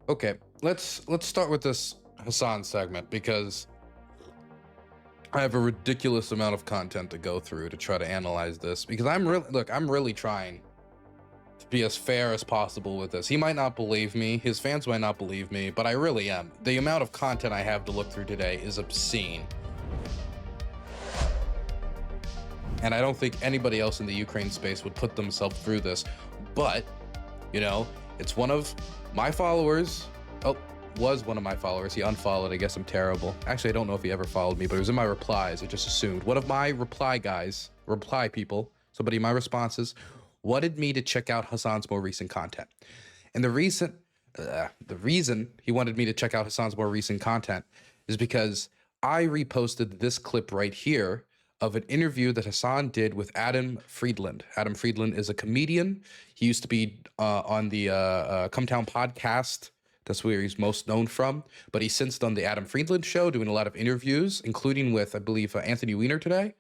Okay, let's start with this Hasan segment because I have a ridiculous amount of content to go through to try to analyze this because I'm really trying to be as fair as possible with this. He might not believe me, his fans might not believe me, but I really am. The amount of content I have to look through today is obscene. And I don't think anybody else in the Ukraine space would put themselves through this. But, you know, it's one of my followers. Oh, was one of my followers. He unfollowed. I guess I'm terrible. Actually, I don't know if he ever followed me, but it was in my replies. I just assumed. One of my reply people, somebody in my responses, wanted me to check out Hasan's more recent content. And the reason he wanted me to check out Hasan's more recent content is because I reposted this clip right here of an interview that Hasan did with Adam Friedland. Adam Friedland is a comedian. He used to be on the Come Town podcast. That's where he's most known from. But he's since done the Adam Friedland show, doing a lot of interviews, including with, I believe, Anthony Weiner today.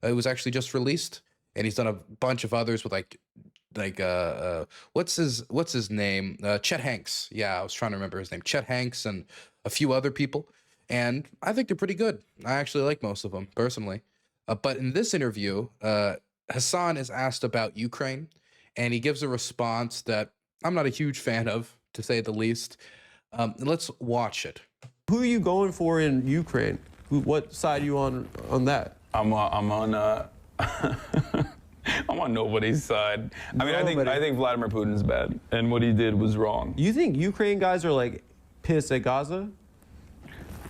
It was actually just released. And he's done a bunch of others with what's his name? Chet Hanks. Yeah, I was trying to remember his name. Chet Hanks and a few other people. And I think they're pretty good. I actually like most of them, personally. But in this interview, Hasan is asked about Ukraine, and he gives a response that I'm not a huge fan of, to say the least. Let's watch it. Who are you going for in Ukraine? What side are you on that? I'm on I'm on nobody's side. I mean, I think Vladimir Putin's bad, and what he did was wrong. You think Ukraine guys are like pissed at Gaza?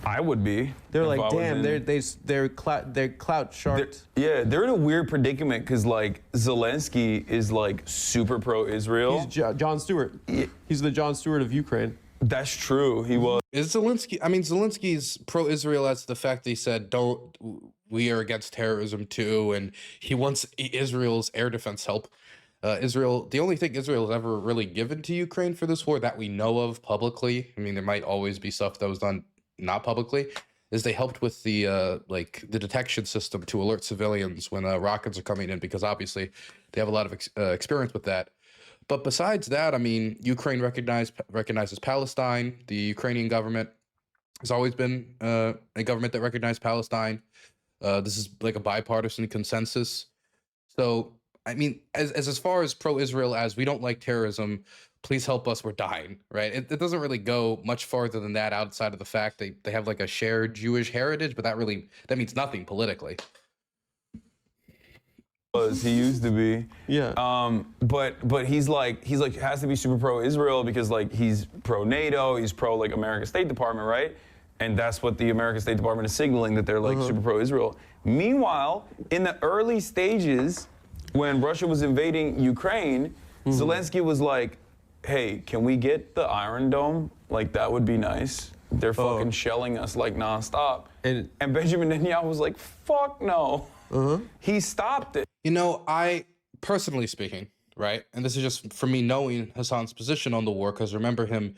I would be. They're like, damn, they're clout sharks. Yeah, they're in a weird predicament because like Zelensky is like super pro-Israel. He's Jon Stewart. Yeah. He's the Jon Stewart of Ukraine. That's true. He was. Is Zelensky? I mean, Zelensky's pro-Israel as the fact that he said, we are against terrorism too, and he wants Israel's air defense help. The only thing Israel has ever really given to Ukraine for this war that we know of publicly, I mean, there might always be stuff that was done not publicly, is they helped with the the detection system to alert civilians when rockets are coming in, because obviously they have a lot of experience with that. But besides that, I mean, Ukraine recognizes Palestine. The Ukrainian government has always been a government that recognized Palestine. This is like a bipartisan consensus. So, I mean, as far as pro-Israel as we don't like terrorism, please help us, we're dying, right? It doesn't really go much farther than that outside of the fact they have like a shared Jewish heritage, but that means nothing politically. He used to be. Yeah. But he's like has to be super pro-Israel because like he's pro-NATO, he's pro like American State Department, right? And that's what the American State Department is signaling, that they're like super pro-Israel. Meanwhile, in the early stages, when Russia was invading Ukraine, Zelensky was like, hey, can we get the Iron Dome? Like, that would be nice. They're fucking shelling us like nonstop. And Benjamin Netanyahu was like, fuck no. He stopped it. You know, I, personally speaking, right, and this is just for me knowing Hasan's position on the war, because remember him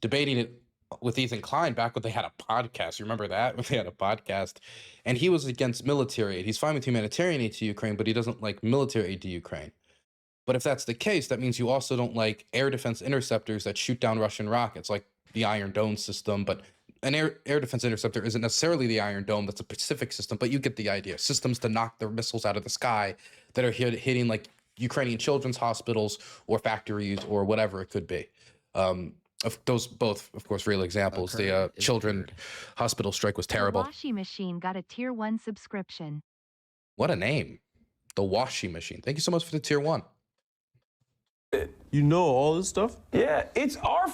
debating it with Ethan Klein back when they had a podcast. You remember that? When they had a podcast. And he was against military aid. He's fine with humanitarian aid to Ukraine, but he doesn't like military aid to Ukraine. But if that's the case, that means you also don't like air defense interceptors that shoot down Russian rockets, like the Iron Dome system. But an air defense interceptor isn't necessarily the Iron Dome. That's a Pacific system, but you get the idea. Systems to knock their missiles out of the sky that are hitting like Ukrainian children's hospitals or factories or whatever it could be. Of those both, of course, real examples. The children hospital strike was terrible. The Washing Machine got a Tier 1 subscription. What a name. The Washing Machine. Thank you so much for the Tier 1. You know all this stuff? Yeah, it's our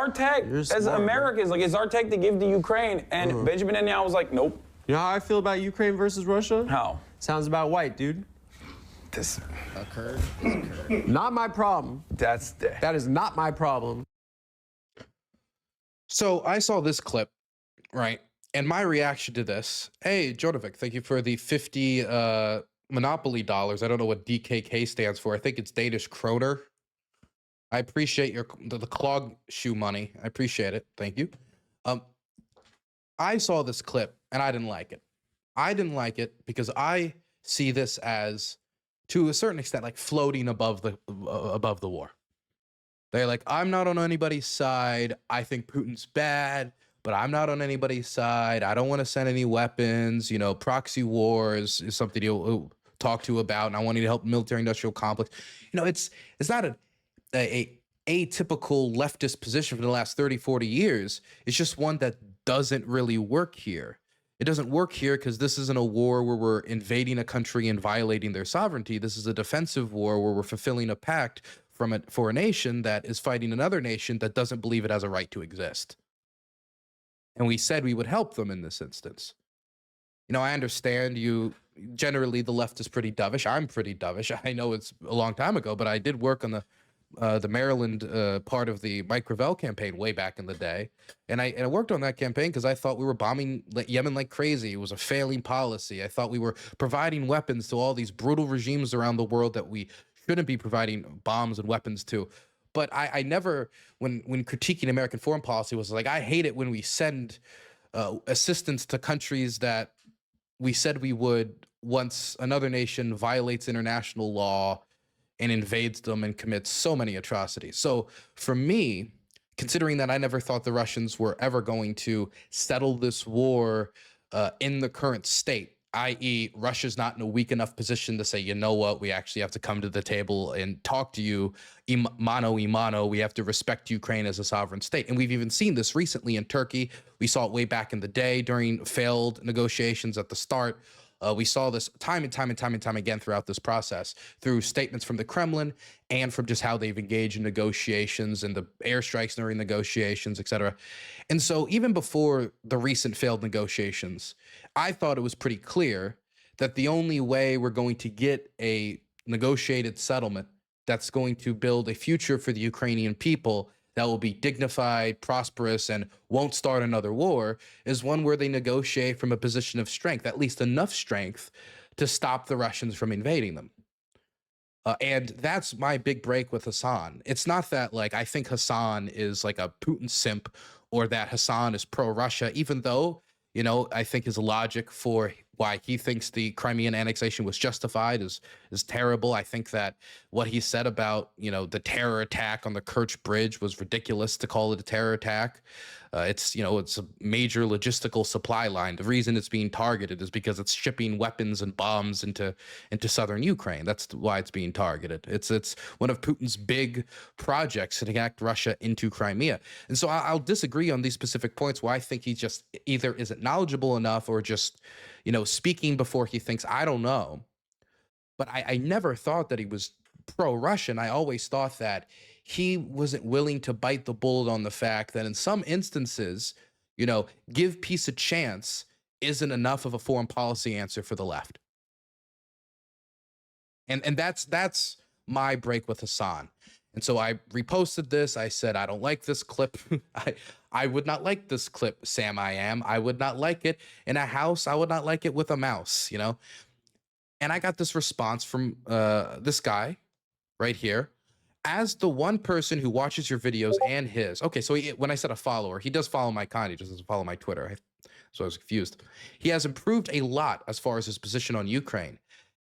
tech as Americans. Like, it's our tech to give to Ukraine. And Benjamin Netanyahu was like, nope. You know how I feel about Ukraine versus Russia? How? Sounds about white, dude. This occurred. Not my problem. That is not my problem. So I saw this clip, right? And my reaction to this, hey, Jodovic, thank you for the 50 Monopoly dollars. I don't know what DKK stands for. I think it's Danish kroner. I appreciate the clog shoe money. I appreciate it. Thank you. I saw this clip and I didn't like it. I didn't like it because I see this as, to a certain extent, like floating above the war. They're like, I'm not on anybody's side. I think Putin's bad, but I'm not on anybody's side. I don't want to send any weapons. You know, proxy wars is something you'll talk to about, and I want you to help military industrial complex. You know, it's not a atypical leftist position for the last 30, 40 years. It's just one that doesn't really work here. It doesn't work here because this isn't a war where we're invading a country and violating their sovereignty. This is a defensive war where we're fulfilling a pact for a nation that is fighting another nation that doesn't believe it has a right to exist. And we said we would help them in this instance. You know, I understand you, generally the left is pretty dovish. I'm pretty dovish. I know it's a long time ago, but I did work on the Maryland part of the Mike Gravel campaign way back in the day. And I worked on that campaign because I thought we were bombing Yemen like crazy. It was a failing policy. I thought we were providing weapons to all these brutal regimes around the world that we shouldn't be providing bombs and weapons to. But I never, when critiquing American foreign policy, was like, I hate it when we send assistance to countries that we said we would once another nation violates international law and invades them and commits so many atrocities. So for me, considering that I never thought the Russians were ever going to settle this war in the current state, i.e. Russia's not in a weak enough position to say, you know what, we actually have to come to the table and talk to you mano a mano. We have to respect Ukraine as a sovereign state. And we've even seen this recently in Turkey. We saw it way back in the day during failed negotiations at the start. We saw this time and time again throughout this process through statements from the Kremlin and from just how they've engaged in negotiations and the airstrikes during negotiations, et cetera. And so even before the recent failed negotiations, I thought it was pretty clear that the only way we're going to get a negotiated settlement that's going to build a future for the Ukrainian people that will be dignified, prosperous, and won't start another war is one where they negotiate from a position of strength, at least enough strength to stop the Russians from invading them. And that's my big break with Hasan. It's not that like I think Hasan is like a Putin simp or that Hasan is pro-Russia, even though, you know, I think his logic for why he thinks the Crimean annexation was justified is terrible. I think that what he said about, you know, the terror attack on the Kerch Bridge was ridiculous to call it a terror attack. It's, you know, it's a major logistical supply line. The reason it's being targeted is because it's shipping weapons and bombs into southern Ukraine. That's why it's being targeted. It's one of Putin's big projects to connect Russia into Crimea. And so I'll disagree on these specific points where I think he just either isn't knowledgeable enough or just, you know, speaking before he thinks. I don't know. But I never thought that he was pro-Russian. I always thought that he wasn't willing to bite the bullet on the fact that in some instances, you know, give peace a chance isn't enough of a foreign policy answer for the left. And that's my break with Hasan. And so I reposted this. I said, I don't like this clip. I would not like this clip, Sam I Am. I would not like it in a house. I would not like it with a mouse, you know? And I got this response from this guy right here. As the one person who watches your videos and his, okay, so when I said a follower, he does follow my content, he just doesn't follow my Twitter. So I was confused. He has improved a lot as far as his position on Ukraine.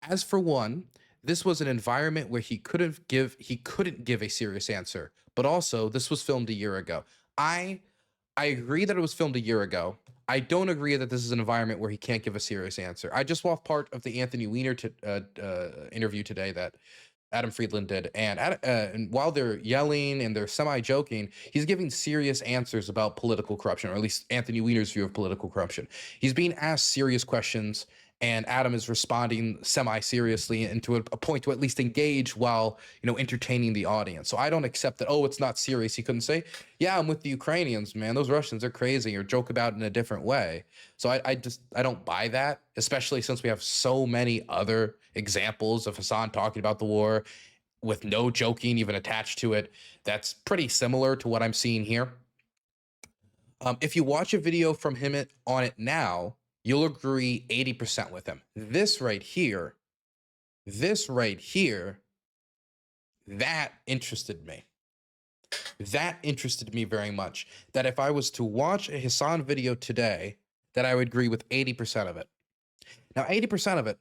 As for one, this was an environment where he couldn't give a serious answer. But also, this was filmed a year ago. I agree that it was filmed a year ago. I don't agree that this is an environment where he can't give a serious answer. I just watched part of the Anthony Weiner interview today that Adam Friedland did, and while they're yelling and they're semi-joking, he's giving serious answers about political corruption, or at least Anthony Weiner's view of political corruption. He's being asked serious questions, and Adam is responding semi-seriously and to a point to at least engage while, you know, entertaining the audience. So I don't accept that, oh, it's not serious. He couldn't say, yeah, I'm with the Ukrainians, man. Those Russians are crazy, or joke about it in a different way. So I don't buy that, especially since we have so many other examples of Hasan talking about the war with no joking even attached to it. That's pretty similar to what I'm seeing here. If you watch a video from him on it now, you'll agree 80% with him. This right here, that interested me. That interested me very much. That if I was to watch a Hasan video today, that I would agree with 80% of it. Now, 80% of it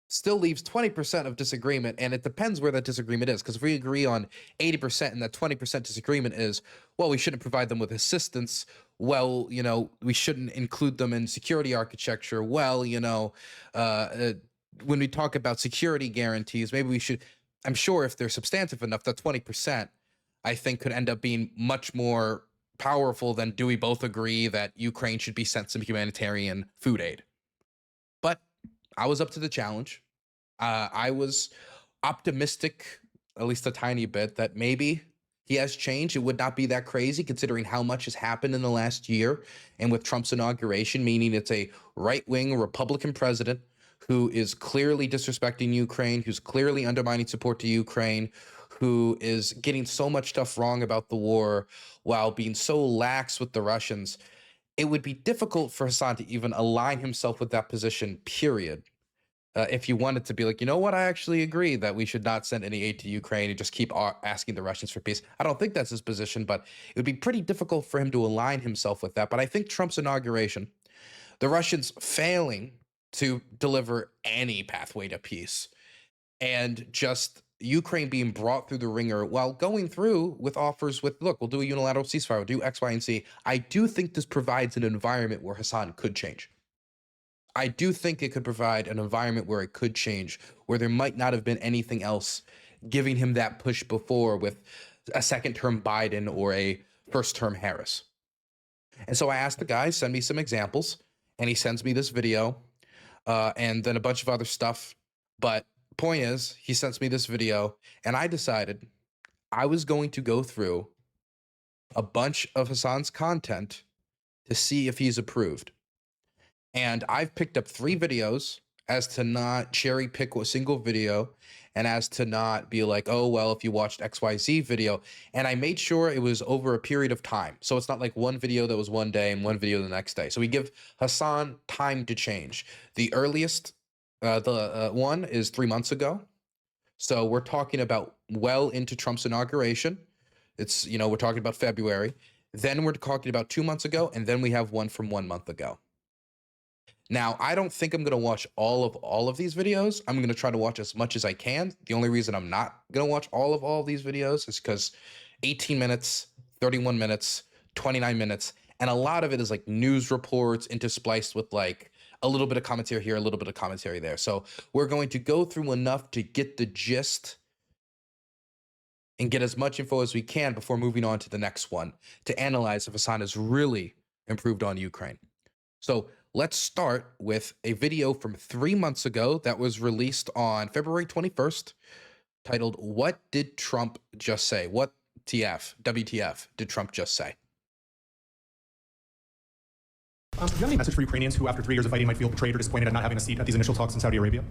still leaves 20% of disagreement, and it depends where that disagreement is. Because if we agree on 80% and that 20% disagreement is, well, we shouldn't provide them with assistance. Well, you know, we shouldn't include them in security architecture. Well, you know, when we talk about security guarantees, maybe we should. I'm sure if they're substantive enough, that 20%, I think, could end up being much more powerful than do we both agree that Ukraine should be sent some humanitarian food aid. But I was up to the challenge. I was optimistic, at least a tiny bit, that maybe he has changed. It would not be that crazy considering how much has happened in the last year. And with Trump's inauguration, meaning it's a right-wing Republican president who is clearly disrespecting Ukraine, who's clearly undermining support to Ukraine, who is getting so much stuff wrong about the war while being so lax with the Russians, it would be difficult for Hasan to even align himself with that position, period. If you wanted to be like, you know what, I actually agree that we should not send any aid to Ukraine and just keep asking the Russians for peace. I don't think that's his position, but it would be pretty difficult for him to align himself with that. But I think Trump's inauguration, the Russians failing to deliver any pathway to peace, and just Ukraine being brought through the ringer while going through with offers with, look, we'll do a unilateral ceasefire, we'll do X, Y, and Z. I do think this provides an environment where Hasan could change. I do think it could provide an environment where it could change, where there might not have been anything else giving him that push before with a second-term Biden or a first-term Harris. And so I asked the guy, send me some examples, and he sends me this video and then a bunch of other stuff. But point is, he sends me this video, and I decided I was going to go through a bunch of Hasan's content to see if he's approved. And I've picked up 3 videos as to not cherry pick a single video and as to not be like, oh, well, if you watched XYZ video. And I made sure it was over a period of time. So it's not like one video that was one day and one video the next day. So we give Hasan time to change. The earliest one is 3 months ago. So we're talking about well into Trump's inauguration. It's, you know, we're talking about February. Then we're talking about 2 months ago. And then we have one from 1 month ago. Now, I don't think I'm going to watch all of these videos. I'm going to try to watch as much as I can. The only reason I'm not going to watch all of these videos is because 18 minutes, 31 minutes, 29 minutes, and a lot of it is like news reports interspliced with like a little bit of commentary here, a little bit of commentary there. So we're going to go through enough to get the gist and get as much info as we can before moving on to the next one to analyze if Hasan has really improved on Ukraine. So let's start with a video from 3 months ago that was released on February 21st, titled, What Did Trump Just Say? What WTF did Trump just say? Do you have any message for Ukrainians who, after 3 years of fighting, might feel betrayed or disappointed at not having a seat at these initial talks in Saudi Arabia?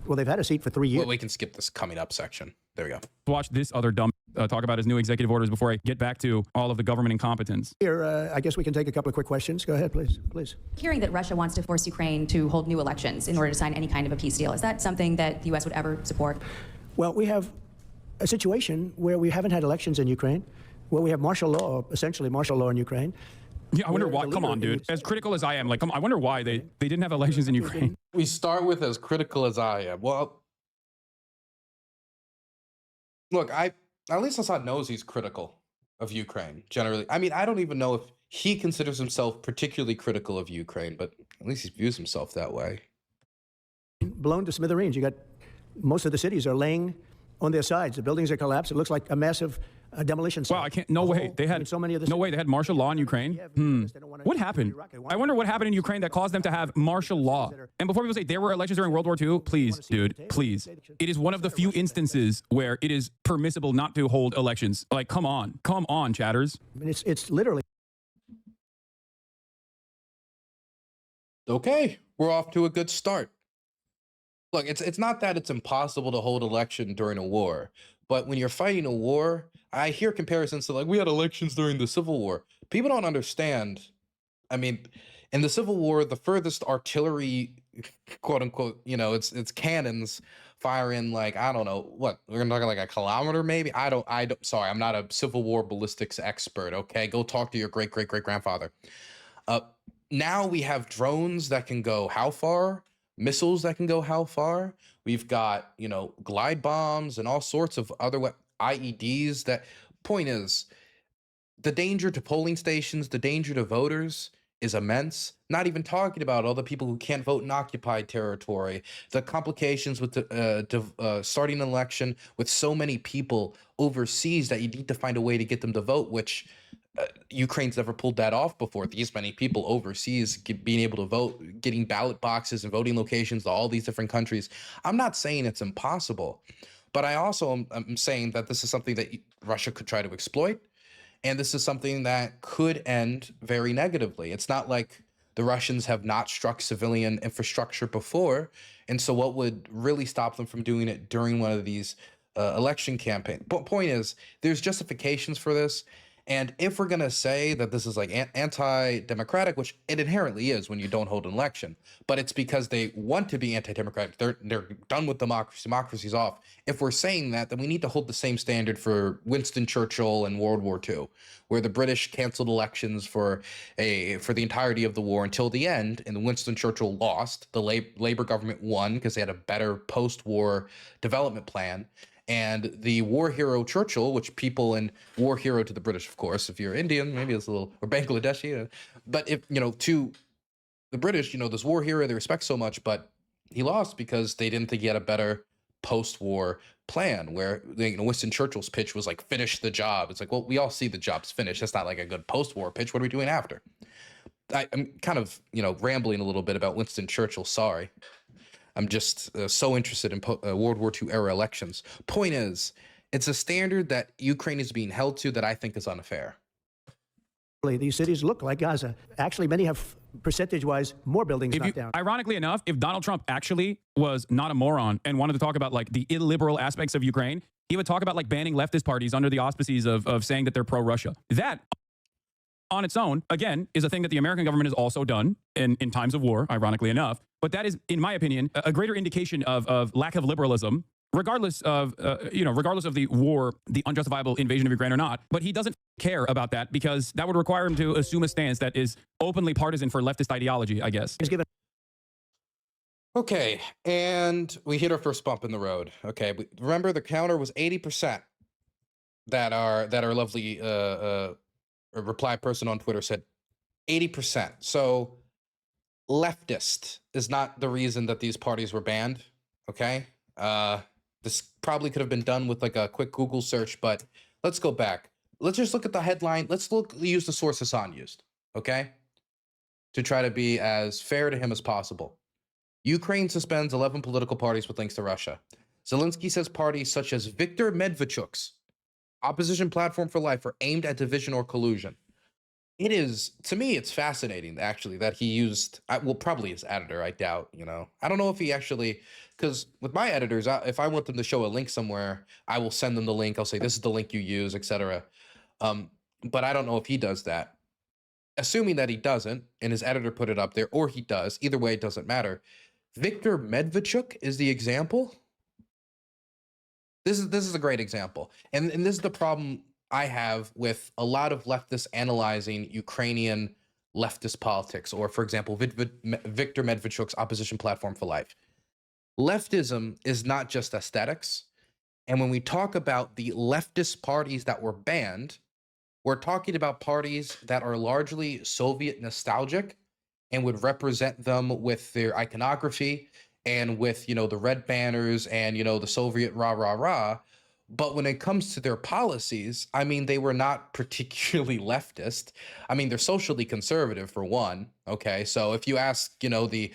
Well, they've had a seat for 3 years. Well, we can skip this coming up section. There we go. Watch this other dumb talk about his new executive orders before I get back to all of the government incompetence. Here, I guess we can take a couple of quick questions. Go ahead, please. Hearing that Russia wants to force Ukraine to hold new elections in order to sign any kind of a peace deal, is that something that the U.S. would ever support? Well, we have a situation where we haven't had elections in Ukraine, where we have martial law, essentially martial law in Ukraine. Yeah, I wonder why. Come on, dude. As critical as I am, like, I wonder why they didn't have elections in Ukraine. We start with as critical as I am. Well, look, at least Hasan knows he's critical of Ukraine, generally. I mean, I don't even know if he considers himself particularly critical of Ukraine, but at least he views himself that way. Blown to smithereens. You got most of the cities are laying on their sides. The buildings are collapsed. It looks like a massive demolition site. Well, I can't. No way. They had so many of the no way. They had martial law in Ukraine. What happened? I wonder what happened in Ukraine that caused them to have martial law. And before people say there were elections during World War II, please, dude, please. It is one of the few instances where it is permissible not to hold elections. Like, come on, chatters. I mean, it's literally. Okay, we're off to a good start. Look, it's not that it's impossible to hold election during a war, but when you're fighting a war, I hear comparisons to like, we had elections during the Civil War. People don't understand. I mean, in the Civil War, the furthest artillery, quote unquote, you know, it's cannons firing like, I don't know, what, we're gonna talk like a kilometer maybe? I don't, sorry, I'm not a Civil War ballistics expert, okay? Go talk to your great-great-great-grandfather. Now we have drones that can go how far? missiles that can go how far. We've got, you know, glide bombs and all sorts of other IEDs. That point is, the danger to polling stations, the danger to voters is immense. Not even talking about all the people who can't vote in occupied territory, the complications with starting an election with so many people overseas that you need to find a way to get them to vote, which Ukraine's never pulled that off before. These many people overseas being able to vote, getting ballot boxes and voting locations to all these different countries. I'm not saying it's impossible, but I also am saying that this is something that Russia could try to exploit. And this is something that could end very negatively. It's not like the Russians have not struck civilian infrastructure before. And so what would really stop them from doing it during one of these election campaigns? But point is, there's justifications for this. And if we're going to say that this is like anti-democratic, which it inherently is when you don't hold an election, but it's because they want to be anti-democratic. They're done with democracy. Democracy's off. If we're saying that, then we need to hold the same standard for Winston Churchill and World War II, where the British canceled elections for the entirety of the war until the end, and Winston Churchill lost. The Labour government won because they had a better post-war development plan. And the war hero Churchill, which people in war hero to the British, of course, if you're Indian, maybe it's a little, or Bangladeshi, but if, you know, to the British, you know, this war hero they respect so much, but he lost because they didn't think he had a better post-war plan where, you know, Winston Churchill's pitch was like, finish the job. It's like, well, we all see the job's finished. That's not like a good post-war pitch. What are we doing after? I'm kind of, you know, rambling a little bit about Winston Churchill. Sorry. I'm just so interested in World War II era elections. Point is, it's a standard that Ukraine is being held to that I think is unfair. These cities look like Gaza. Actually, many have percentage-wise more buildings knocked down. Ironically enough, if Donald Trump actually was not a moron and wanted to talk about like the illiberal aspects of Ukraine, he would talk about like banning leftist parties under the auspices of saying that they're pro-Russia. That on its own, again, is a thing that the American government has also done in times of war, ironically enough. But that is, in my opinion, a greater indication of lack of liberalism, regardless of, regardless of the war, the unjustifiable invasion of Ukraine or not. But he doesn't care about that because that would require him to assume a stance that is openly partisan for leftist ideology, I guess. Okay, and we hit our first bump in the road. Okay, remember the counter was 80%. That our lovely reply person on Twitter said 80%. So leftist is not the reason that these parties were banned. Okay, this probably could have been done with like a quick Google search, but let's go back. Let's just look at the headline. Let's use the source Hasan used. Okay, to try to be as fair to him as possible. Ukraine suspends 11 political parties with links to Russia. Zelensky says parties such as Viktor Medvedchuk's opposition platform for life are aimed at division or collusion. It is, to me, it's fascinating, actually, that he used, well, probably his editor, I doubt, you know. I don't know if he actually, because with my editors, if I want them to show a link somewhere, I will send them the link. I'll say, this is the link you use, etc. But I don't know if he does that. Assuming that he doesn't, and his editor put it up there, or he does, either way, it doesn't matter. Viktor Medvedchuk is the example. This is a great example. And this is the problem I have with a lot of leftists analyzing Ukrainian leftist politics, or, for example, Viktor Medvedchuk's opposition platform for life. Leftism is not just aesthetics. And when we talk about the leftist parties that were banned, we're talking about parties that are largely Soviet nostalgic and would represent them with their iconography and with, you know, the red banners and, you know, the Soviet rah, rah, rah. But when it comes to their policies, I mean, they were not particularly leftist. I mean, they're socially conservative, for one. Okay, so if you ask, you know, the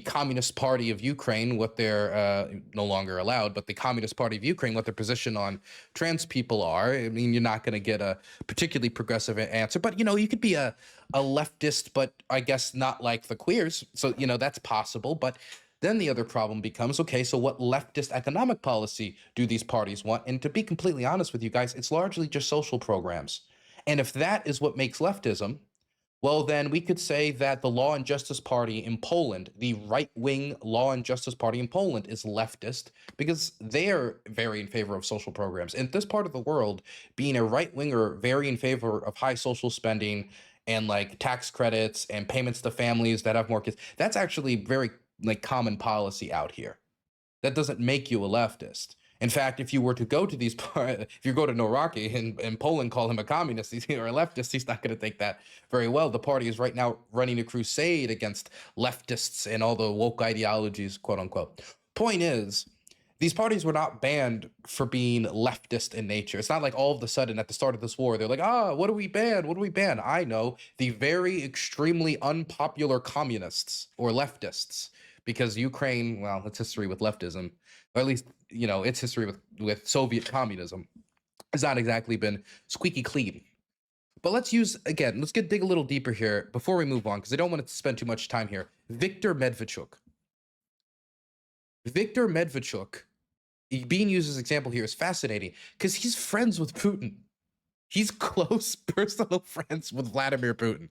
Communist Party of Ukraine what they're no longer allowed, but the Communist Party of Ukraine, what their position on trans people are, I mean, you're not going to get a particularly progressive answer. But, you know, you could be a leftist, but I guess not like the queers. So, you know, that's possible. But then the other problem becomes, okay, so what leftist economic policy do these parties want? And to be completely honest with you guys, it's largely just social programs. And if that is what makes leftism, well, then we could say that the Law and Justice Party in Poland, the right-wing Law and Justice Party in Poland, is leftist because they are very in favor of social programs. In this part of the world, being a right-winger very in favor of high social spending and like tax credits and payments to families that have more kids, that's actually very like common policy out here. That doesn't make you a leftist. In fact, if you were to go to these, if you go to Noraki and Poland call him a communist or a leftist, he's not going to take that very well. The party is right now running a crusade against leftists and all the woke ideologies, quote unquote. Point is, these parties were not banned for being leftist in nature. It's not like all of a sudden at the start of this war, they're like, what do we ban? What do we ban? I know, the very extremely unpopular communists or leftists, because Ukraine, well, it's history with leftism, or at least, you know, its history with Soviet communism has not exactly been squeaky clean. But let's dig a little deeper here before we move on, because I don't want to spend too much time here. Viktor Medvedchuk. Viktor Medvedchuk, being used as an example here, is fascinating because he's friends with Putin. He's close personal friends with Vladimir Putin.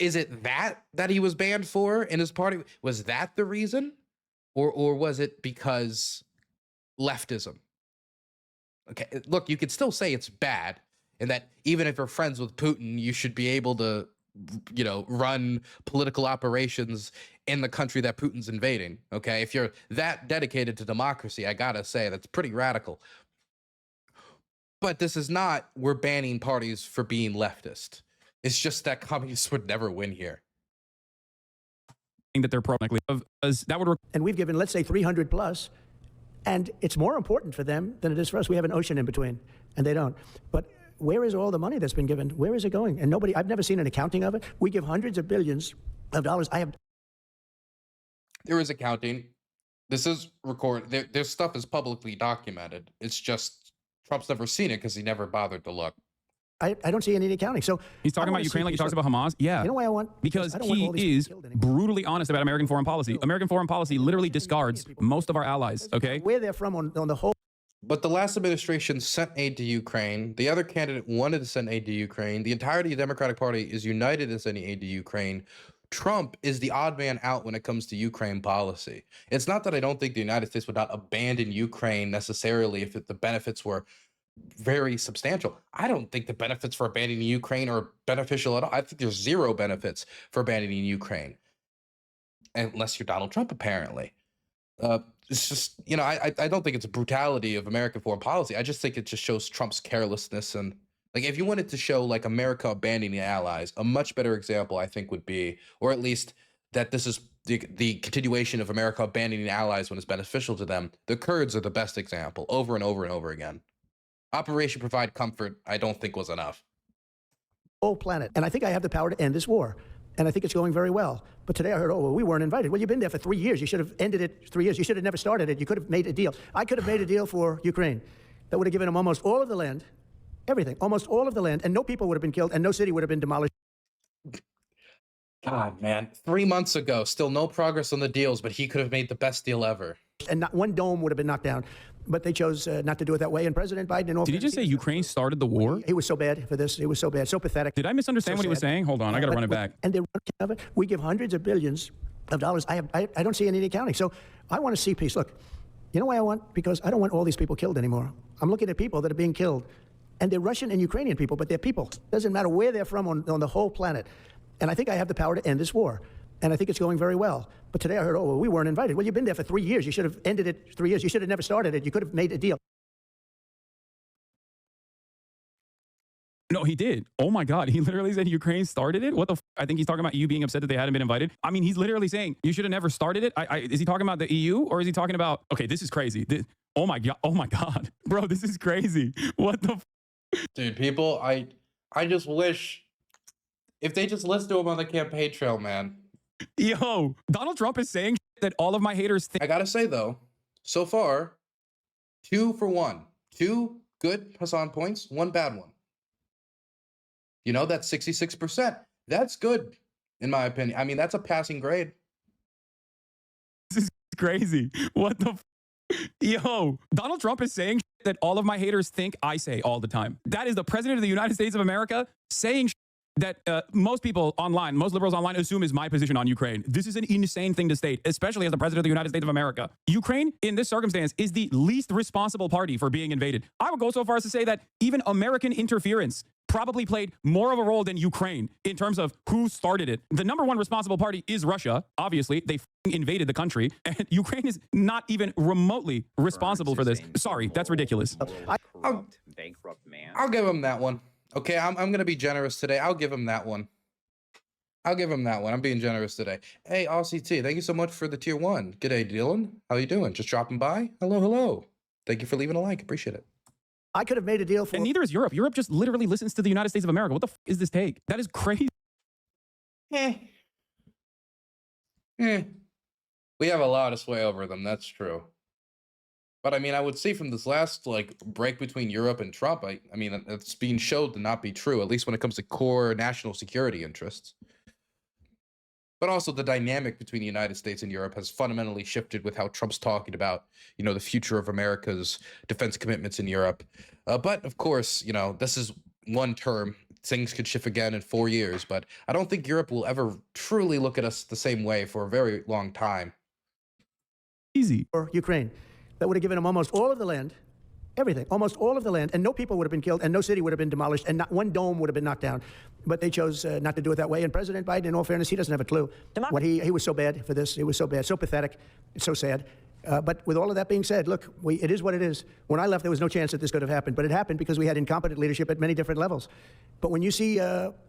Is it that he was banned for in his party? Was that the reason? Or was it because leftism? Okay, look, you could still say it's bad, and that even if you're friends with Putin, you should be able to, you know, run political operations in the country that Putin's invading. Okay, if you're that dedicated to democracy, I gotta say that's pretty radical. But this is not, we're banning parties for being leftist. It's just that communists would never win here. That they're pro-likely of, that would. And we've given, let's say, 300 plus, and it's more important for them than it is for us. We have an ocean in between, and they don't. But where is all the money that's been given? Where is it going? And nobody, I've never seen an accounting of it. We give hundreds of billions of dollars. There is accounting. This is recorded. Their stuff is publicly documented. It's just Trump's never seen it because he never bothered to look. I don't see any accounting. So he's talking about Ukraine like he talks about Hamas. Yeah. You know why I want? Because he is brutally honest about American foreign policy. American foreign policy literally discards most of our allies. Okay. Where they're from on the whole. But the last administration sent aid to Ukraine. The other candidate wanted to send aid to Ukraine. The entirety of the Democratic Party is united in sending aid to Ukraine. Trump is the odd man out when it comes to Ukraine policy. It's not that I don't think the United States would not abandon Ukraine necessarily if the benefits were very substantial. I don't think the benefits for abandoning Ukraine are beneficial at all. I think there's zero benefits for abandoning Ukraine, unless you're Donald Trump, apparently. It's just, you know, I don't think it's a brutality of American foreign policy. I just think it just shows Trump's carelessness. And like, if you wanted to show like America abandoning allies, a much better example, I think, would be, or at least that this is the continuation of America abandoning allies when it's beneficial to them. The Kurds are the best example, over and over and over again. Operation Provide Comfort, I don't think was enough. Whole planet. And I think I have the power to end this war. And I think it's going very well. But today I heard, well, we weren't invited. Well, you've been there for 3 years. You should have ended it 3 years. You should have never started it. You could have made a deal. I could have made a deal for Ukraine that would have given them almost all of the land, everything, almost all of the land, and no people would have been killed, and no city would have been demolished. God, man. 3 months ago, still no progress on the deals, but he could have made the best deal ever. And not one dome would have been knocked down. But they chose not to do it that way. And President Biden... In all Did he just say Ukraine started the war? He was so bad for this. He was so bad, so pathetic. Did I misunderstand what he was saying? Hold on, I got to run it back. And they're of it. We give hundreds of billions of dollars. I don't see any accounting. So I want to see peace. Look, you know why I want? Because I don't want all these people killed anymore. I'm looking at people that are being killed. And they're Russian and Ukrainian people, but they're people. Doesn't matter where they're from on the whole planet. And I think I have the power to end this war. And I think it's going very well. But today I heard, well, we weren't invited. Well, you've been there for 3 years. You should have ended it 3 years. You should have never started it. You could have made a deal. No, he did. Oh my God. He literally said Ukraine started it. What the I think he's talking about you being upset that they hadn't been invited. I mean, he's literally saying you should have never started it. Is he talking about the EU or is he talking about, okay, this is crazy. Oh my God. Bro, this is crazy. What the Dude, people, I just wish if they just listen to him on the campaign trail, man. Yo, Donald Trump is saying that all of my haters think. I gotta say though, so far, 2 for 1. 2 good Hasan points, 1 bad one. You know, that's 66%. That's good, in my opinion. I mean, that's a passing grade. This is crazy. What the Yo, Donald Trump is saying that all of my haters think I say all the time. That is the president of the United States of America saying that most people online, most liberals online assume is my position on Ukraine. This is an insane thing to state, especially as the president of the United States of America. Ukraine, in this circumstance, is the least responsible party for being invaded. I would go so far as to say that even American interference probably played more of a role than Ukraine in terms of who started it. The number one responsible party is Russia. Obviously, they invaded the country, and Ukraine is not even remotely responsible for this. Sorry, that's ridiculous. Bankrupt man. I'll give him that one. Okay, I'm going to be generous today. I'll give him that one. I'll give him that one. I'm being generous today. Hey, RCT, thank you so much for the tier 1. G'day, Dylan. How you doing? Just dropping by? Hello, hello. Thank you for leaving a like. Appreciate it. I could have made a deal for. And neither is Europe. Europe just literally listens to the United States of America. What the is this take? That is crazy. We have a lot of sway over them. That's true. But I mean, I would say from this last break between Europe and Trump, I mean, it's being showed to not be true, at least when it comes to core national security interests. But also the dynamic between the United States and Europe has fundamentally shifted with how Trump's talking about, the future of America's defense commitments in Europe. But of course, this is one term. Things could shift again in 4 years, but I don't think Europe will ever truly look at us the same way for a very long time. Easy. For Ukraine. That would have given them almost all of the land, everything, almost all of the land, and no people would have been killed, and no city would have been demolished, and not one dome would have been knocked down. But they chose not to do it that way. And President Biden, in all fairness, he doesn't have a clue. What he was so bad for this. It was so bad, so pathetic, it's so sad. But with all of that being said, look, it is what it is. When I left, there was no chance that this could have happened. But it happened because we had incompetent leadership at many different levels. But when you see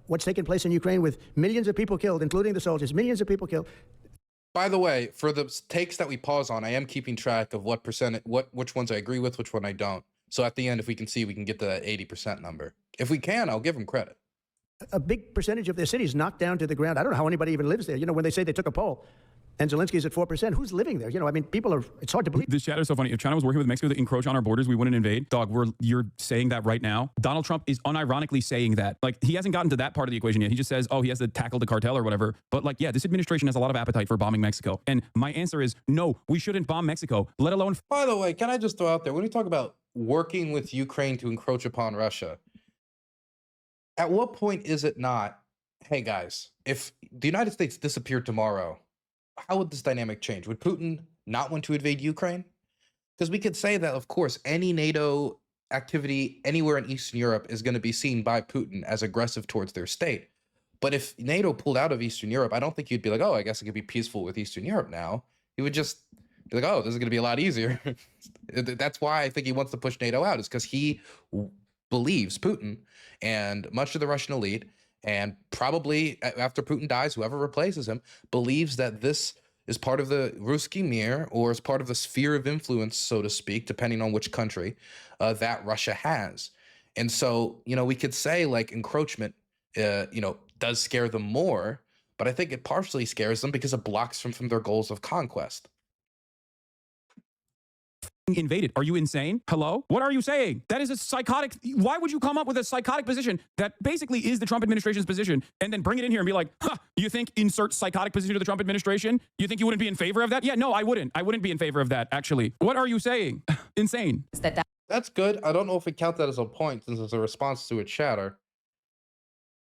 what's taking place in Ukraine with millions of people killed, including the soldiers, millions of people killed. By the way, for the takes that we pause on, I am keeping track of which ones I agree with, which one I don't. So at the end, if we can see, we can get to that 80% number. If we can, I'll give them credit. A big percentage of their cities knocked down to the ground. I don't know how anybody even lives there. When they say they took a poll and Zelensky's at 4%, who's living there? I mean, it's hard to believe. This chat is so funny. If China was working with Mexico to encroach on our borders, we wouldn't invade. Dog, you're saying that right now. Donald Trump is unironically saying that. He hasn't gotten to that part of the equation yet. He just says, he has to tackle the cartel or whatever. But yeah, this administration has a lot of appetite for bombing Mexico. And my answer is, no, we shouldn't bomb Mexico, let alone. By the way, can I just throw out there, when we talk about working with Ukraine to encroach upon Russia, at what point is it not, hey guys, if the United States disappeared tomorrow, how would this dynamic change? Would Putin not want to invade Ukraine? Because we could say that, of course, any NATO activity anywhere in Eastern Europe is going to be seen by Putin as aggressive towards their state. But if NATO pulled out of Eastern Europe, I don't think you'd be like, I guess it could be peaceful with Eastern Europe now. You would just be like, this is going to be a lot easier. That's why I think he wants to push NATO out, is because he believes, Putin and much of the Russian elite, and probably after Putin dies, whoever replaces him, believes that this is part of the Ruski Mir, or is part of the sphere of influence, so to speak, depending on which country, that Russia has. And so, we could say encroachment, does scare them more, but I think it partially scares them because it blocks them from their goals of conquest. Invaded. Are you insane? Hello? What are you saying? That is a psychotic. Why would you come up with a psychotic position that basically is the Trump administration's position and then bring it in here and be like, you think insert psychotic position to the Trump administration? You think you wouldn't be in favor of that? Yeah, no, I wouldn't. I wouldn't be in favor of that, actually. What are you saying? Insane. That's good. I don't know if we count that as a point since it's a response to a chatter.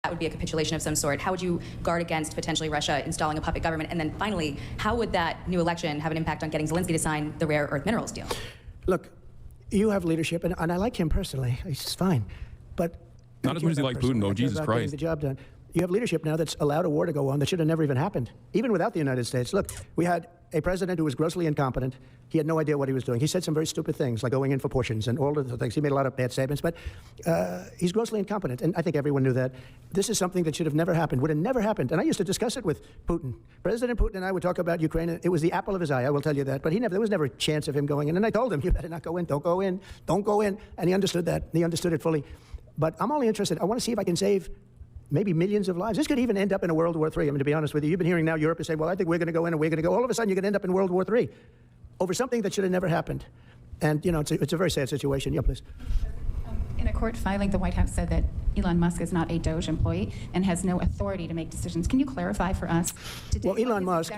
That would be a capitulation of some sort. How would you guard against potentially Russia installing a puppet government? And then finally, how would that new election have an impact on getting Zelensky to sign the rare earth minerals deal? Look, you have leadership, and I like him personally. He's fine. But not as much as you like Putin, though. Jesus Christ. The job done. You have leadership now that's allowed a war to go on that should have never even happened, even without the United States. Look, we had a president who was grossly incompetent. He had no idea what he was doing. He said some very stupid things, like going in for portions and all of the things. He made a lot of bad statements, but he's grossly incompetent, and I think everyone knew that. This is something that should have never happened, would have never happened. And I used to discuss it with Putin. President Putin and I would talk about Ukraine. It was the apple of his eye, I will tell you that. But there was never a chance of him going in. And I told him, you better not go in, don't go in, don't go in. And he understood that. He understood it fully. But I'm only interested, I want to see if I can save maybe millions of lives. This could even end up in a World War III. I mean, to be honest with you, you've been hearing now Europe is saying, well, I think we're going to go in and we're going to go. All of a sudden, you're going to end up in World War III over something that should have never happened. And, it's a very sad situation. Yeah, please. In a court filing, the White House said that Elon Musk is not a DOJ employee and has no authority to make decisions. Can you clarify for us today? Well, Elon Musk,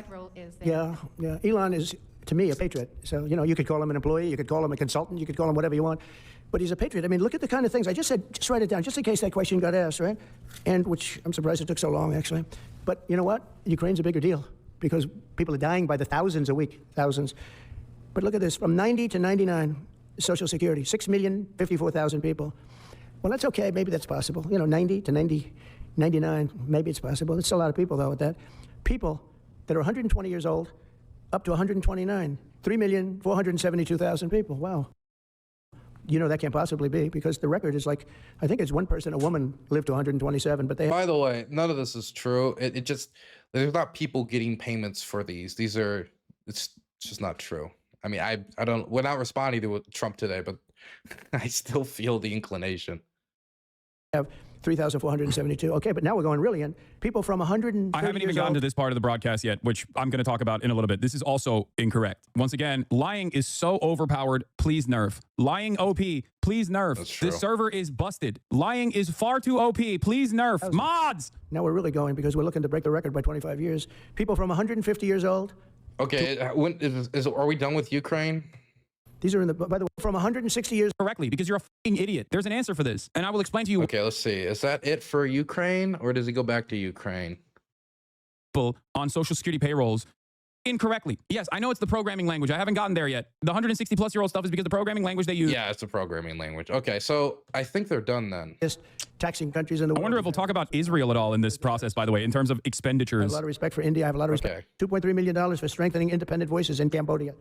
Elon is, to me, a patriot. So, you could call him an employee, you could call him a consultant, you could call him whatever you want. But he's a patriot. I mean, look at the kind of things. I just said, just write it down, just in case that question got asked, right? And which I'm surprised it took so long, actually. But you know what? Ukraine's a bigger deal because people are dying by the thousands a week, thousands. But look at this, from 90 to 99, Social Security, 6,054,000 people. Well, that's okay. Maybe that's possible. You know, 90 to 99, maybe it's possible. It's a lot of people, though, at that. People that are 120 years old up to 129. 3,472,000 people. Wow. You know, that can't possibly be, because the record is like, I think it's one person, a woman, lived to 127, but they... By the way, none of this is true. It just, there's not people getting payments for these. These are, it's just not true. I mean, I don't, we're not responding to Trump today, but I still feel the inclination. have 3,472. Okay, but now we're going really in. People from 100. I haven't even gotten to this part of the broadcast yet, which I'm going to talk about in a little bit. This is also incorrect. Once again, lying is so overpowered. Please nerf. Lying OP. Please nerf. This server is busted. Lying is far too OP. Please nerf. Mods. Now we're really going, because we're looking to break the record by 25 years. People from 150 years old. Okay, when are we done with Ukraine? These are in the, by the way, from 160 years. Correctly, because you're a fucking idiot. There's an answer for this, and I will explain to you. Okay, let's see. Is that it for Ukraine, or does he go back to Ukraine? On Social Security payrolls incorrectly. Yes, I know it's the programming language. I haven't gotten there yet. The 160-plus-year-old stuff is because the programming language they use. Yeah, it's the programming language. Okay, so I think they're done then. Just taxing countries in the world. I wonder if we'll talk about Israel at all in this process, by the way, in terms of expenditures. I have a lot of respect for India. I have a lot of respect. $2.3 million for strengthening independent voices in Cambodia.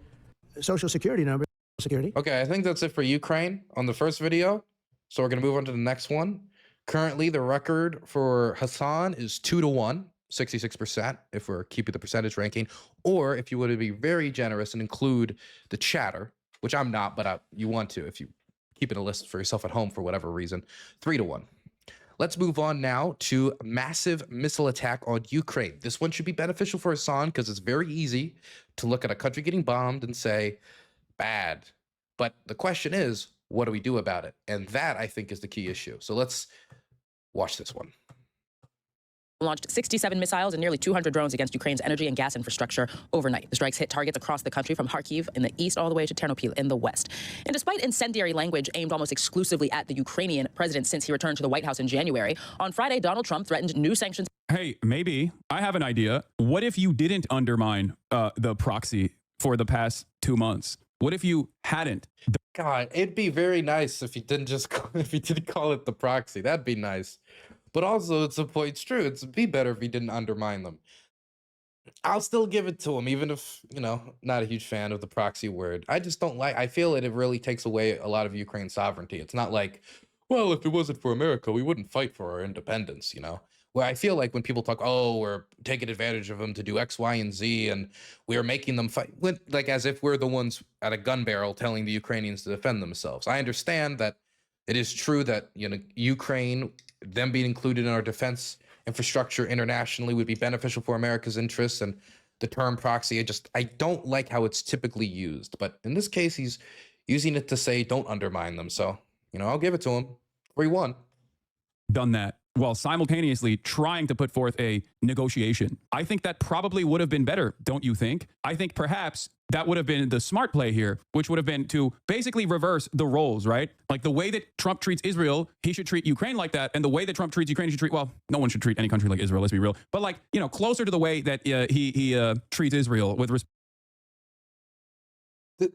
Social Security number. Security. Okay, I think that's it for Ukraine on the first video. So we're going to move on to the next one. Currently, the record for Hasan is 2-1, 66%, if we're keeping the percentage ranking. Or if you were to be very generous and include the chatter, which I'm not, but you want to, if you keep it a list for yourself at home for whatever reason, 3-1. Let's move on now to massive missile attack on Ukraine. This one should be beneficial for Hasan because it's very easy to look at a country getting bombed and say, bad. But the question is, what do we do about it? And that, I think, is the key issue. So let's watch this one. Launched 67 missiles and nearly 200 drones against Ukraine's energy and gas infrastructure overnight. The strikes hit targets across the country from Kharkiv in the east all the way to Ternopil in the west. And despite incendiary language aimed almost exclusively at the Ukrainian president since he returned to the White House in January, on Friday, Donald Trump threatened new sanctions. Hey, maybe. I have an idea. What if you didn't undermine the proxy for the past 2 months? What if you hadn't? God, it'd be very nice if you didn't just if you didn't call it the proxy. That'd be nice. But also, it's true. It'd be better if he didn't undermine them. I'll still give it to him, even if, you know, not a huge fan of the proxy word. I just don't like. I feel it really takes away a lot of Ukraine's sovereignty. It's not like, well, if it wasn't for America, we wouldn't fight for our independence. You know. Where I feel like when people talk, oh, we're taking advantage of them to do X, Y, and Z, and we're making them fight, like as if we're the ones at a gun barrel telling the Ukrainians to defend themselves. I understand that it is true that, you know, Ukraine, them being included in our defense infrastructure internationally would be beneficial for America's interests, and the term proxy, I don't like how it's typically used. But in this case, he's using it to say don't undermine them. So, you know, I'll give it to him. 3-1. Done that while simultaneously trying to put forth a negotiation. I think that probably would have been better, don't you think? I think perhaps that would have been the smart play here, which would have been to basically reverse the roles, right? Like the way that Trump treats Israel, he should treat Ukraine like that. And the way that Trump treats Ukraine, he should treat, well, no one should treat any country like Israel, let's be real. But like, you know, closer to the way that he treats Israel with respect.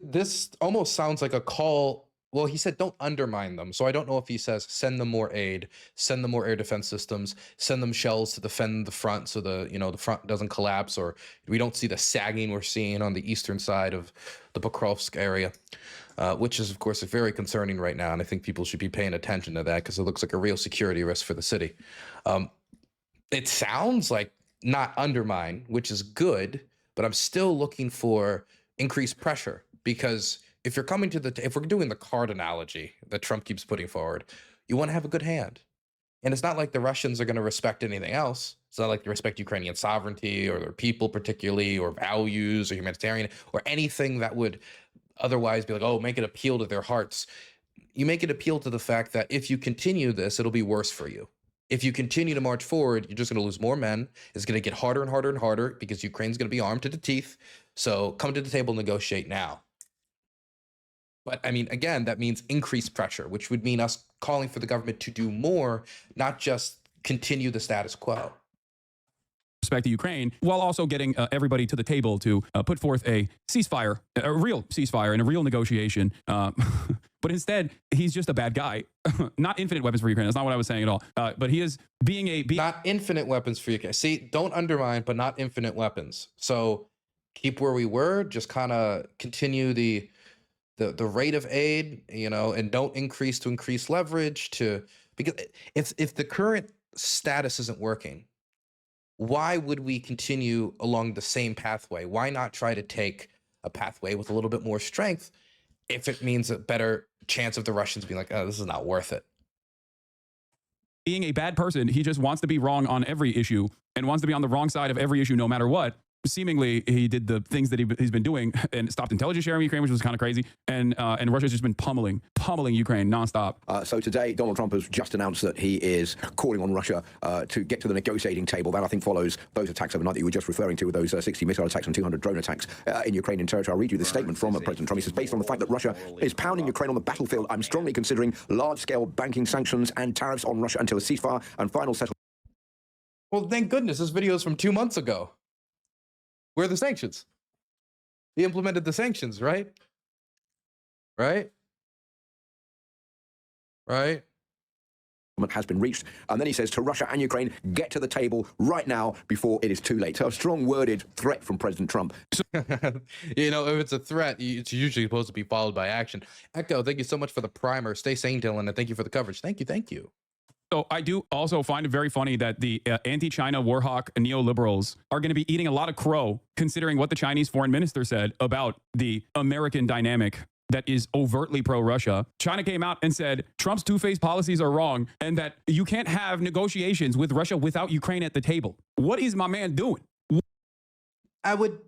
This almost sounds like a call. Well, he said don't undermine them. So I don't know if he says send them more aid, send them more air defense systems, send them shells to defend the front so the front doesn't collapse, or we don't see the sagging we're seeing on the eastern side of the Pokrovsk area, which is, of course, very concerning right now. And I think people should be paying attention to that because it looks like a real security risk for the city. It sounds like not undermine, which is good, but I'm still looking for increased pressure because if you're coming to if we're doing the card analogy that Trump keeps putting forward, you want to have a good hand. And it's not like the Russians are going to respect anything else. It's not like they respect Ukrainian sovereignty or their people particularly, or values or humanitarian or anything that would otherwise be like, oh, make it appeal to their hearts. You make it appeal to the fact that if you continue this, it'll be worse for you. If you continue to march forward, you're just going to lose more men. It's going to get harder and harder and harder because Ukraine's going to be armed to the teeth. So come to the table, negotiate now. But I mean, again, that means increased pressure, which would mean us calling for the government to do more, not just continue the status quo. respect to Ukraine, while also getting everybody to the table to put forth a ceasefire, a real ceasefire and a real negotiation. But instead, he's just a bad guy. Not infinite weapons for Ukraine. That's not what I was saying at all. But he is being a... Not infinite weapons for Ukraine. See, don't undermine, but not infinite weapons. So keep where we were. Just kind of continue the rate of aid, you know, and don't increase leverage to... Because if the current status isn't working, why would we continue along the same pathway? Why not try to take a pathway with a little bit more strength if it means a better chance of the Russians being like, oh, this is not worth it? Being a bad person, he just wants to be wrong on every issue and wants to be on the wrong side of every issue no matter what. Seemingly, he did the things that he's been doing and stopped intelligence sharing with Ukraine, which was kind of crazy. And Russia's just been pummeling Ukraine nonstop. So today, Donald Trump has just announced that he is calling on Russia to get to the negotiating table. That, I think, follows those attacks overnight that you were just referring to, with those 60 missile attacks and 200 drone attacks in Ukrainian territory. I'll read you the statement from President Trump. He says, based on the fact that Russia is pounding Ukraine on the battlefield, I'm strongly considering large-scale banking sanctions and tariffs on Russia until a ceasefire and final settlement. Well, thank goodness this video is from 2 months ago. Where are the sanctions? He implemented the sanctions, right? Right? Has been reached. And then he says to Russia and Ukraine, get to the table right now before it is too late. So a strong-worded threat from President Trump. You know, if it's a threat, it's usually supposed to be followed by action. Echo, thank you so much for the primer. Stay sane, Dylan, and thank you for the coverage. Thank you. So I do also find it very funny that the anti-China warhawk neoliberals are going to be eating a lot of crow, considering what the Chinese foreign minister said about the American dynamic that is overtly pro-Russia. China came out and said Trump's two-faced policies are wrong and that you can't have negotiations with Russia without Ukraine at the table. What is my man doing? It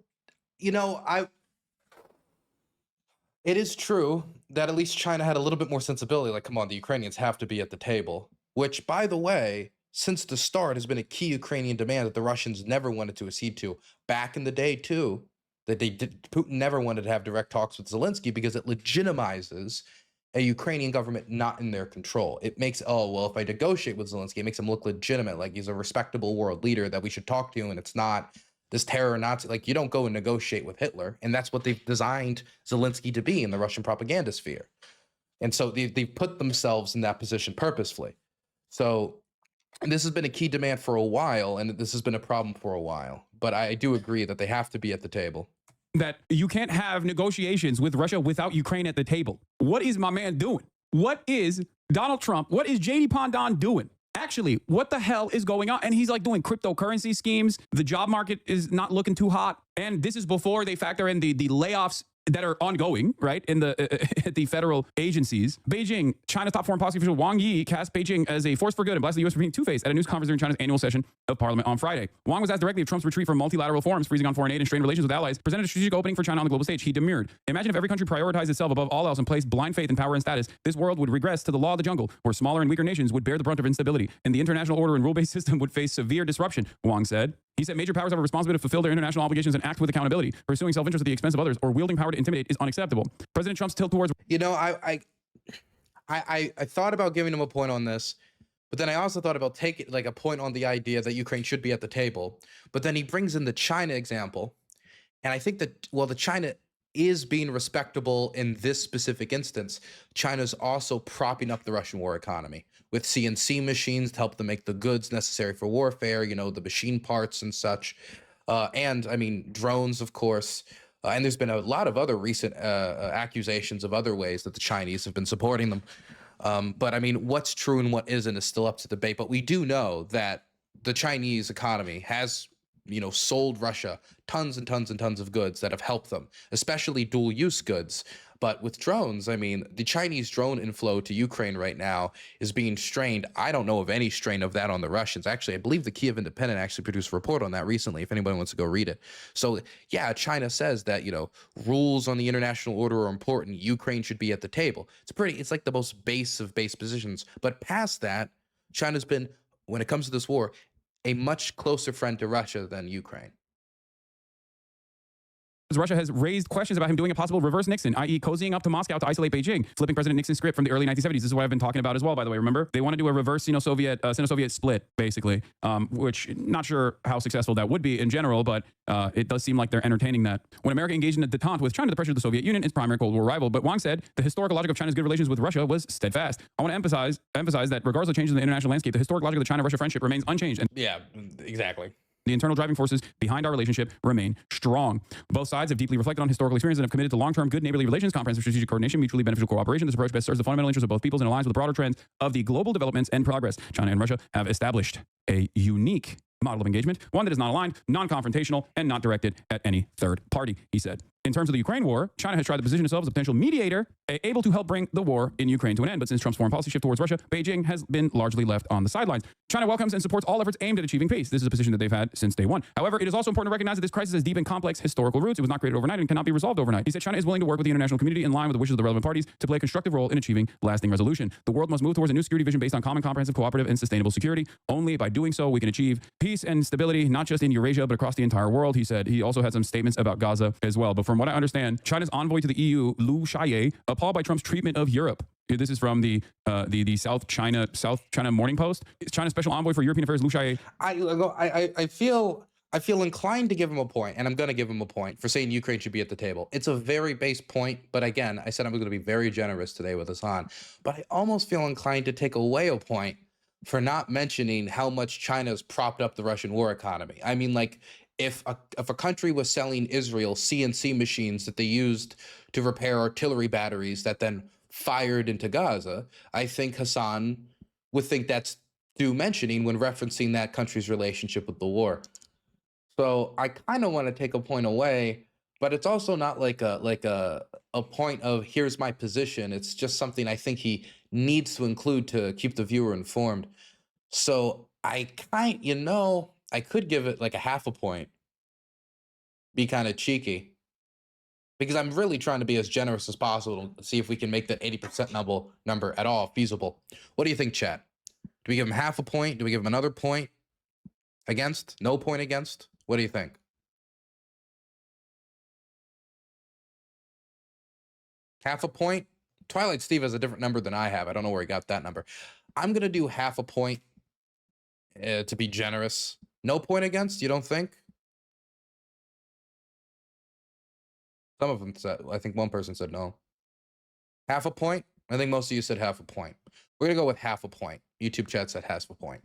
is true that at least China had a little bit more sensibility. Like, come on, the Ukrainians have to be at the table. Which, by the way, since the start has been a key Ukrainian demand that the Russians never wanted to accede to. Back in the day, too, Putin never wanted to have direct talks with Zelensky because it legitimizes a Ukrainian government not in their control. It makes, oh, well, if I negotiate with Zelensky, it makes him look legitimate, like he's a respectable world leader that we should talk to, and it's not this terror Nazi. Like, you don't go and negotiate with Hitler, and that's what they've designed Zelensky to be in the Russian propaganda sphere. And so they've put themselves in that position purposefully. So this has been a key demand for a while, and this has been a problem for a while. But I do agree that they have to be at the table. That you can't have negotiations with Russia without Ukraine at the table. What is my man doing? What is Donald Trump? What is JD Pondon doing? Actually, what the hell is going on? And he's like doing cryptocurrency schemes. The job market is not looking too hot. And this is before they factor in the layoffs that are ongoing, right, in the federal agencies. Beijing, China's top foreign policy official Wang Yi cast Beijing as a force for good and blasted the U.S. for being two-faced at a news conference during China's annual session of parliament on Friday. Wang was asked directly if Trump's retreat from multilateral forums, freezing on foreign aid and strained relations with allies, presented a strategic opening for China on the global stage. He demurred. Imagine if every country prioritized itself above all else and placed blind faith in power and status. This world would regress to the law of the jungle, where smaller and weaker nations would bear the brunt of instability, and the international order and rule-based system would face severe disruption, Wang said. He said major powers have a responsibility to fulfill their international obligations and act with accountability. Pursuing self-interest at the expense of others or wielding power to intimidate is unacceptable. President Trump's tilt towards... You know, I thought about giving him a point on this, but then I also thought about taking like a point on the idea that Ukraine should be at the table. But then he brings in the China example. And I think that, well, the China is being respectable in this specific instance. China's also propping up the Russian war economy with CNC machines to help them make the goods necessary for warfare, you know, the machine parts and such. And I mean, drones, of course. And there's been a lot of other recent accusations of other ways that the Chinese have been supporting them. But I mean, what's true and what isn't is still up to debate. But we do know that the Chinese economy has, you know, sold Russia tons and tons and tons of goods that have helped them, especially dual use goods. But with drones, I mean, the Chinese drone inflow to Ukraine right now is being strained. I don't know of any strain of that on the Russians. Actually, I believe the Kiev Independent actually produced a report on that recently, if anybody wants to go read it. So yeah, China says that, you know, rules on the international order are important. Ukraine should be at the table. It's like the most base of base positions. But past that, China's been, when it comes to this war, a much closer friend to Russia than Ukraine. Russia has raised questions about him doing a possible reverse Nixon, i.e. cozying up to Moscow to isolate Beijing, flipping President Nixon's script from the early 1970s. This is what I've been talking about as well, by the way. Remember? They want to do a reverse Sino-Soviet split, basically, which not sure how successful that would be in general, but it does seem like they're entertaining that. When America engaged in a detente with China to pressure the Soviet Union, its primary Cold War rival, but Wang said the historical logic of China's good relations with Russia was steadfast. I want to emphasize that regardless of changes in the international landscape, the historic logic of the China-Russia friendship remains unchanged. And yeah, exactly. The internal driving forces behind our relationship remain strong. Both sides have deeply reflected on historical experience and have committed to long-term good neighborly relations, comprehensive strategic coordination, mutually beneficial cooperation. This approach best serves the fundamental interests of both peoples and aligns with the broader trends of the global developments and progress. China and Russia have established a unique model of engagement, one that is not aligned, non-confrontational, and not directed at any third party, he said. In terms of the Ukraine war, China has tried to position itself as a potential mediator, able to help bring the war in Ukraine to an end. But since Trump's foreign policy shift towards Russia, Beijing has been largely left on the sidelines. China welcomes and supports all efforts aimed at achieving peace. This is a position that they've had since day one. However, it is also important to recognize that this crisis has deep and complex historical roots. It was not created overnight and cannot be resolved overnight. He said China is willing to work with the international community in line with the wishes of the relevant parties to play a constructive role in achieving lasting resolution. The world must move towards a new security vision based on common, comprehensive, cooperative, and sustainable security. Only by doing so, we can achieve peace and stability, not just in Eurasia, but across the entire world, he said. He also had some statements about Gaza as well. But from what I understand, China's envoy to the EU, Liu Xiaye, appalled by Trump's treatment of Europe. This is from the South China Morning Post. China's special envoy for European affairs, Liu Xiaye. I feel inclined to give him a point, and I'm going to give him a point for saying Ukraine should be at the table. It's a very base point, but again, I said I'm going to be very generous today with Hasan. But I almost feel inclined to take away a point for not mentioning how much China's propped up the Russian war economy. I mean, like, if a country was selling Israel CNC machines that they used to repair artillery batteries that then fired into Gaza, I think Hasan would think that's due mentioning when referencing that country's relationship with the war. So I kind of want to take a point away, but it's also not like a point of here's my position. It's just something I think he needs to include to keep the viewer informed. So I could give it like a half a point, be kind of cheeky, because I'm really trying to be as generous as possible to see if we can make that 80% number at all feasible. What do you think, chat? Do we give him half a point? Do we give him another point against? No point against? What do you think? Half a point? Twilight Steve has a different number than I have. I don't know where he got that number. I'm going to do half a point to be generous. No point against, you don't think? Some of them said, I think one person said no. Half a point? I think most of you said half a point. We're going to go with half a point. YouTube chat said half a point.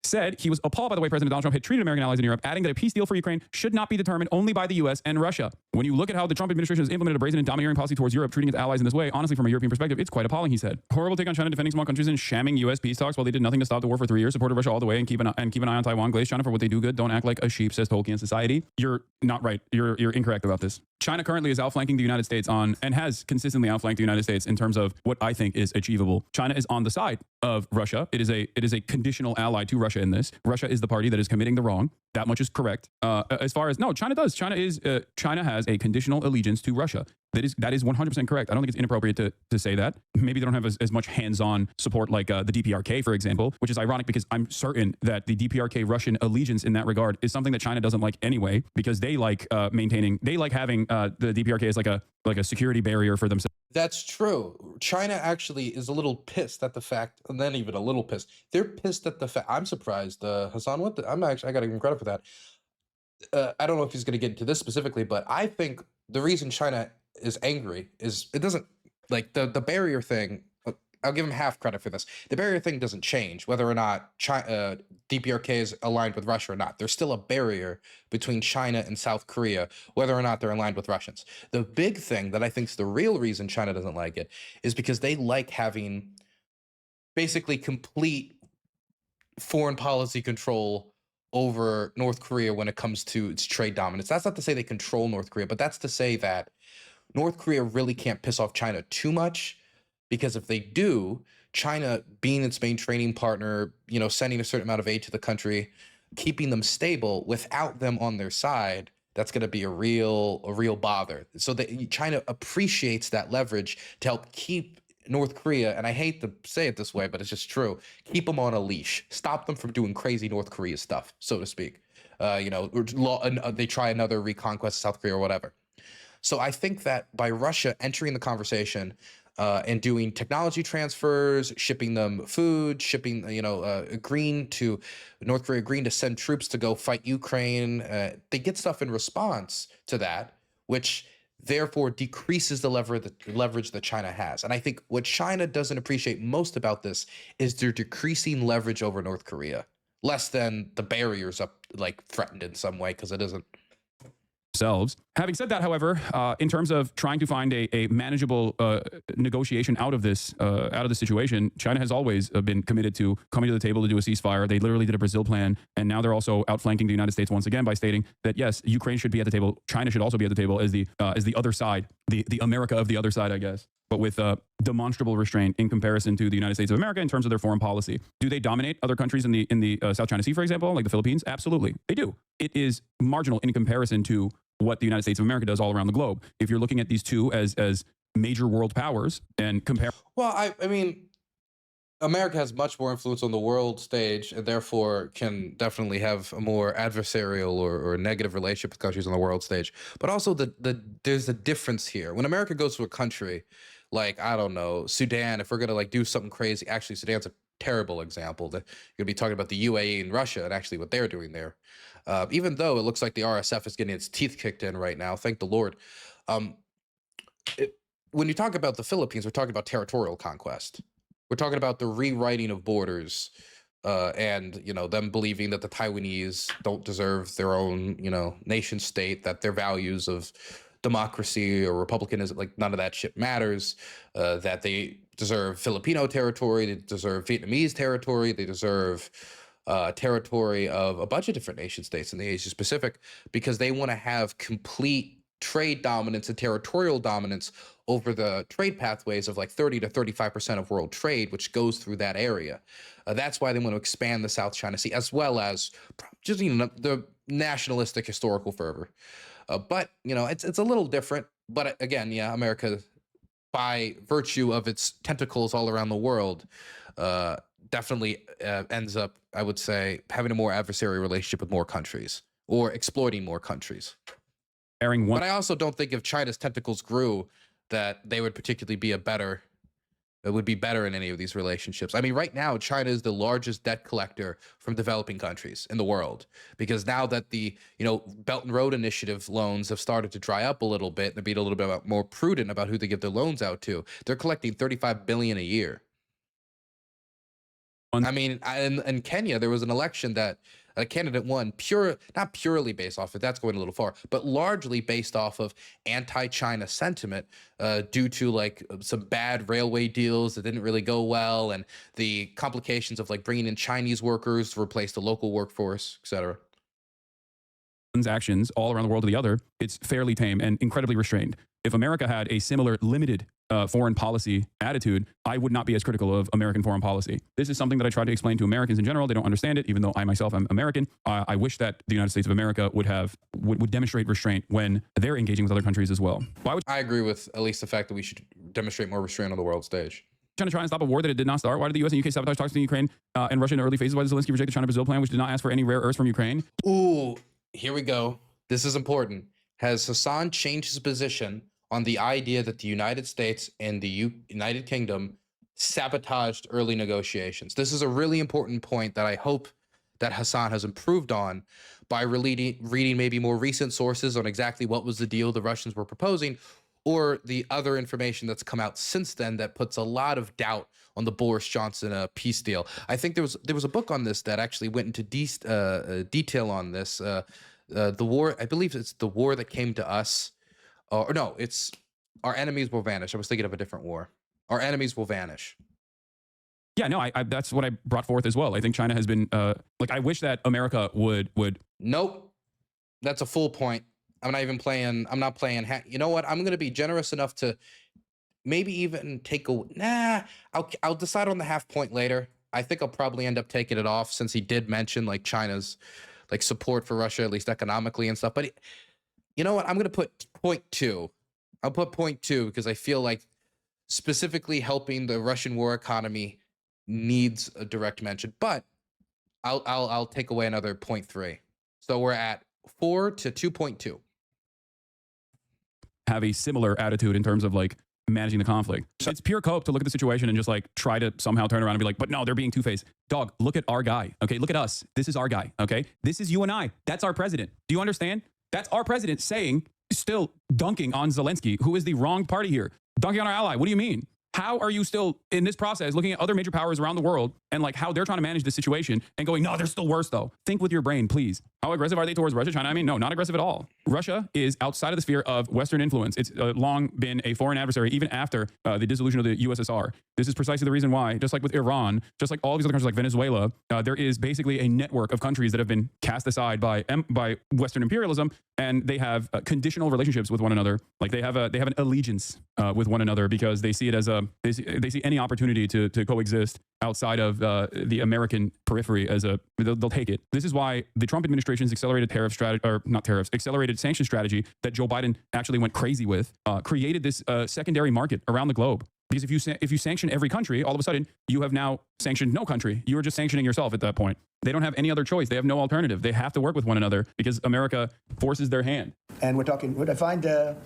Said he was appalled by the way President Donald Trump had treated American allies in Europe, adding that a peace deal for Ukraine should not be determined only by the U.S. and Russia. When you look at how the Trump administration has implemented a brazen and domineering policy towards Europe, treating its allies in this way, honestly, from a European perspective, it's quite appalling, he said. Horrible take on China defending small countries and shamming U.S. peace talks while they did nothing to stop the war for 3 years, supported Russia all the way, and keep an eye on Taiwan, glaze China for what they do good, don't act like a sheep, says Tolkien society. You're not right. You're incorrect about this. China currently is outflanking the United States on, and has consistently outflanked the United States in terms of what I think is achievable. China is on the side of Russia. It is a conditional ally to Russia in this. Russia is the party that is committing the wrong. That much is correct. As far as, no, China does. China has a conditional allegiance to Russia. That is 100% correct. I don't think it's inappropriate to say that. Maybe they don't have as much hands-on support like the DPRK, for example, which is ironic because I'm certain that the DPRK Russian allegiance in that regard is something that China doesn't like anyway, because they like having the DPRK as like a security barrier for themselves. That's true. China actually is a little pissed at the fact, and then even a little pissed. They're pissed at the fact. I'm surprised, Hasan. I got to give him credit for that. I don't know if he's going to get into this specifically, but I think the reason China is angry is it doesn't like the barrier thing. I'll give him half credit for this. The barrier thing doesn't change whether or not China, DPRK is aligned with Russia or not. There's still a barrier between China and South Korea, whether or not they're aligned with Russians. The big thing that I think is the real reason China doesn't like it is because they like having basically complete foreign policy control over North Korea when it comes to its trade dominance. That's not to say they control North Korea, but that's to say that North Korea really can't piss off China too much. Because if they do, China being its main trading partner, sending a certain amount of aid to the country, keeping them stable without them on their side, that's going to be a real bother. So China appreciates that leverage to help keep North Korea, and I hate to say it this way, but it's just true, keep them on a leash, stop them from doing crazy North Korea stuff, so to speak. they try another reconquest of South Korea or whatever. So I think that by Russia entering the conversation and doing technology transfers, shipping them food, shipping, agreeing to North Korea, agreeing to send troops to go fight Ukraine, they get stuff in response to that, which therefore decreases the leverage that China has. And I think what China doesn't appreciate most about this is they're decreasing leverage over North Korea, less than the barriers up, like, threatened in some way, because it isn't. Themselves. Having said that, however, in terms of trying to find a manageable negotiation out of this situation, China has always been committed to coming to the table to do a ceasefire. They literally did a Brazil plan, and now they're also outflanking the United States once again by stating that yes, Ukraine should be at the table. China should also be at the table as the other side, the America of the other side, I guess, but with demonstrable restraint in comparison to the United States of America in terms of their foreign policy. Do they dominate other countries in the South China Sea, for example, like the Philippines? Absolutely, they do. It is marginal in comparison to what the United States of America does all around the globe. If you're looking at these two as major world powers and compare. Well, I mean, America has much more influence on the world stage and therefore can definitely have a more adversarial or negative relationship with countries on the world stage. But also there's a difference here. When America goes to a country like, I don't know, Sudan, if we're going to like do something crazy, actually Sudan's a terrible example. That you're going to be talking about the UAE and Russia and actually what they're doing there. Even though it looks like the RSF is getting its teeth kicked in right now, thank the Lord. When you talk about the Philippines, we're talking about territorial conquest. We're talking about the rewriting of borders and, them believing that the Taiwanese don't deserve their own, nation state, that their values of democracy or republicanism, like none of that shit matters, that they deserve Filipino territory, they deserve Vietnamese territory, they deserve territory of a bunch of different nation states in the Asia Pacific, because they want to have complete trade dominance and territorial dominance over the trade pathways of like 30 to 35% of world trade, which goes through that area. That's why they want to expand the South China Sea, as well as just the nationalistic historical fervor. But it's a little different. But again, yeah, America, by virtue of its tentacles all around the world, definitely ends up, I would say, having a more adversarial relationship with more countries or exploiting more countries. But I also don't think if China's tentacles grew that they would particularly be better in any of these relationships. I mean, right now, China is the largest debt collector from developing countries in the world, because now that the, Belt and Road Initiative loans have started to dry up a little bit, they're being a little bit more prudent about who they give their loans out to. They're collecting $35 billion a year. I mean, in Kenya, there was an election that a candidate won not purely based off of, that's going a little far, but largely based off of anti-China sentiment due to like some bad railway deals that didn't really go well, and the complications of like bringing in Chinese workers to replace the local workforce, etc. Actions all around the world to the other, it's fairly tame and incredibly restrained. If America had a similar limited foreign policy attitude, I would not be as critical of American foreign policy. This is something that I try to explain to Americans in general. They don't understand it, even though I myself am American. I wish that the United States of America would demonstrate restraint when they're engaging with other countries as well. I agree with at least the fact that we should demonstrate more restraint on the world stage. China try and stop a war that it did not start? Why did the US and UK sabotage talks to Ukraine and Russia in the early phases? Why did Zelensky reject the China-Brazil plan, which did not ask for any rare earths from Ukraine? Ooh, here we go. This is important. Has Hasan changed his position on the idea that the United States and the United Kingdom sabotaged early negotiations? This is a really important point that I hope that Hasan has improved on by reading maybe more recent sources on exactly what was the deal the Russians were proposing, or the other information that's come out since then that puts a lot of doubt on the Boris Johnson peace deal. I think there was a book on this that actually went into detail on this. The war, I believe it's The War That Came to Us. Or no, it's Our Enemies Will Vanish. I was thinking of a different war. Our Enemies Will Vanish. Yeah, no, I that's what I brought forth as well. I think China has been I wish that America would. Nope, that's a full point. I'm not playing. You know what? I'm going to be generous enough to maybe even take I'll decide on the half point later. I think I'll probably end up taking it off, since he did mention like China's like support for Russia, at least economically and stuff. But you know what? I'm going to put point 2. I'll put point 2 because I feel like specifically helping the Russian war economy needs a direct mention. But I'll take away another point 3. So we're at 4 to 2.2. Have a similar attitude in terms of like managing the conflict. It's pure cope to look at the situation and just like try to somehow turn around and be like, but no, they're being two-faced. Dog, look at our guy. Okay, look at us. This is our guy. Okay, this is you and I. That's our president. Do you understand? That's our president saying, still dunking on Zelensky, who is the wrong party here. Dunking on our ally. What do you mean? How are you still in this process looking at other major powers around the world and like how they're trying to manage the situation and going, no, they're still worse though. Think with your brain, please. How aggressive are they towards Russia, China? I mean, no, not aggressive at all. Russia is outside of the sphere of Western influence. It's long been a foreign adversary, even after the dissolution of the USSR. This is precisely the reason why, just like with Iran, just like all these other countries like Venezuela, there is basically a network of countries that have been cast aside by Western imperialism, and they have conditional relationships with one another. Like they have an allegiance with one another because they see it as they see any opportunity to coexist outside of the American periphery as they'll take it. This is why the Trump administration's accelerated accelerated sanction strategy that Joe Biden actually went crazy with created this secondary market around the globe. Because if you sanction every country, all of a sudden you have now sanctioned no country. You are just sanctioning yourself at that point. They don't have any other choice. They have no alternative. They have to work with one another because America forces their hand. And would I find that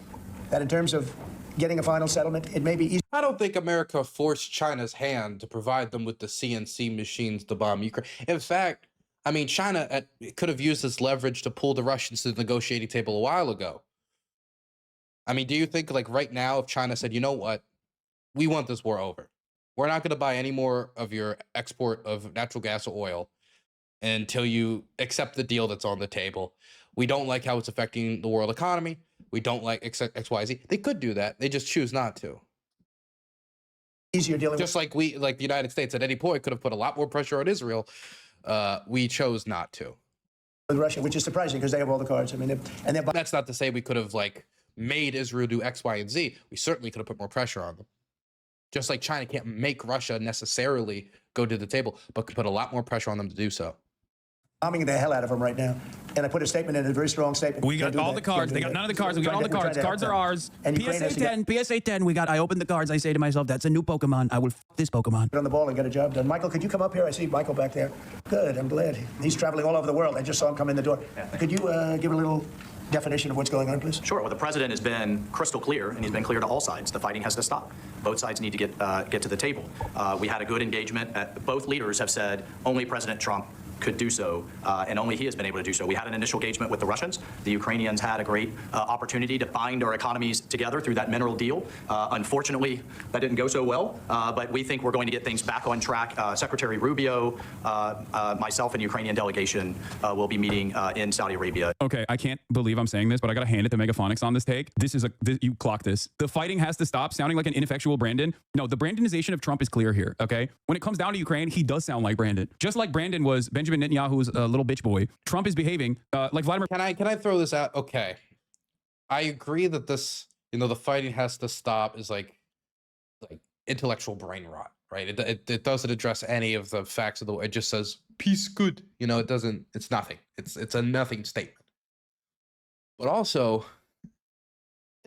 in terms of getting a final settlement, it may be easy. I don't think America forced China's hand to provide them with the CNC machines to bomb Ukraine. In fact, I mean, China could have used this leverage to pull the Russians to the negotiating table a while ago. I mean, do you think like right now if China said, you know what, we want this war over. We're not going to buy any more of your export of natural gas or oil until you accept the deal that's on the table. We don't like how it's affecting the world economy. We don't like XYZ. They could do that. They just choose not to. Easier dealing just like the United States at any point could have put a lot more pressure on Israel. We chose not to. With Russia, which is surprising because they have all the cards. I mean, that's not to say we could have like made Israel do X, Y, and Z. We certainly could have put more pressure on them. Just like China can't make Russia necessarily go to the table, but could put a lot more pressure on them to do so. Bombing the hell out of them right now. And I put a statement in, a very strong statement. We got all the cards. They got none of the cards. We got all the cards. Cards are ours. PSA 10. I opened the cards. I say to myself, that's a new Pokemon. I will this Pokemon. Get on the ball and get a job done. Michael, could you come up here? I see Michael back there. Good, I'm glad. He's traveling all over the world. I just saw him come in the door. Could you give a little definition of what's going on, please? Sure. Well, the president has been crystal clear, and he's been clear to all sides. The fighting has to stop. Both sides need to get to the table. We had a good engagement. Both leaders have said only President Trump could do so, and only he has been able to do so. We had an initial engagement with the Russians. The Ukrainians had a great opportunity to bind our economies together through that mineral deal. Unfortunately, that didn't go so well, but we think we're going to get things back on track. Secretary Rubio, myself, and Ukrainian delegation will be meeting in Saudi Arabia. Okay, I can't believe I'm saying this, but I got to hand it to Megaphonics on this take. You clock this. The fighting has to stop sounding like an ineffectual Brandon. No, the Brandonization of Trump is clear here, okay? When it comes down to Ukraine, he does sound like Brandon. Just like Brandon was Benjamin Netanyahu's little bitch boy. Trump is behaving like Vladimir. Can I throw this out? Okay, I agree that this, the fighting has to stop is like intellectual brain rot, right? It doesn't address any of the facts of the. It just says peace, good. It doesn't. It's nothing. It's a nothing statement. But also,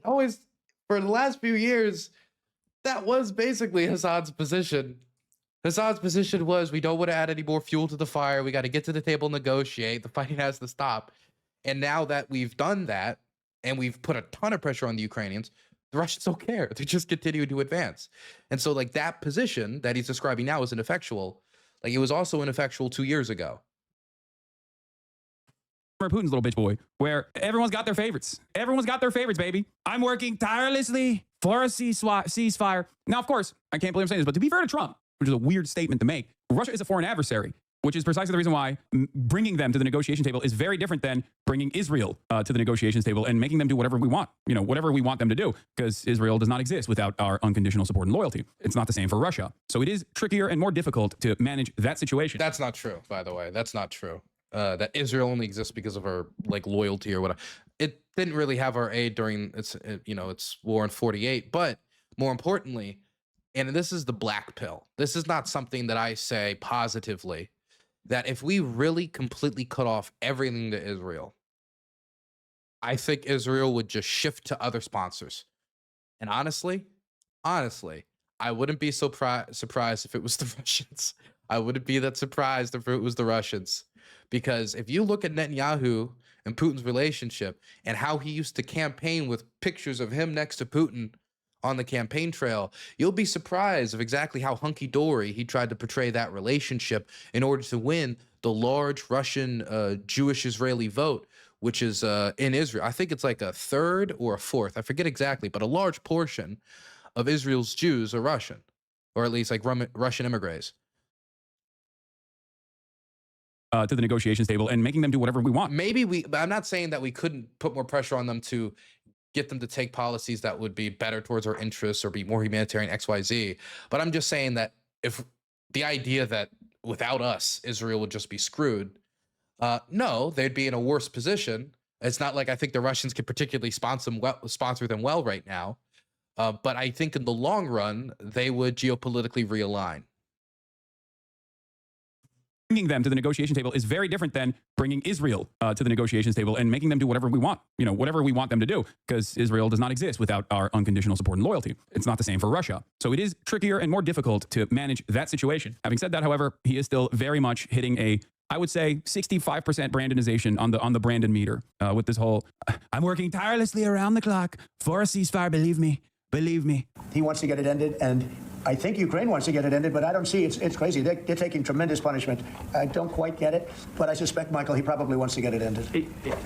always for the last few years, that was basically Hasan's position. Hasan's position was, we don't want to add any more fuel to the fire. We got to get to the table and negotiate. The fighting has to stop. And now that we've done that, and we've put a ton of pressure on the Ukrainians, the Russians don't care. They just continue to advance. And so, that position that he's describing now is ineffectual. It was also ineffectual 2 years ago. Putin's little bitch boy, where everyone's got their favorites. Everyone's got their favorites, baby. I'm working tirelessly for a ceasefire. Now, of course, I can't believe I'm saying this, but to be fair to Trump, which is a weird statement to make, Russia is a foreign adversary, which is precisely the reason why bringing them to the negotiation table is very different than bringing Israel to the negotiations table and making them do whatever we want, whatever we want them to do, because Israel does not exist without our unconditional support and loyalty. It's not the same for Russia. So it is trickier and more difficult to manage that situation. That's not true, by the way. That's not true. That Israel only exists because of our loyalty or whatever. It didn't really have our aid during its war in 48, but more importantly, and this is the black pill. This is not something that I say positively, that if we really completely cut off everything to Israel, I think Israel would just shift to other sponsors. And honestly, I wouldn't be so surprised if it was the Russians. I wouldn't be that surprised if it was the Russians. because if you look at Netanyahu and Putin's relationship and how he used to campaign with pictures of him next to Putin on the campaign trail, you'll be surprised of exactly how hunky-dory he tried to portray that relationship in order to win the large Russian Jewish-Israeli vote, which is in Israel. I think it's like a third or a fourth. I forget exactly, but a large portion of Israel's Jews are Russian, or at least like Russian immigrants. To the negotiations table and making them do whatever we want. Maybe I'm not saying that we couldn't put more pressure on them to get them to take policies that would be better towards our interests or be more humanitarian XYZ. But I'm just saying that if the idea that without us, Israel would just be screwed, no, they'd be in a worse position. It's not like I think the Russians could particularly sponsor them well right now. But I think in the long run, they would geopolitically realign. Bringing them to the negotiation table is very different than bringing Israel to the negotiations table and making them do whatever we want, whatever we want them to do, because Israel does not exist without our unconditional support and loyalty. It's not the same for Russia. So it is trickier and more difficult to manage that situation. Having said that, however, he is still very much hitting I would say 65% Brandonization on the Brandon meter with this whole, I'm working tirelessly around the clock for a ceasefire, believe me. Believe me. He wants to get it ended, and I think Ukraine wants to get it ended, but I don't see it's crazy. They're taking tremendous punishment. I don't quite get it, but I suspect, Michael, he probably wants to get it ended.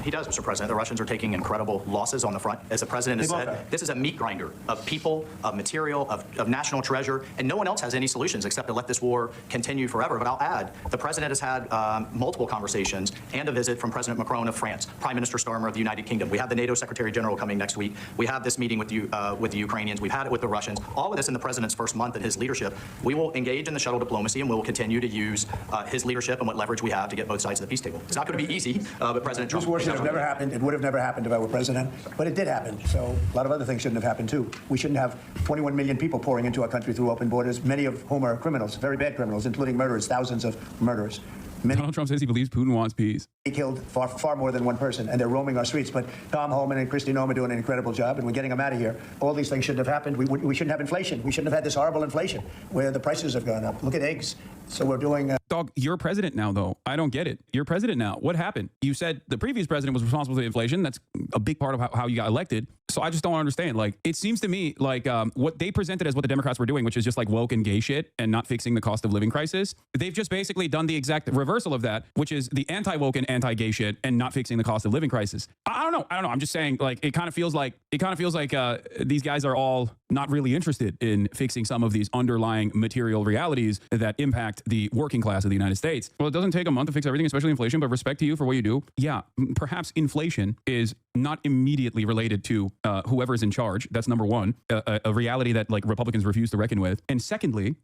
He does, Mr. President. The Russians are taking incredible losses on the front. As the president has said, this is a meat grinder of people, of material, of national treasure, and no one else has any solutions except to let this war continue forever. But I'll add, the president has had multiple conversations and a visit from President Macron of France, Prime Minister Starmer of the United Kingdom. We have the NATO Secretary General coming next week. We have this meeting with the Ukrainians. We've had it with the Russians. All of this in the president's first month in his leadership. We will engage in the shuttle diplomacy, and we will continue to use his leadership and what leverage we have to get both sides of the peace table. It's not going to be easy, but President Trump... This war should have never happened. It would have never happened if I were president, but it did happen. So a lot of other things shouldn't have happened, too. We shouldn't have 21 million people pouring into our country through open borders, many of whom are criminals, very bad criminals, including murderers, thousands of murderers. Donald Trump says he believes Putin wants peace. He killed far more than one person, and they're roaming our streets. But Tom Homan and Kristi Noem are doing an incredible job, and we're getting them out of here. All these things shouldn't have happened. We shouldn't have inflation. We shouldn't have had this horrible inflation where the prices have gone up. Look at eggs. So we're doing... Dog, you're president now, though. I don't get it. You're president now. What happened? You said the previous president was responsible for the inflation. That's a big part of how you got elected. So I just don't understand. Like, it seems to me like what they presented as what the Democrats were doing, which is just like woke and gay shit and not fixing the cost of living crisis. They've just basically done the exact reversal of that, which is the anti-woke and anti-gay shit and not fixing the cost of living crisis. I don't know. I'm just saying, like, it kind of feels like these guys are all not really interested in fixing some of these underlying material realities that impact the working class of the United States. Well, it doesn't take a month to fix everything, especially inflation, but respect to you for what you do. Yeah, perhaps inflation is not immediately related to whoever's in charge. That's number one, a reality that like Republicans refuse to reckon with. And secondly,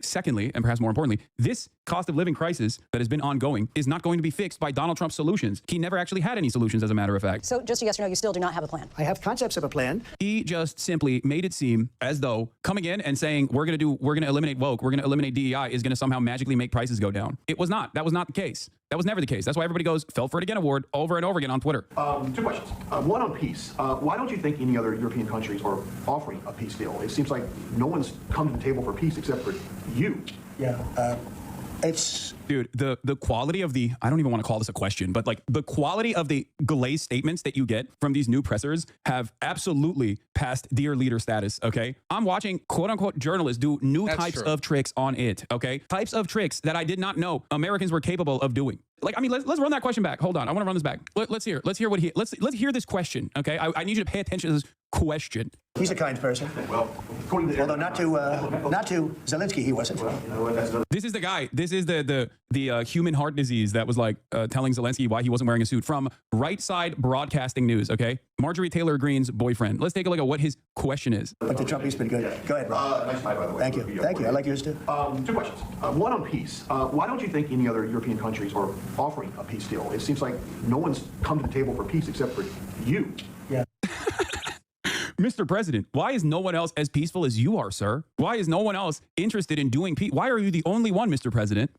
and perhaps more importantly, this cost of living crisis that has been ongoing is not going to be fixed by Donald Trump's solutions. He never actually had any solutions, as a matter of fact. So just a yes or no, you still do not have a plan? I have concepts of a plan. He just simply made it seem as though coming in and saying we're going to eliminate woke, we're going to eliminate DEI is going to somehow magically make prices go down. It was not. That was not the case. That was never the case. That's why everybody goes, fell for it again award over and over again on Twitter. Two questions. One on peace. Why don't you think any other European countries are offering a peace deal? It seems like no one's come to the table for peace except for you. Yeah. It's... Dude, the quality of the, I don't even want to call this a question, but like the quality of the glazed statements that you get from these new pressers have absolutely passed dear leader status, okay? I'm watching quote unquote journalists do new types of tricks on it, okay? Types of tricks that I did not know Americans were capable of doing. Like, I mean, let's run that question back. Hold on, I want to run this back. Let's hear hear this question, okay? I need you to pay attention to this question. He's a kind person. Well, although not to Zelensky, he wasn't. This is the guy. This is the human heart disease that was like telling Zelensky why he wasn't wearing a suit from Right Side Broadcasting News. Okay, Marjorie Taylor Greene's boyfriend. Let's take a look at what his question is. But the Trump piece been good. Go ahead, Rob. Nice tie, by the way. Thank you. I like yours too. Two questions. One on peace. Why don't you think any other European countries are offering a peace deal? It seems like no one's come to the table for peace except for you. Yeah. Mr. President, why is no one else as peaceful as you are, sir? Why is no one else interested in doing peace? Why are you the only one, Mr. President?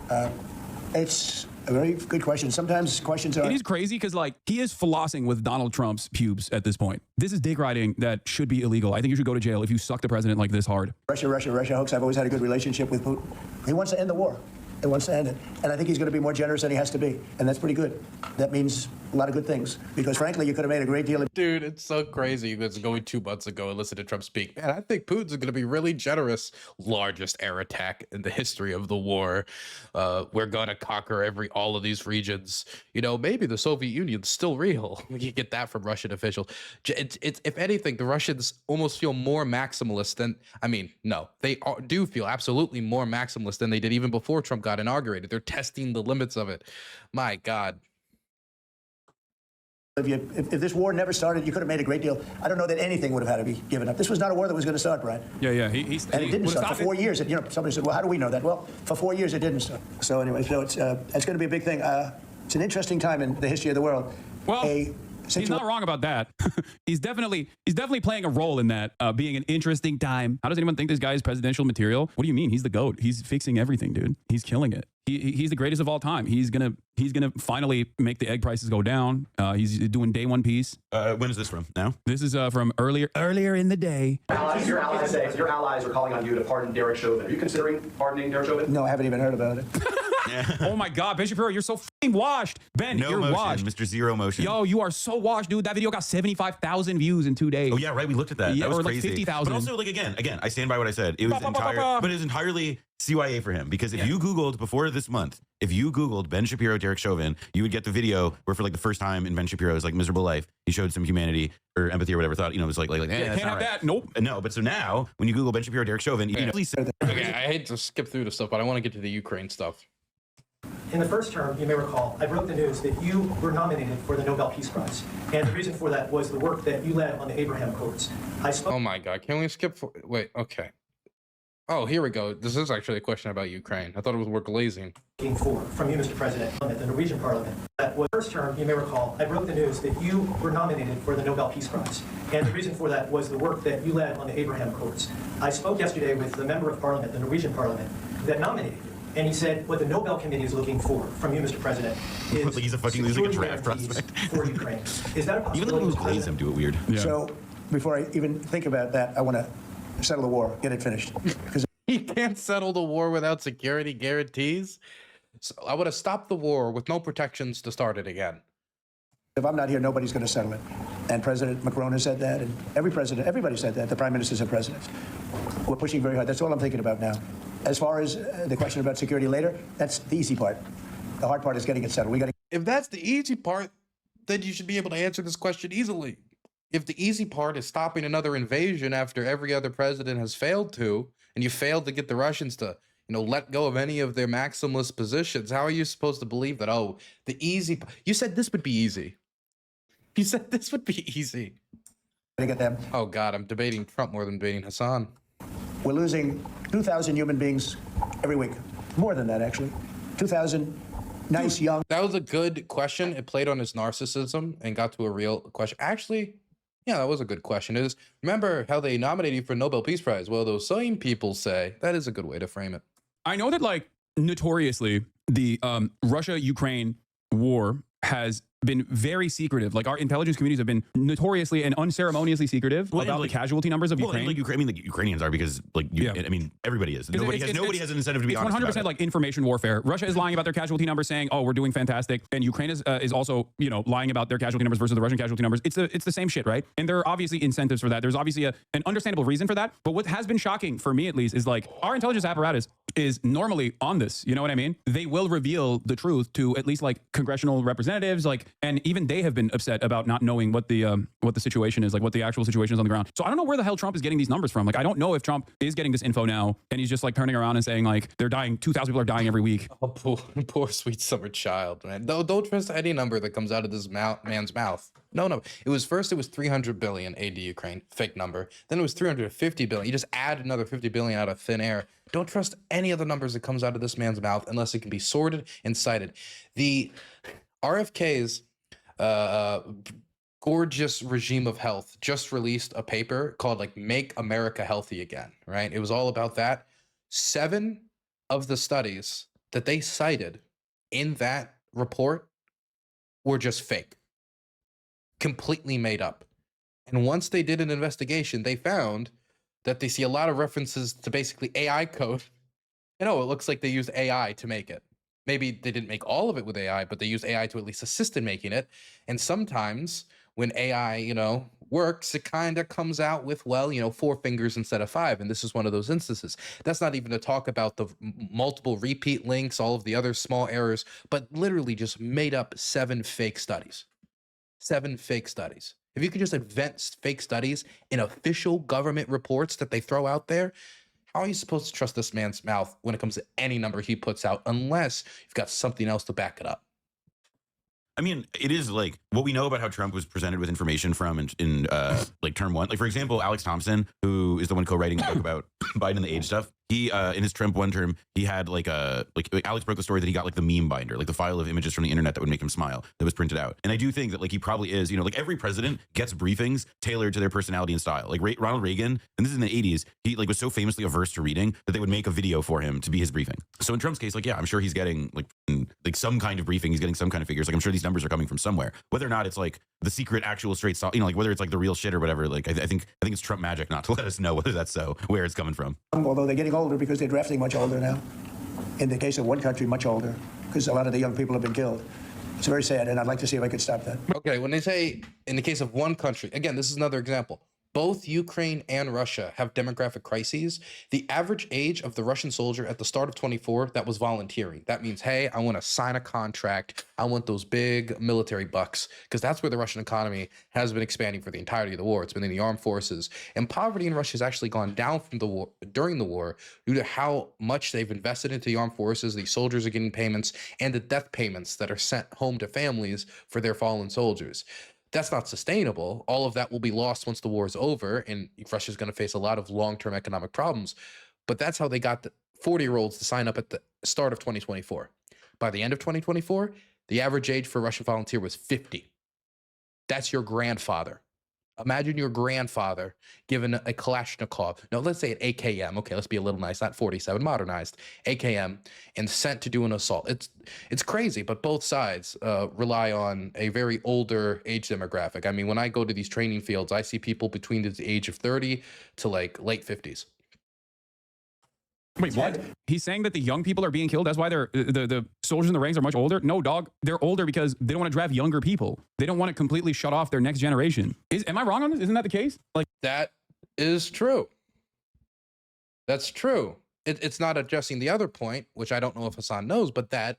It's a very good question. Sometimes questions are... It is crazy because, like, he is flossing with Donald Trump's pubes at this point. This is dick riding that should be illegal. I think you should go to jail if you suck the president like this hard. Russia hoax. I've always had a good relationship with Putin. He wants to end the war. It wants to end it. And I think he's going to be more generous than he has to be. And that's pretty good. That means a lot of good things. Because frankly, you could have made a great deal of... Dude, it's so crazy. It's going 2 months ago and listen to Trump speak. Man, I think Putin's going to be really generous. Largest air attack in the history of the war. We're going to conquer all of these regions. You know, maybe the Soviet Union's still real. You get that from Russian officials. It's if anything, the Russians almost feel more maximalist than... I mean, no, they do feel absolutely more maximalist than they did even before Trump got inaugurated. They're testing the limits of it. My God. If this war never started, you could have made a great deal. I don't know that anything would have had to be given up. This was not a war that was going to start, Brian. Yeah. And it didn't start for 4 years. You know, somebody said, well, how do we know that? Well, for 4 years, it didn't start. So anyway, so it's going to be a big thing. It's an interesting time in the history of the world. Well, he's not wrong about that. he's definitely playing a role in that, being an interesting time. How does anyone think this guy is presidential material? What do you mean? He's the GOAT. He's fixing everything, dude. He's killing it. He's the greatest of all time. He's gonna finally make the egg prices go down. He's doing day one piece. When is this from? Now? This is from earlier in the day. Your allies are calling on you to pardon Derek Chauvin. Are you considering pardoning Derek Chauvin? No, I haven't even heard about it. Oh my God, Ben Shapiro, you're so f***ing washed. Ben, No you're motion, washed. Mr. Zero Motion. Yo, you are so washed, dude. That video got 75,000 views in 2 days. Oh yeah, right. We looked at that. Yeah, That was or like crazy. 50,000. But also, like again, I stand by what I said. It was but it was entirely CYA for him because if you Googled before this month, if you Googled Ben Shapiro, Derek Chauvin, you would get the video where for like the first time in Ben Shapiro's like miserable life, he showed some humanity or empathy or whatever. Thought, you know, it was like can't have that. Nope. No, but so now when you Google Ben Shapiro, Derek Chauvin, you know, Okay, I hate to skip through the stuff, but I want to get to the Ukraine stuff. In the first term, you may recall, I broke the news that you were nominated for the Nobel Peace Prize. And the reason for that was the work that you led on the Abraham Accords. Oh my God, can we skip wait, okay. Oh, here we go. This is actually a question about Ukraine. I thought it was worth glazing. From you, Mr. President, the Norwegian Parliament. That was the first term, you may recall, I broke the news that you were nominated for the Nobel Peace Prize. And the reason for that was the work that you led on the Abraham Accords. I spoke yesterday with the member of Parliament, the Norwegian Parliament, that nominated you. And he said, what the Nobel Committee is looking for from you, Mr. President, is he's a fucking losing a draft prospect for Ukraine. Is that a possibility? Even the people who glaze him do it weird. Yeah. So before I even think about that, I want to settle the war, get it finished. Because he can't settle the war without security guarantees. So I would have stopped the war with no protections to start it again. if I'm not here, nobody's going to settle it. And President Macron has said that, and everybody said that. The prime ministers and presidents. We're pushing very hard. That's all I'm thinking about now. As far as the question about security later, that's the easy part. The hard part is getting it settled. We got to. If that's the easy part, then you should be able to answer this question easily. If the easy part is stopping another invasion after every other president has failed to, and you failed to get the Russians to, let go of any of their maximalist positions, how are you supposed to believe that? Oh, the easy. You said this would be easy. You said this would be easy. Get them. Oh God, I'm debating Trump more than debating Hasan. We're losing 2,000 human beings every week. More than that, actually. 2,000 nice young. That was a good question. It played on his narcissism and got to a real question. Actually, yeah, that was a good question. It is, remember how they nominated you for Nobel Peace Prize? Well, those same people say that is a good way to frame it. I know that, like, notoriously, the Russia-Ukraine war has been very secretive. Like, our intelligence communities have been notoriously and unceremoniously secretive about the casualty numbers of Ukraine. Like Ukraine, I mean, the Ukrainians are because, like, I mean, everybody is. Nobody has an incentive to be honest. 100% like information warfare. Russia is lying about their casualty numbers, saying, "Oh, we're doing fantastic," and Ukraine is also, lying about their casualty numbers versus the Russian casualty numbers. It's the same shit, right? And there are obviously incentives for that. There's obviously an understandable reason for that. But what has been shocking for me, at least, is like our intelligence apparatus is normally on this. You know what I mean? They will reveal the truth to at least like congressional representatives, like, and even they have been upset about not knowing what the situation is, like what the actual situation is on the ground. So I don't know where the hell Trump is getting these numbers from. Like, I don't know if Trump is getting this info now and he's just like turning around and saying like they're dying, 2,000 people are dying every week. Oh, poor sweet summer child, man. Don't trust any number that comes out of this man's mouth. No. It was 300 billion aid to Ukraine, fake number. Then it was 350 billion. You just add another 50 billion out of thin air. Don't trust any of the numbers that comes out of this man's mouth unless it can be sorted and cited. The RFK's gorgeous regime of health just released a paper called like Make America Healthy Again, right? It was all about that. 7 of the studies that they cited in that report were just fake, completely made up. And once they did an investigation, they found that they see a lot of references to basically AI code You know, it looks like they used AI to make it. Maybe they didn't make all of it with AI, but they used AI to at least assist in making it. And sometimes when AI, you know, works, it kind of comes out with, well, you know, 4 fingers instead of 5. And this is one of those instances. That's not even to talk about the multiple repeat links, all of the other small errors, but literally just made up 7 fake studies. 7 fake studies. If you could just invent fake studies in official government reports that they throw out there, how are you supposed to trust this man's mouth when it comes to any number he puts out, unless you've got something else to back it up? I mean, it is like what we know about how Trump was presented with information from in like term 1. Like, for example, Alex Thompson, who is the one co-writing the book about Biden and the age stuff. He in his Trump 1 term, he had like Alex broke the story that he got like the meme binder, like the file of images from the internet that would make him smile that was printed out. And I do think that like he probably is, you know, like every president gets briefings tailored to their personality and style. Like Ronald Reagan, and this is in the 80s, he like was so famously averse to reading that they would make a video for him to be his briefing. So in Trump's case, like, yeah, I'm sure he's getting like some kind of briefing. He's getting some kind of figures. Like, I'm sure these numbers are coming from somewhere, whether or not it's like the secret actual straight, you know, like whether it's like the real shit or whatever. Like, I think it's Trump magic not to let us know whether that's so, where it's coming from. Although they're getting older because they're drafting much older now. In the case of one country, much older, because a lot of the young people have been killed. It's very sad, and I'd like to see if I could stop that. Okay, when they say in the case of one country, again, this is another example. Both Ukraine and Russia have demographic crises. The average age of the Russian soldier at the start of 24, that was volunteering. That means, hey, I want to sign a contract. I want those big military bucks, because that's where the Russian economy has been expanding for the entirety of the war. It's been in the armed forces. And poverty in Russia has actually gone down from the war during the war due to how much they've invested into the armed forces. These soldiers are getting payments, and the death payments that are sent home to families for their fallen soldiers. That's not sustainable. All of that will be lost once the war is over, and Russia's going to face a lot of long-term economic problems. But that's how they got the 40-year-olds to sign up at the start of 2024. By the end of 2024, the average age for a Russian volunteer was 50. That's your grandfather. Imagine your grandfather given a Kalashnikov. No, let's say an AKM. Okay, let's be a little nice, not 47, modernized. AKM, and sent to do an assault. It's crazy, but both sides rely on a very older age demographic. I mean, when I go to these training fields, I see people between the age of 30 to like late 50s. Wait, what? He's saying that the young people are being killed. That's why the soldiers in the ranks are much older. No, dog. They're older because they don't want to draft younger people. They don't want to completely shut off their next generation. Am I wrong on this? Isn't that the case? Like, that is true. That's true. It's not addressing the other point, which I don't know if Hasan knows, but that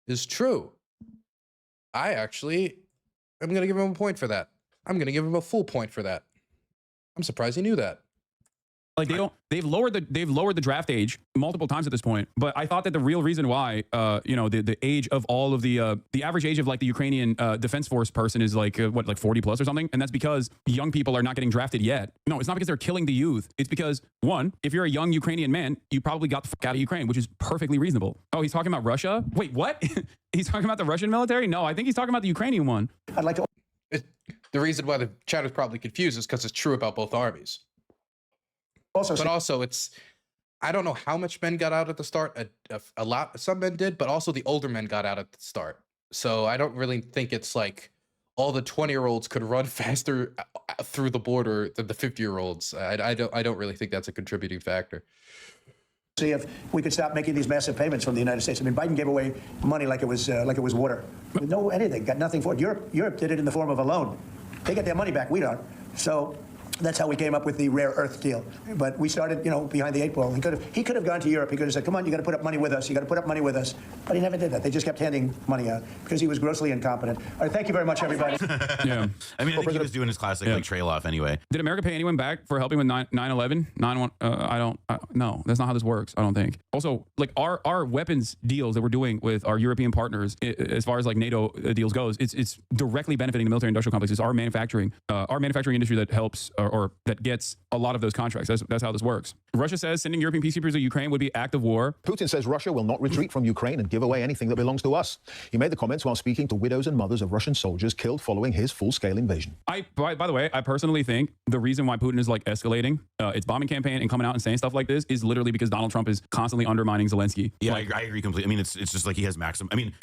is true. I'm going to give him a point for that. I'm going to give him a full point for that. I'm surprised he knew that. Like they've lowered the draft age multiple times at this point, but I thought that the real reason why, you know, the age of all of the average age of like the Ukrainian defense force person is like what, like 40 plus or something, and that's because young people are not getting drafted yet. No, it's not because they're killing the youth. It's because, one, if you're a young Ukrainian man, you probably got the fuck out of Ukraine, which is perfectly reasonable. Oh, he's talking about Russia? Wait, what? He's talking about the Russian military? No, I think he's talking about the Ukrainian one. I'd like to. The reason why the chat is probably confused is because it's true about both armies. Also, I don't know how much men got out at the start. A lot, some men did, but also the older men got out at the start. So I don't really think it's like all the 20-year-olds could run faster through the border than the 50-year-olds. I don't really think that's a contributing factor. See if we could stop making these massive payments from the United States. I mean, Biden gave away money like it was water. With no anything, got nothing for it. Europe did it in the form of a loan. They get their money back. We don't. So that's how we came up with the rare earth deal. But we started, you know, behind the 8 ball. He could have gone to Europe. He could have said, "Come on, you got to put up money with us. You got to put up money with us." But he never did that. They just kept handing money out because he was grossly incompetent. All right, thank you very much, everybody. Yeah. I mean, I think he was doing his classic like trail off anyway. Did America pay anyone back for helping with 9/11? No, that's not how this works. I don't think. Also, like our weapons deals that we're doing with our European partners, as far as like NATO deals goes, it's directly benefiting the military-industrial complex. It's our manufacturing industry that helps or that gets a lot of those contracts. That's how this works. Russia says sending European peacekeepers to Ukraine would be act of war. Putin says Russia will not retreat from Ukraine and give away anything that belongs to us. He made the comments while speaking to widows and mothers of Russian soldiers killed following his full-scale invasion. By the way, I personally think the reason why Putin is like escalating its bombing campaign and coming out and saying stuff like this is literally because Donald Trump is constantly undermining Zelensky. Yeah, I agree completely. I mean, it's just like he has maximum. I mean,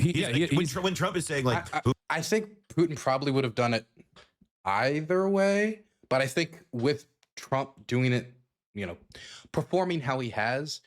when Trump is saying like, I think Putin probably would have done it either way, but I think with Trump doing it, you know, performing how he has,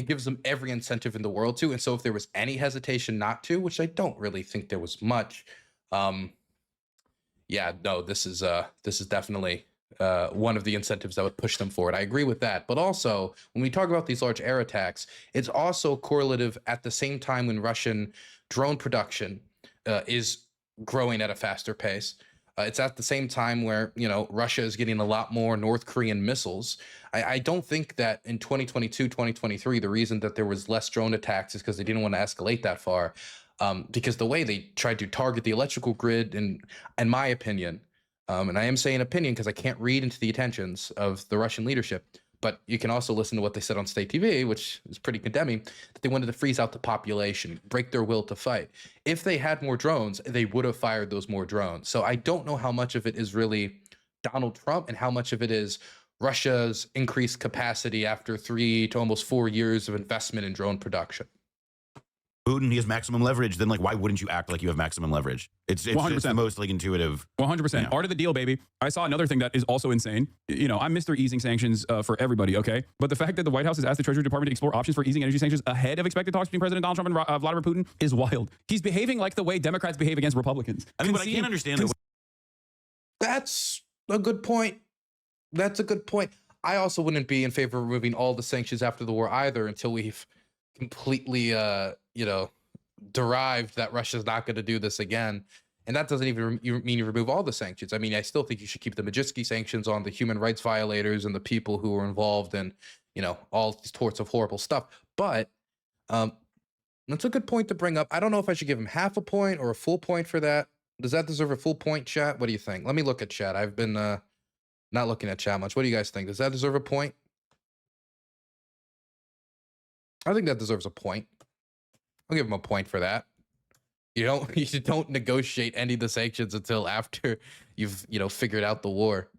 it gives them every incentive in the world to. And so if there was any hesitation not to, which I don't really think there was much, yeah, no, this is definitely one of the incentives that would push them forward. I agree with that. But also, when we talk about these large air attacks, it's also correlative at the same time when Russian drone production is growing at a faster pace. It's at the same time where, you know, Russia is getting a lot more North Korean missiles. I don't think that in 2022, 2023, the reason that there was less drone attacks is because they didn't want to escalate that far. Because the way they tried to target the electrical grid, in my opinion, and I am saying opinion because I can't read into the intentions of the Russian leadership, but you can also listen to what they said on state TV, which is pretty condemning, that they wanted to freeze out the population, break their will to fight. If they had more drones, they would have fired those more drones. So I don't know how much of it is really Donald Trump and how much of it is Russia's increased capacity after 3 to almost 4 years of investment in drone production. Putin, he has maximum leverage, then like why wouldn't you act like you have maximum leverage? It's the most like intuitive. 100%. Art of the deal, baby. I saw another thing that is also insane. You know, I'm Mr. Easing sanctions for everybody, okay? But the fact that the White House has asked the Treasury Department to explore options for easing energy sanctions ahead of expected talks between President Donald Trump and Vladimir Putin is wild. He's behaving like the way Democrats behave against Republicans. I mean, but I can't understand it. That's a good point. That's a good point. I also wouldn't be in favor of removing all the sanctions after the war either until we've completely, you know, derived that Russia's not going to do this again. And that doesn't even mean you remove all the sanctions. I mean, I still think you should keep the Magnitsky sanctions on the human rights violators and the people who were involved in, you know, all these sorts of horrible stuff. But that's a good point to bring up. I don't know if I should give him half a point or a full point for that. Does that deserve a full point, chat? What do you think? Let me look at chat. I've been not looking at chat much. What do you guys think? Does that deserve a point? I think that deserves a point. I'll give him a point for that. You don't negotiate any of the sanctions until after you've, you know, figured out the war.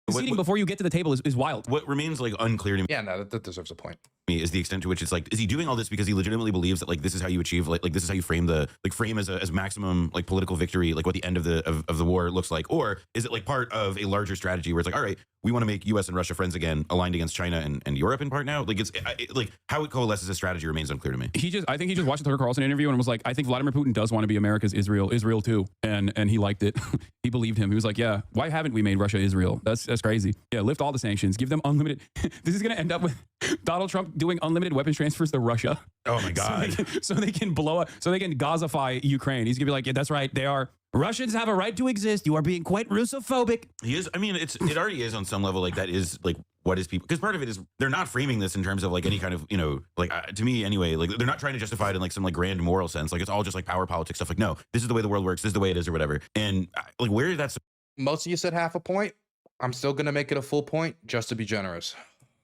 Conceding before you get to the table is wild. What remains like unclear to me. Yeah, no, that deserves a point. Is the extent to which it's like, is he doing all this because he legitimately believes that like this is how you achieve like this is how you frame the frame as maximum like political victory, like what the end of the war looks like, or is it like part of a larger strategy where it's like, all right, we want to make U.S. and Russia friends again, aligned against China and Europe in part now? Like it's like how it coalesces as strategy remains unclear to me. I think he just watched the Tucker Carlson interview and was like, I think Vladimir Putin does want to be America's Israel too, and he liked it. He believed him. He was like, yeah, why haven't we made Russia Israel? That's crazy. Yeah, lift all the sanctions, give them unlimited. This is going to end up with Donald Trump doing unlimited weapons transfers to Russia. Oh my God. So they can blow up, so they can Gazify Ukraine. He's gonna be like, yeah, that's right. They are. Russians have a right to exist. You are being quite Russophobic. He is. I mean, it already is on some level. Like that is like what is people, because part of it is they're not framing this in terms of like any kind of, you know, like to me anyway, like they're not trying to justify it in like some like grand moral sense. Like it's all just like power politics stuff. Like, no, this is the way the world works. This is the way it is or whatever. And like where that's most of you said half a point. I'm still going to make it a full point just to be generous.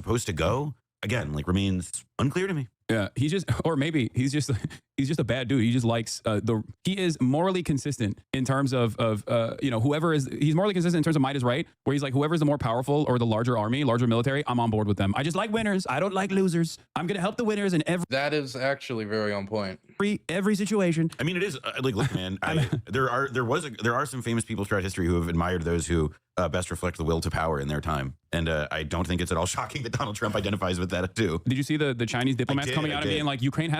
Supposed to go again, like remains unclear to me. Yeah, he's just, or maybe he's just a bad dude. He just likes he is morally consistent in terms of you know, he's morally consistent in terms of might is right, where he's like, whoever's the more powerful or the larger army, larger military, I'm on board with them. I just like winners. I don't like losers. I'm going to help the winners in every. That is actually very on point. Every situation. I mean, it is like, look, man, there are some famous people throughout history who have admired those who best reflect the will to power in their time. And I don't think it's at all shocking that Donald Trump identifies with that too. Did you see the Chinese diplomats coming out and being like, Ukraine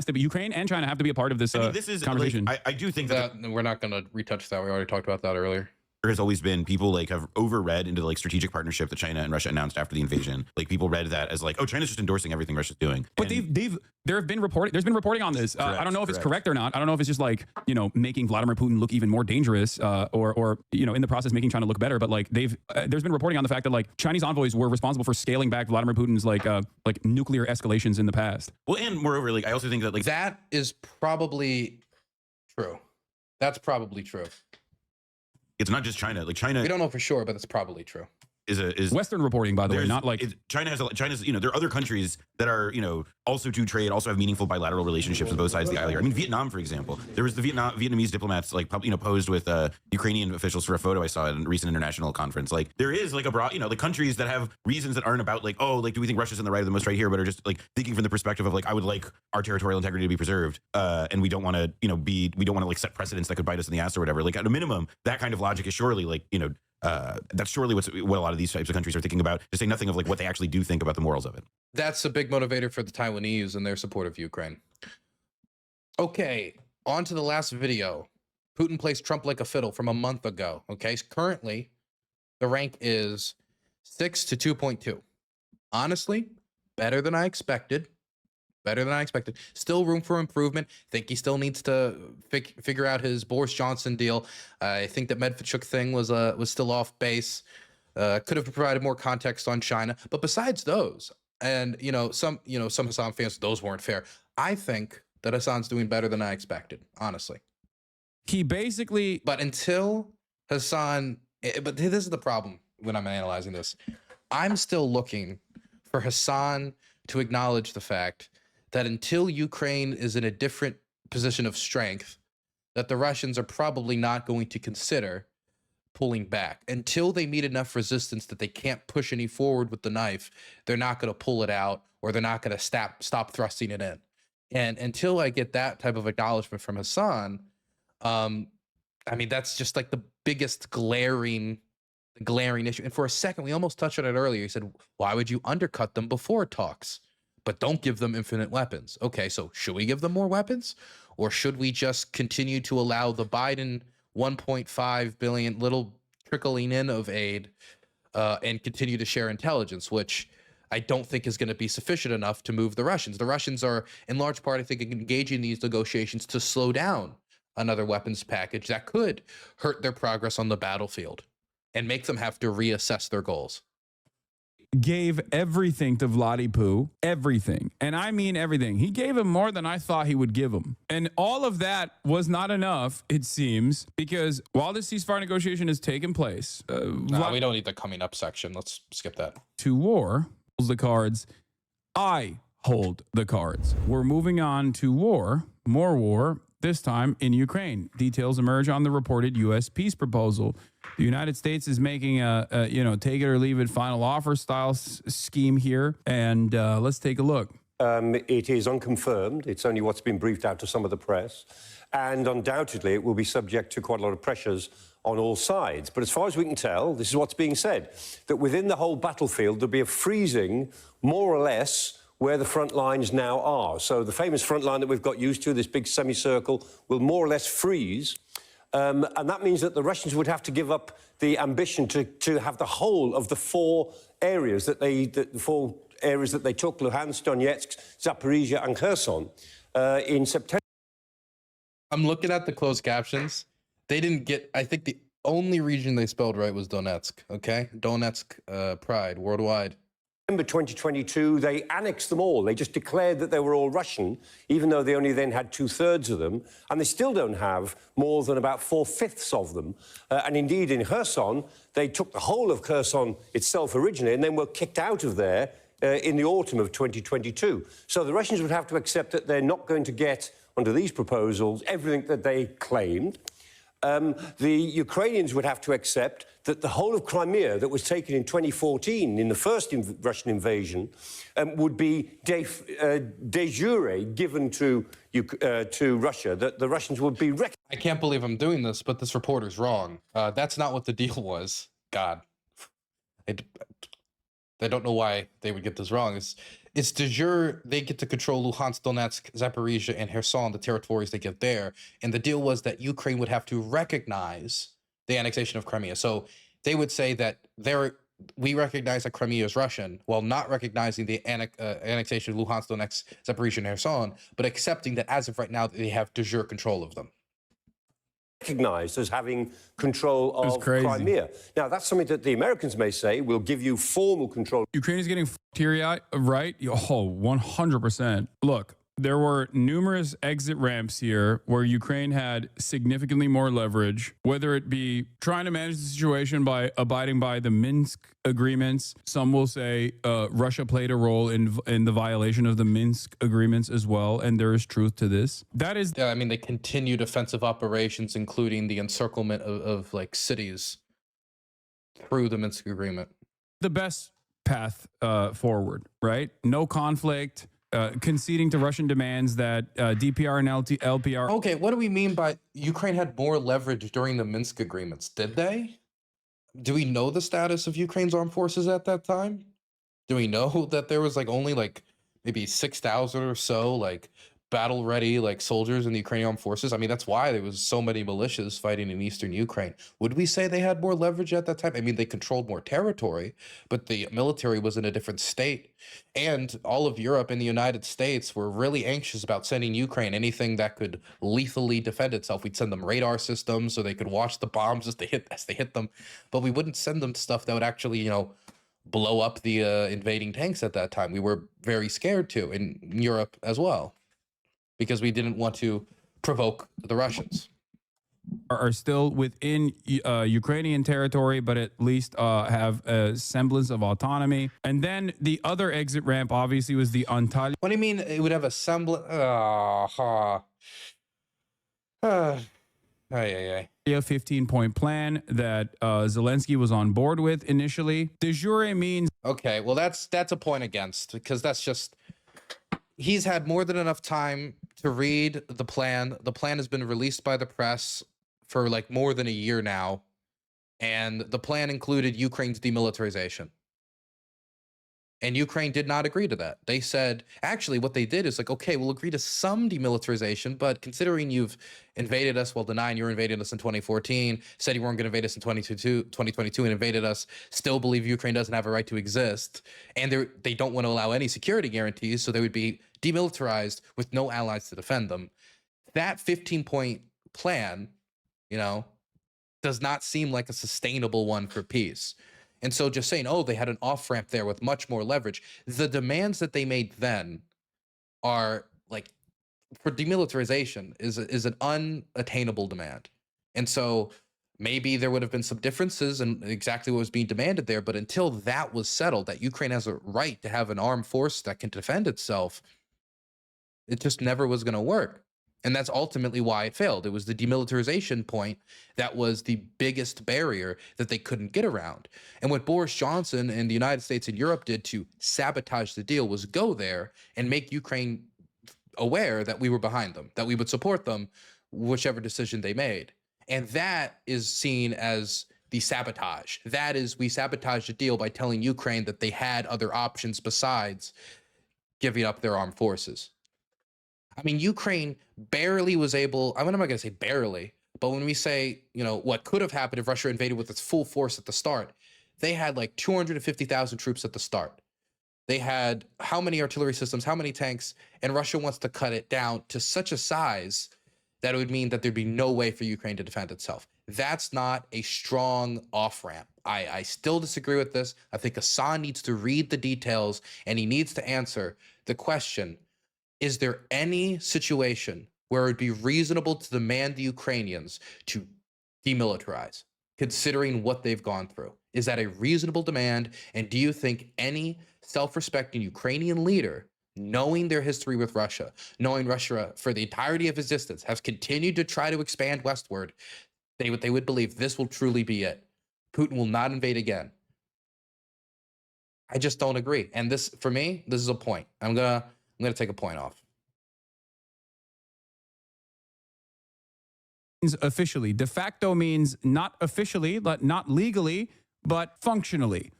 and China have to be a part of this, this is conversation? Like, I do think that we're not going to retouch that. We already talked about that earlier. There has always been people like have overread into the like strategic partnership that China and Russia announced after the invasion. Like people read that as like, oh, China's just endorsing everything Russia's doing. But there's been reporting on this. I don't know if it's correct or not. I don't know if it's just like, you know, making Vladimir Putin look even more dangerous, or you know, in the process making China look better. But like there's been reporting on the fact that like Chinese envoys were responsible for scaling back Vladimir Putin's like nuclear escalations in the past. Well, and moreover, like I also think that like that is probably true. That's probably true. It's not just China. Like China, we don't know for sure, but it's probably true. Is Western reporting, by the way, not like China's, you know, there are other countries that are, you know, also to trade, also have meaningful bilateral relationships with both sides of the aisle here. I mean, Vietnam, for example, there was the Vietnamese diplomats like, you know, posed with Ukrainian officials for a photo I saw at a recent international conference. Like there is like a broad, you know, the countries that have reasons that aren't about like, oh, like, do we think Russia's in the right or the most right here, but are just like thinking from the perspective of like, I would like our territorial integrity to be preserved. And we don't want to, you know, we don't want to like set precedents that could bite us in the ass or whatever. Like at a minimum, that kind of logic is surely like, you know, That's surely what a lot of these types of countries are thinking about, to say nothing of like what they actually do think about the morals of it. That's a big motivator for the Taiwanese and their support of Ukraine. Okay, on to the last video. Putin plays Trump like a fiddle from a month ago. Okay, currently the rank is 6 to 2.2. Honestly, better than I expected. Better than I expected. Still room for improvement. Think he still needs to figure out his Boris Johnson deal. I think that Medvedchuk thing was still off base. Could have provided more context on China. But besides those, and some Hasan fans, those weren't fair. I think that Hasan's doing better than I expected, honestly. He basically... But until Hasan... But this is the problem when I'm analyzing this. I'm still looking for Hasan to acknowledge the fact that until Ukraine is in a different position of strength, that the Russians are probably not going to consider pulling back. Until they meet enough resistance that they can't push any forward with the knife, they're not going to pull it out, or they're not going to stop thrusting it in. And until I get that type of acknowledgement from Hasan, I mean, that's just like the biggest glaring issue. And for a second, we almost touched on it earlier. He said, why would you undercut them before talks, but don't give them infinite weapons? Okay, so should we give them more weapons, or should we just continue to allow the Biden 1.5 billion little trickling in of aid and continue to share intelligence, which I don't think is going to be sufficient enough to move the Russians. The Russians are, in large part, I think, engaging these negotiations to slow down another weapons package that could hurt their progress on the battlefield and make them have to reassess their goals. Gave everything to Vladipoo, everything. And I mean everything. He gave him more than I thought he would give him. And all of that was not enough, it seems, because while this ceasefire negotiation has taken place... we don't need the coming up section. Let's skip that. To war, the cards. I hold the cards. We're moving on to war, more war, this time in Ukraine. Details emerge on the reported U.S. peace proposal. The United States is making a take it or leave it final offer style scheme here. And let's take a look. It is unconfirmed. It's only what's been briefed out to some of the press. And undoubtedly, it will be subject to quite a lot of pressures on all sides. But as far as we can tell, this is what's being said, that within the whole battlefield, there'll be a freezing, more or less, where the front lines now are. So the famous front line that we've got used to, this big semicircle, will more or less freeze. And that means that the Russians would have to give up the ambition to have the whole of the four areas that they took, Luhansk, Donetsk, Zaporizhia, and Kherson, in September. I'm looking at the closed captions. They didn't get, I think the only region they spelled right was Donetsk, okay? Donetsk, pride, worldwide. December 2022, they annexed them all. They just declared that they were all Russian, even though they only then had 2/3 of them. And they still don't have more than about 4/5 of them. And indeed, in Kherson, they took the whole of Kherson itself originally and then were kicked out of there in the autumn of 2022. So the Russians would have to accept that they're not going to get, under these proposals, everything that they claimed. The Ukrainians would have to accept that the whole of Crimea that was taken in 2014 in the first Russian invasion would be de jure given to Russia, that the Russians would be... I can't believe I'm doing this, but this reporter's wrong. That's not what the deal was. God. I don't know why they would get this wrong. It's de jure, they get to control Luhansk, Donetsk, Zaporizhia, and Kherson, the territories they get there. And the deal was that Ukraine would have to recognize the annexation of Crimea. So they would say that we recognize that Crimea is Russian, while not recognizing the annexation of Luhansk, Donetsk, Zaporizhia, and Kherson, but accepting that as of right now, they have de jure control of them. Recognized as having control of Crimea. Now, that's something that the Americans may say will give you formal control. Ukraine is getting teary-eyed, right? Oh, 100%. Look, there were numerous exit ramps here where Ukraine had significantly more leverage, whether it be trying to manage the situation by abiding by the Minsk agreements. Some will say Russia played a role in the violation of the Minsk agreements as well, and there is truth to this. That is... Yeah, I mean, they continued offensive operations, including the encirclement of like cities through the Minsk agreement. The best path forward, right? No conflict. Conceding to Russian demands that DPR and LPR... Okay, what do we mean by Ukraine had more leverage during the Minsk agreements? Did they? Do we know the status of Ukraine's armed forces at that time? Do we know that there was like only like maybe 6,000 or so like battle ready like soldiers in the Ukrainian armed forces? I mean, that's why there was so many militias fighting in eastern Ukraine. Would we say they had more leverage at that time? I mean, they controlled more territory, but the military was in a different state. And all of Europe and the United States were really anxious about sending Ukraine anything that could lethally defend itself. We'd send them radar systems so they could watch the bombs as they hit them, but we wouldn't send them stuff that would actually, you know, blow up the invading tanks at that time. We were very scared to in Europe as well, because we didn't want to provoke the Russians. Are still within Ukrainian territory, but at least have a semblance of autonomy. And then the other exit ramp obviously was the Antalya. What do you mean it would have a semblance? A 15-point plan that Zelensky was on board with initially. De jure means... Okay, well, that's a point against, because that's just... He's had more than enough time to read the plan. The plan has been released by the press for like more than a year now. And the plan included Ukraine's demilitarization. And Ukraine did not agree to that. They said, actually, what they did is like, okay, we'll agree to some demilitarization, but considering you've invaded us while denying you invaded us in 2014, said you weren't going to invade us in 2022 and invaded us, still believe Ukraine doesn't have a right to exist, and they don't want to allow any security guarantees, so they would be demilitarized with no allies to defend them. That 15-point plan, you know, does not seem like a sustainable one for peace. And so just saying, oh, they had an off-ramp there with much more leverage. The demands that they made then are like, for demilitarization is an unattainable demand. And so maybe there would have been some differences in exactly what was being demanded there. But until that was settled, that Ukraine has a right to have an armed force that can defend itself, it just never was going to work. And that's ultimately why it failed. It was the demilitarization point that was the biggest barrier that they couldn't get around. And what Boris Johnson and the United States and Europe did to sabotage the deal was go there and make Ukraine aware that we were behind them, that we would support them, whichever decision they made. And that is seen as the sabotage. That is, we sabotaged the deal by telling Ukraine that they had other options besides giving up their armed forces. I mean, Ukraine barely was able, I mean, I'm not going to say barely, but when we say, you know, what could have happened if Russia invaded with its full force at the start, they had like 250,000 troops at the start. They had how many artillery systems, how many tanks, and Russia wants to cut it down to such a size that it would mean that there'd be no way for Ukraine to defend itself. That's not a strong off-ramp. I still disagree with this. I think Hasan needs to read the details, and he needs to answer the question, is there any situation where it would be reasonable to demand the Ukrainians to demilitarize, considering what they've gone through? Is that a reasonable demand? And do you think any self-respecting Ukrainian leader, knowing their history with Russia, knowing Russia for the entirety of existence, has continued to try to expand westward, they would believe this will truly be it? Putin will not invade again. I just don't agree. And this, for me, this is a point. I'm gonna take a point off. Officially. De facto means not officially, not legally, but functionally.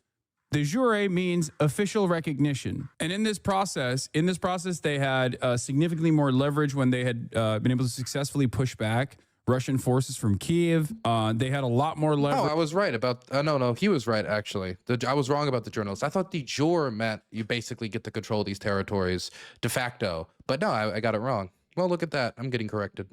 De jure means official recognition. And in this process, they had significantly more leverage when they had been able to successfully push back Russian forces from Kiev. They had a lot more leverage. Oh, I was right about, no, he was right, actually. I was wrong about the journalist. I thought de jure meant you basically get to control these territories de facto. But no, I got it wrong. Well, look at that. I'm getting corrected.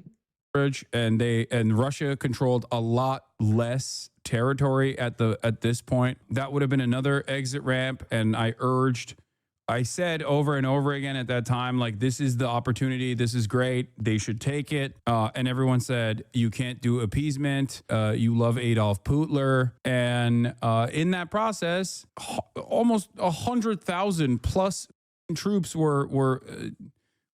And Russia controlled a lot less territory at this point. That would have been another exit ramp. And I said over and over again at that time, like, this is the opportunity. This is great. They should take it. And everyone said, you can't do appeasement. You love Adolf Hitler. And in that process, almost 100,000 plus troops were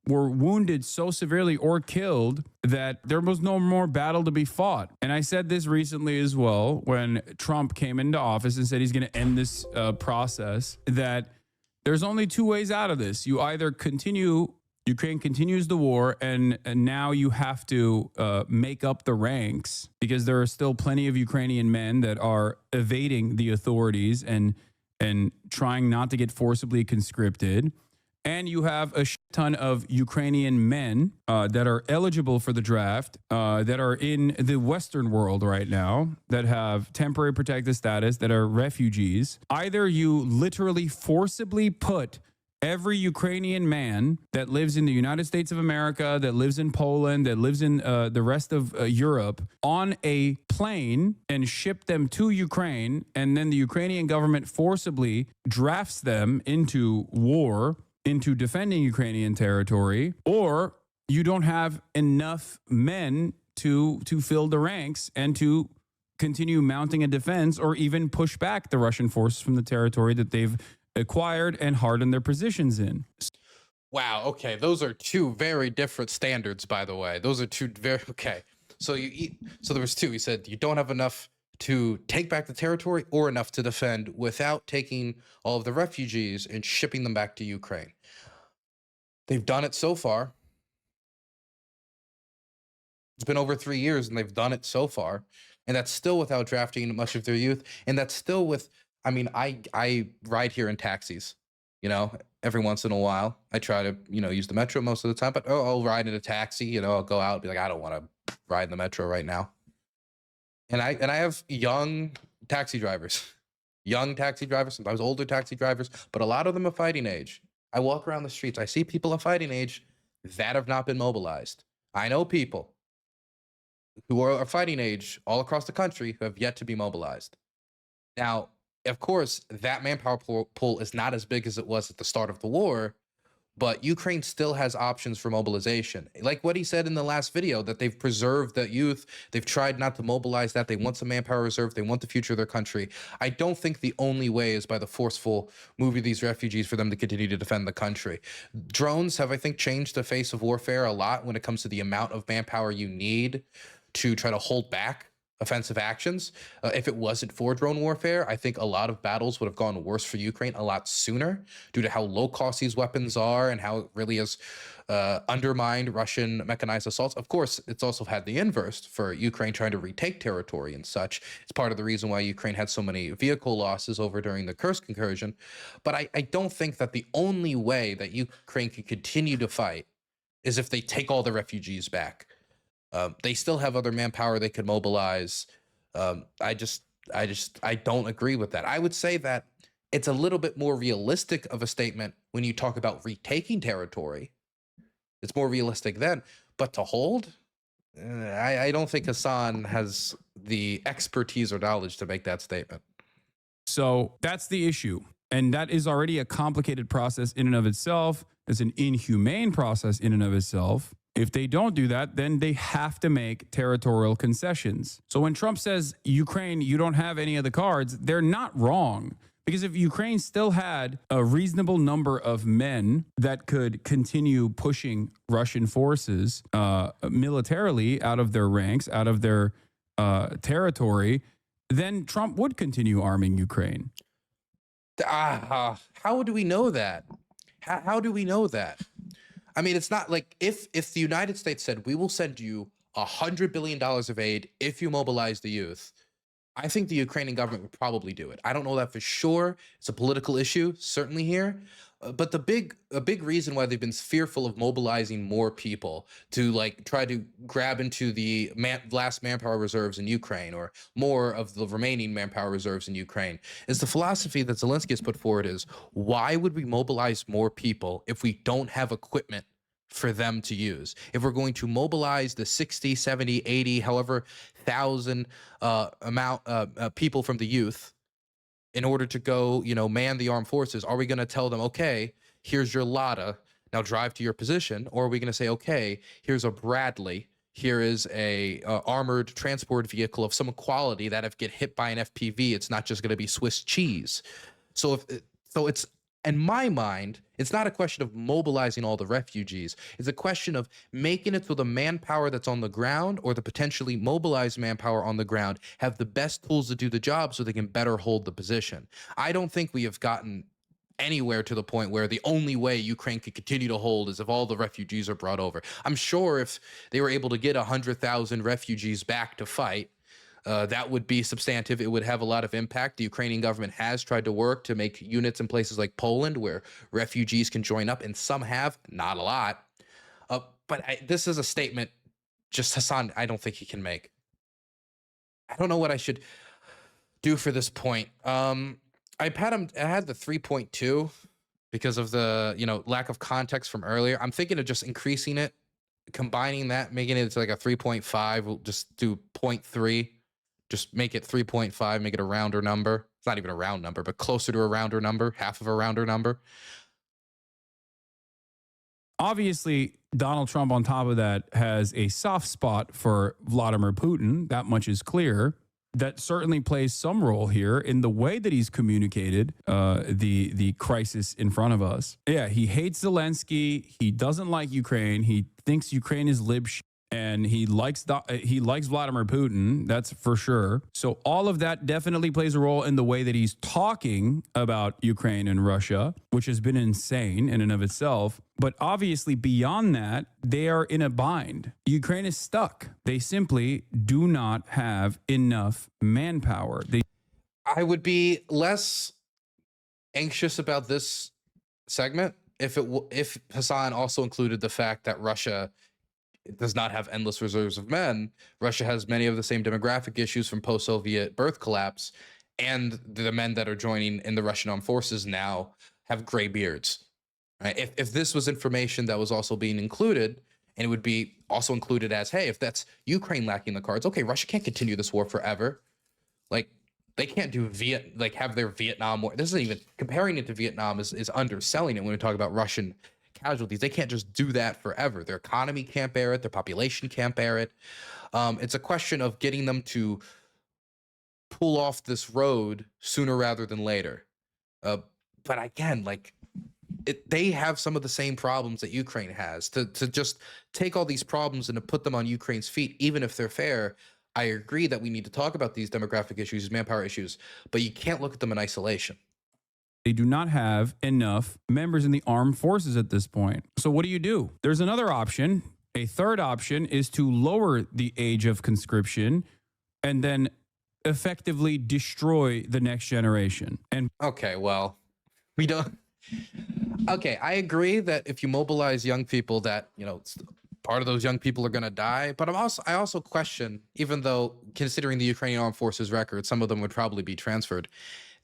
wounded so severely or killed that there was no more battle to be fought. And I said this recently as well, when Trump came into office and said he's going to end this process, that there's only two ways out of this. You either continue Ukraine continues the war, and now you have to make up the ranks because there are still plenty of Ukrainian men that are evading the authorities and trying not to get forcibly conscripted. And you have a ton of Ukrainian men that are eligible for the draft that are in the Western world right now that have temporary protected status, that are refugees. Either you literally forcibly put every Ukrainian man that lives in the United States of America, that lives in Poland, that lives in the rest of Europe on a plane and ship them to Ukraine, and then the Ukrainian government forcibly drafts them into war, into defending Ukrainian territory, or you don't have enough men to fill the ranks and to continue mounting a defense or even push back the Russian forces from the territory that they've acquired and hardened their positions in. Wow. Okay, those are two very different standards, by the way. Those are two very okay. So there was two. He said you don't have enough to take back the territory or enough to defend without taking all of the refugees and shipping them back to Ukraine. They've done it so far. It's been over 3 years and they've done it so far. And that's still without drafting much of their youth. And that's still with, I mean, I ride here in taxis, you know, every once in a while. I try to, you know, use the metro most of the time, but I'll ride in a taxi, you know, I'll go out and be like, I don't want to ride in the metro right now. And I have young taxi drivers, sometimes older taxi drivers, but a lot of them are fighting age. I walk around the streets, I see people of fighting age that have not been mobilized. I know people who are fighting age all across the country who have yet to be mobilized. Now, of course, that manpower pool is not as big as it was at the start of the war, but Ukraine still has options for mobilization. Like what he said in the last video, that they've preserved the youth. They've tried not to mobilize that. They want some manpower reserve. They want the future of their country. I don't think the only way is by the forceful move of these refugees for them to continue to defend the country. Drones have, I think, changed the face of warfare a lot when it comes to the amount of manpower you need to try to hold back offensive actions. If it wasn't for drone warfare, I think a lot of battles would have gone worse for Ukraine a lot sooner due to how low cost these weapons are and how it really has undermined Russian mechanized assaults. Of course, it's also had the inverse for Ukraine trying to retake territory and such. It's part of the reason why Ukraine had so many vehicle losses over during the Kursk incursion. But I don't think that the only way that Ukraine can continue to fight is if they take all the refugees back. They still have other manpower they could mobilize. I don't agree with that. I would say that it's a little bit more realistic of a statement when you talk about retaking territory. It's more realistic then, but to hold, I don't think Hasan has the expertise or knowledge to make that statement. So that's the issue. And that is already a complicated process in and of itself. It's an inhumane process in and of itself. If they don't do that, then they have to make territorial concessions. So when Trump says, Ukraine, you don't have any of the cards, they're not wrong. Because if Ukraine still had a reasonable number of men that could continue pushing Russian forces militarily out of their ranks, out of their territory, then Trump would continue arming Ukraine. How do we know that? How do we know that? I mean, it's not like if the United States said, we will send you $100 billion of aid if you mobilize the youth, I think the Ukrainian government would probably do it. I don't know that for sure. It's a political issue, certainly here. But a big reason why they've been fearful of mobilizing more people to like try to grab into the last manpower reserves in Ukraine or more of the remaining manpower reserves in Ukraine is the philosophy that Zelensky has put forward is, why would we mobilize more people if we don't have equipment for them to use? If we're going to mobilize the 60, 70, 80, however thousand people from the youth in order to go, you know, man the armed forces, are we going to tell them, okay, here's your Lada, now drive to your position? Or are we going to say, okay, here's a Bradley, here is a armored transport vehicle of some quality that if get hit by an FPV, it's not just going to be Swiss cheese. So it's, in my mind, it's not a question of mobilizing all the refugees. It's a question of making it so the manpower that's on the ground or the potentially mobilized manpower on the ground have the best tools to do the job so they can better hold the position. I don't think we have gotten anywhere to the point where the only way Ukraine could continue to hold is if all the refugees are brought over. I'm sure if they were able to get 100,000 refugees back to fight, that would be substantive. It would have a lot of impact. The Ukrainian government has tried to work to make units in places like Poland where refugees can join up, and some have, not a lot. But this is a statement just Hasan, I don't think he can make. I don't know what I should do for this point. I had the 3.2 because of the, lack of context from earlier. I'm thinking of just increasing it, combining that, making it to like a 3.5. We'll just do 0.3. Just make it 3.5, make it a rounder number. It's not even a round number, but closer to a rounder number, half of a rounder number. Obviously, Donald Trump, on top of that, has a soft spot for Vladimir Putin. That much is clear. That certainly plays some role here in the way that he's communicated the crisis in front of us. Yeah, he hates Zelensky. He doesn't like Ukraine. He thinks Ukraine is lib shit, and he likes Vladimir Putin. That's for sure. So all of that definitely plays a role in the way that he's talking about Ukraine and Russia, which has been insane in and of itself. But obviously, beyond that, they are in a bind. Ukraine is stuck. They simply do not have enough manpower. I would be less anxious about this segment if Hasan also included the fact that Russia does not have endless reserves of men. Russia has many of the same demographic issues from post-Soviet birth collapse, and the men that are joining in the Russian armed forces now have gray beards. Right? If this was information that was also being included, and it would be also included as, hey, if that's Ukraine lacking the cards, okay, Russia can't continue this war forever. Like, they can't do have their Vietnam war. This isn't even comparing it to Vietnam is underselling it when we talk about Russian casualties. They can't just do that forever. Their economy can't bear it. Their population can't bear it. It's a question of getting them to pull off this road sooner rather than later. But again, they have some of the same problems that Ukraine has. To just take all these problems and to put them on Ukraine's feet, even if they're fair, I agree that we need to talk about these demographic issues, these manpower issues, but you can't look at them in isolation. They do not have enough members in the armed forces at this point. So what do? There's another option. A third option is to lower the age of conscription and then effectively destroy the next generation. And okay, well, we don't. Okay, I agree that if you mobilize young people, that part of those young people are going to die. But I also question, even though considering the Ukrainian armed forces record, some of them would probably be transferred.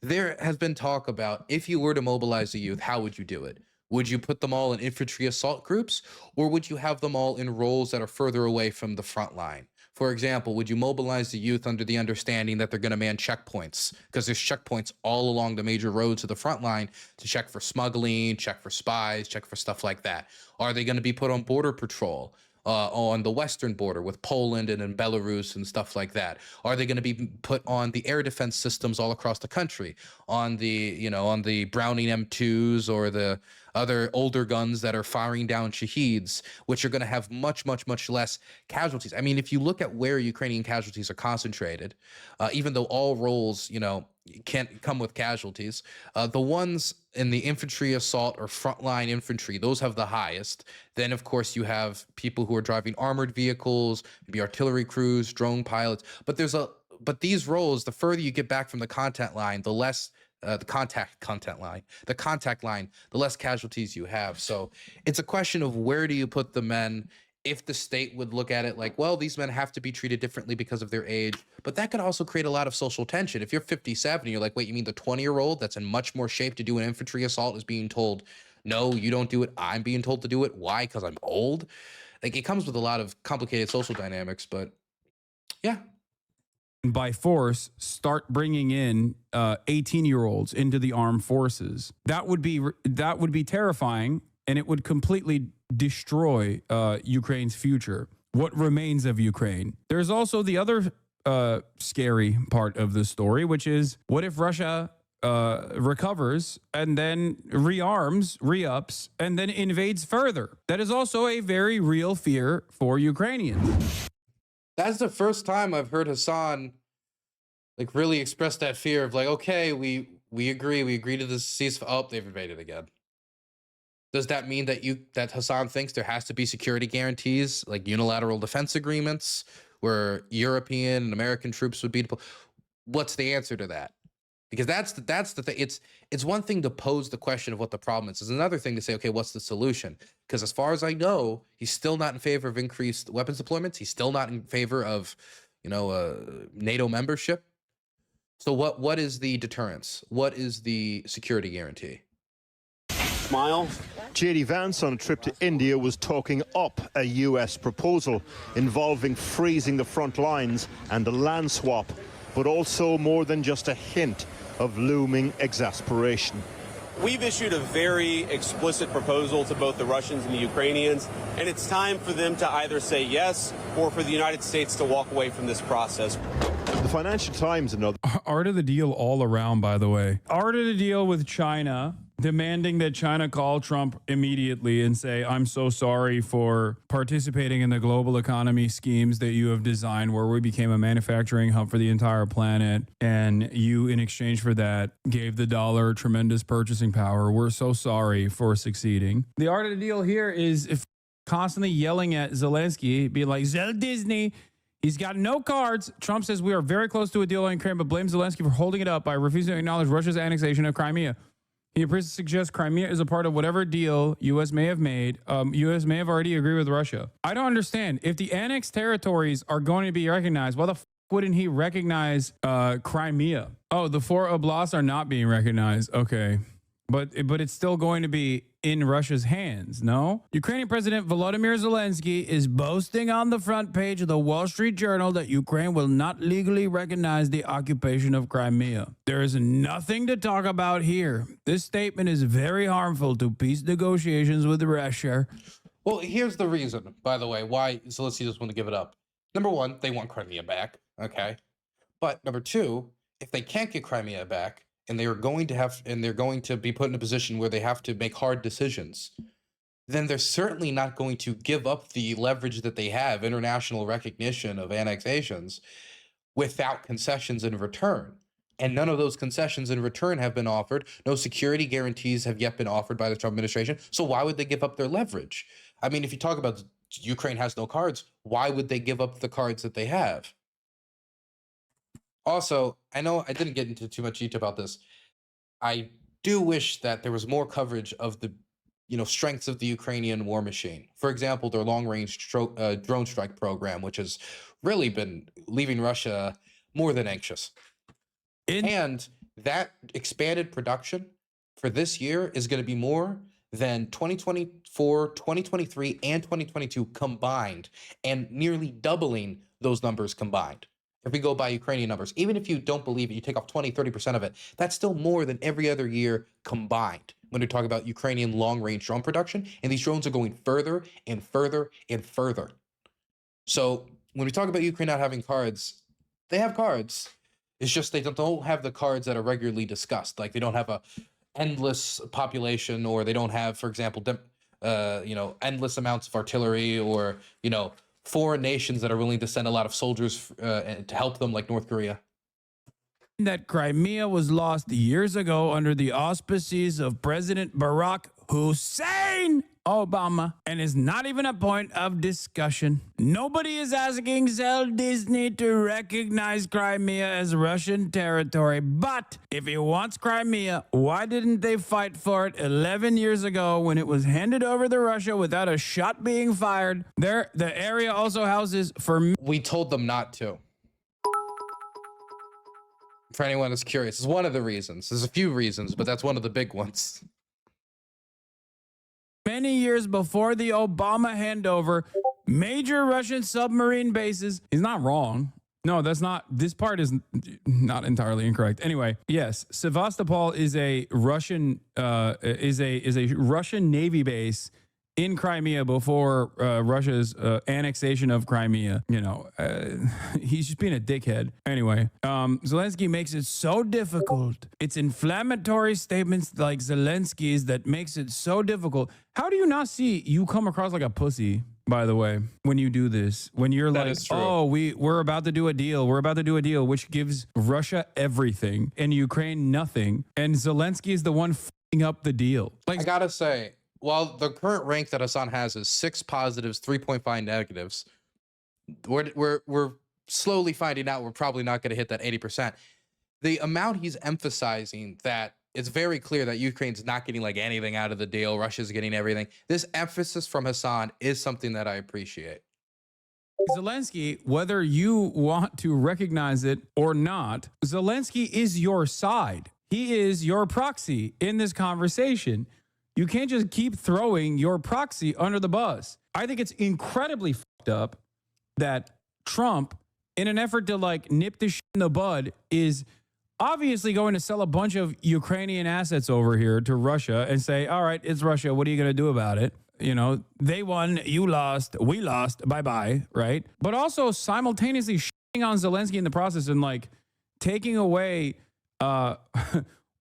There has been talk about, if you were to mobilize the youth, how would you do it? Would you put them all in infantry assault groups, or would you have them all in roles that are further away from the front line? For example, would you mobilize the youth under the understanding that they're going to man checkpoints? Because there's checkpoints all along the major roads to the front line to check for smuggling, check for spies, check for stuff like that. Are they going to be put on border patrol on the western border with Poland and in Belarus and stuff like that? Are they going to be put on the air defense systems all across the country, on the Browning M2s or the other older guns that are firing down Shaheeds, which are going to have much, much, much less casualties? I mean, if you look at where Ukrainian casualties are concentrated, even though all roles, can't come with casualties, the ones in the infantry assault or frontline infantry, those have the highest. Then, of course, you have people who are driving armored vehicles, maybe artillery crews, drone pilots. But these roles, the further you get back from the contact line, the less the contact line, the less casualties you have. So it's a question of where do you put the men? If the state would look at it like, well, these men have to be treated differently because of their age, but that could also create a lot of social tension. If you're 57, you're like, wait, you mean the 20-year-old that's in much more shape to do an infantry assault is being told, no, you don't do it. I'm being told to do it. Why? Because I'm old. Like, it comes with a lot of complicated social dynamics, but yeah. By force, start bringing in 18-year-olds into the armed forces. That would be terrifying, and it would completely destroy Ukraine's future. What remains of Ukraine? There's also the other scary part of the story, which is, what if Russia recovers and then rearms, re-ups, and then invades further? That is also a very real fear for Ukrainians. That's the first time I've heard Hasan really express that fear of okay, we we agree. We agree to the ceasefire. Oh, they've invaded again. Does that mean that Hasan thinks there has to be security guarantees, like unilateral defense agreements, where European and American troops would be? What's the answer to that? Because that's the thing. It's one thing to pose the question of what the problem is. It's another thing to say, okay, what's the solution? Because as far as I know, he's still not in favor of increased weapons deployments. He's still not in favor of, NATO membership. So what is the deterrence? What is the security guarantee? Smile. J.D. Vance on a trip to India was talking up a U.S. proposal involving freezing the front lines and a land swap, but also more than just a hint of looming exasperation. We've issued a very explicit proposal to both the Russians and the Ukrainians, and it's time for them to either say yes or for the United States to walk away from this process. The Financial Times and other... Art of the deal all around, by the way. Art of the deal with China, demanding that China call Trump immediately and say, I'm so sorry for participating in the global economy schemes that you have designed where we became a manufacturing hub for the entire planet. And you, in exchange for that, gave the dollar tremendous purchasing power. We're so sorry for succeeding. The art of the deal here is if constantly yelling at Zelensky, be like, Zel Disney. He's got no cards. Trump says we are very close to a deal on Ukraine, but blames Zelensky for holding it up by refusing to acknowledge Russia's annexation of Crimea. He appears to suggest Crimea is a part of whatever deal U.S. may have made. U.S. may have already agreed with Russia. I don't understand. If the annexed territories are going to be recognized, why the f wouldn't he recognize Crimea? Oh, the 4 oblasts are not being recognized. Okay. But it's still going to be in Russia's hands, no? Ukrainian President Volodymyr Zelensky is boasting on the front page of the Wall Street Journal that Ukraine will not legally recognize the occupation of Crimea. There is nothing to talk about here. This statement is very harmful to peace negotiations with Russia. Well, here's the reason, by the way, why Zelensky doesn't want to give it up. Number one, they want Crimea back, okay? But number two, if they can't get Crimea back, and they're going to be put in a position where they have to make hard decisions, then they're certainly not going to give up the leverage that they have, international recognition of annexations, without concessions in return. And none of those concessions in return have been offered. No security guarantees have yet been offered by the Trump administration. So why would they give up their leverage? I mean, if you talk about Ukraine has no cards, why would they give up the cards that they have? Also, I know I didn't get into too much detail about this. I do wish that there was more coverage of the, strengths of the Ukrainian war machine. For example, their long-range drone strike program, which has really been leaving Russia more than anxious. And that expanded production for this year is going to be more than 2024, 2023, and 2022 combined, and nearly doubling those numbers combined. If we go by Ukrainian numbers, even if you don't believe it, you take off 20, 30% of it, that's still more than every other year combined when we're talking about Ukrainian long-range drone production. And these drones are going further and further and further. So when we talk about Ukraine not having cards, they have cards. It's just they don't have the cards that are regularly discussed. Like they don't have a endless population, or they don't have, for example, endless amounts of artillery, or, foreign nations that are willing to send a lot of soldiers to help them, like North Korea. That Crimea was lost years ago under the auspices of President Barack Hussein Obama, and is not even a point of discussion. Nobody is asking Zell Disney to recognize Crimea as Russian territory, but if he wants Crimea, why didn't they fight for it 11 years ago when it was handed over to Russia without a shot being fired? The area also houses We told them not to. For anyone who's curious, it's one of the reasons. There's a few reasons, but that's one of the big ones. many years before the Obama handover, major Russian submarine bases. He's not wrong. No, that's not. This part is not entirely incorrect. Anyway, yes, Sevastopol is a Russian Russian Navy base in Crimea before Russia's annexation of Crimea. You know, he's just being a dickhead. Anyway, Zelensky makes it so difficult. It's inflammatory statements like Zelensky's that makes it so difficult. How do you not see you come across like a pussy? by the way, when you do this. When you're That like, is true. oh, we're about to do a deal. We're about to do a deal, which gives Russia everything and Ukraine nothing. And Zelensky is the one f***ing up the deal. Like, I gotta say, while the current rank that Hasan has is 6 positives, 3.5 negatives, we're slowly finding out we're probably not going to hit that 80%. The amount he's emphasizing that it's very clear that Ukraine's not getting like anything out of the deal, Russia's getting everything. This emphasis from Hasan is something that I appreciate. Zelensky, whether you want to recognize it or not, Zelensky is your side. He is your proxy in this conversation. You can't just keep throwing your proxy under the bus. I think it's incredibly fucked up that Trump, in an effort to like nip this shit in the bud, is obviously going to sell a bunch of Ukrainian assets over here to Russia and say, all right, it's Russia. What are you going to do about it? You know, they won, you lost, we lost, bye-bye, right? But also simultaneously shitting on Zelensky in the process and like taking away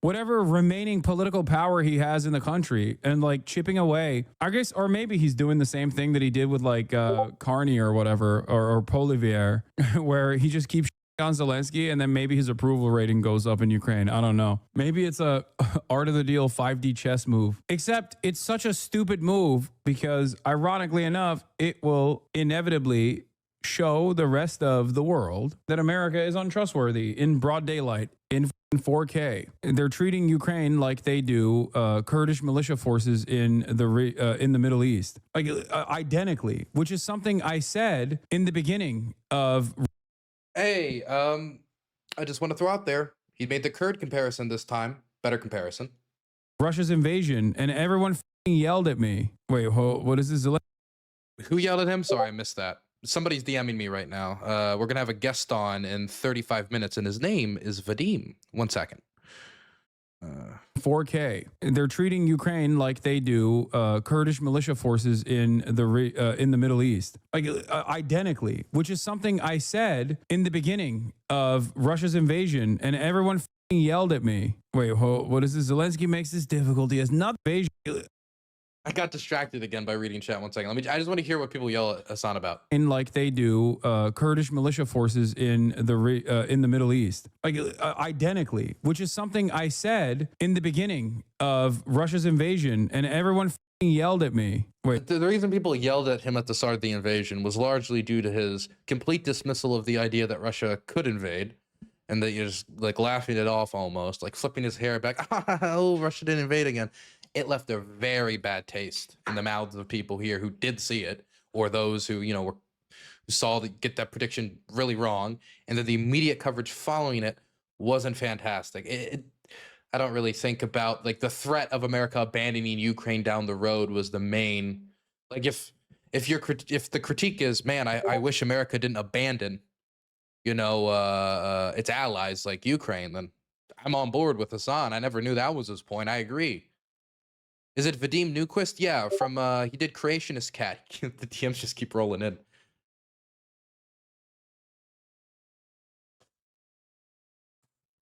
whatever remaining political power he has in the country and like chipping away, I guess, or maybe he's doing the same thing that he did with like Carney or whatever, or Polivier, where he just keeps on Zelensky and then maybe his approval rating goes up in Ukraine. I don't know. Maybe it's a art of the deal 5D chess move, except it's such a stupid move because ironically enough, it will inevitably show the rest of the world that America is untrustworthy in broad daylight in 4K. They're treating Ukraine like they do Kurdish militia forces in the Middle East, like identically, which is something I said in the beginning of. Hey, I just want to throw out there, he made the Kurd comparison this time. Better comparison. Russia's invasion, and everyone f***ing yelled at me. Wait, what is this? Who yelled at him? Sorry, I missed that. Somebody's DMing me right now. We're going to have a guest on in 35 minutes, and his name is Vadim. 1 second. 4K. They're treating Ukraine like they do Kurdish militia forces in the Middle East, like identically, which is something I said in the beginning of Russia's invasion, and everyone f***ing yelled at me. Wait, what is this? Zelensky makes this difficulty as not invasion. I got distracted again by reading chat. 1 second. I just want to hear what people yell at Hasan about. In like they do Kurdish militia forces in the Middle East, like identically, which is something I said in the beginning of Russia's invasion, and everyone f***ing yelled at me. Wait, the reason people yelled at him at the start of the invasion was largely due to his complete dismissal of the idea that Russia could invade, and that you're just like laughing it off almost, like flipping his hair back. Oh, Russia didn't invade again. It left a very bad taste in the mouths of people here who did see it, or those who, you know, who saw get that prediction really wrong, and that the immediate coverage following it wasn't fantastic. I don't really think about like the threat of America abandoning Ukraine down the road was the main. Like if the critique is, man, I wish America didn't abandon, you know, its allies like Ukraine, then I'm on board with Hasan. I never knew that was his point. I agree. Is it Vadim Newquist? Yeah, from he did Creationist Cat. The DMs just keep rolling in.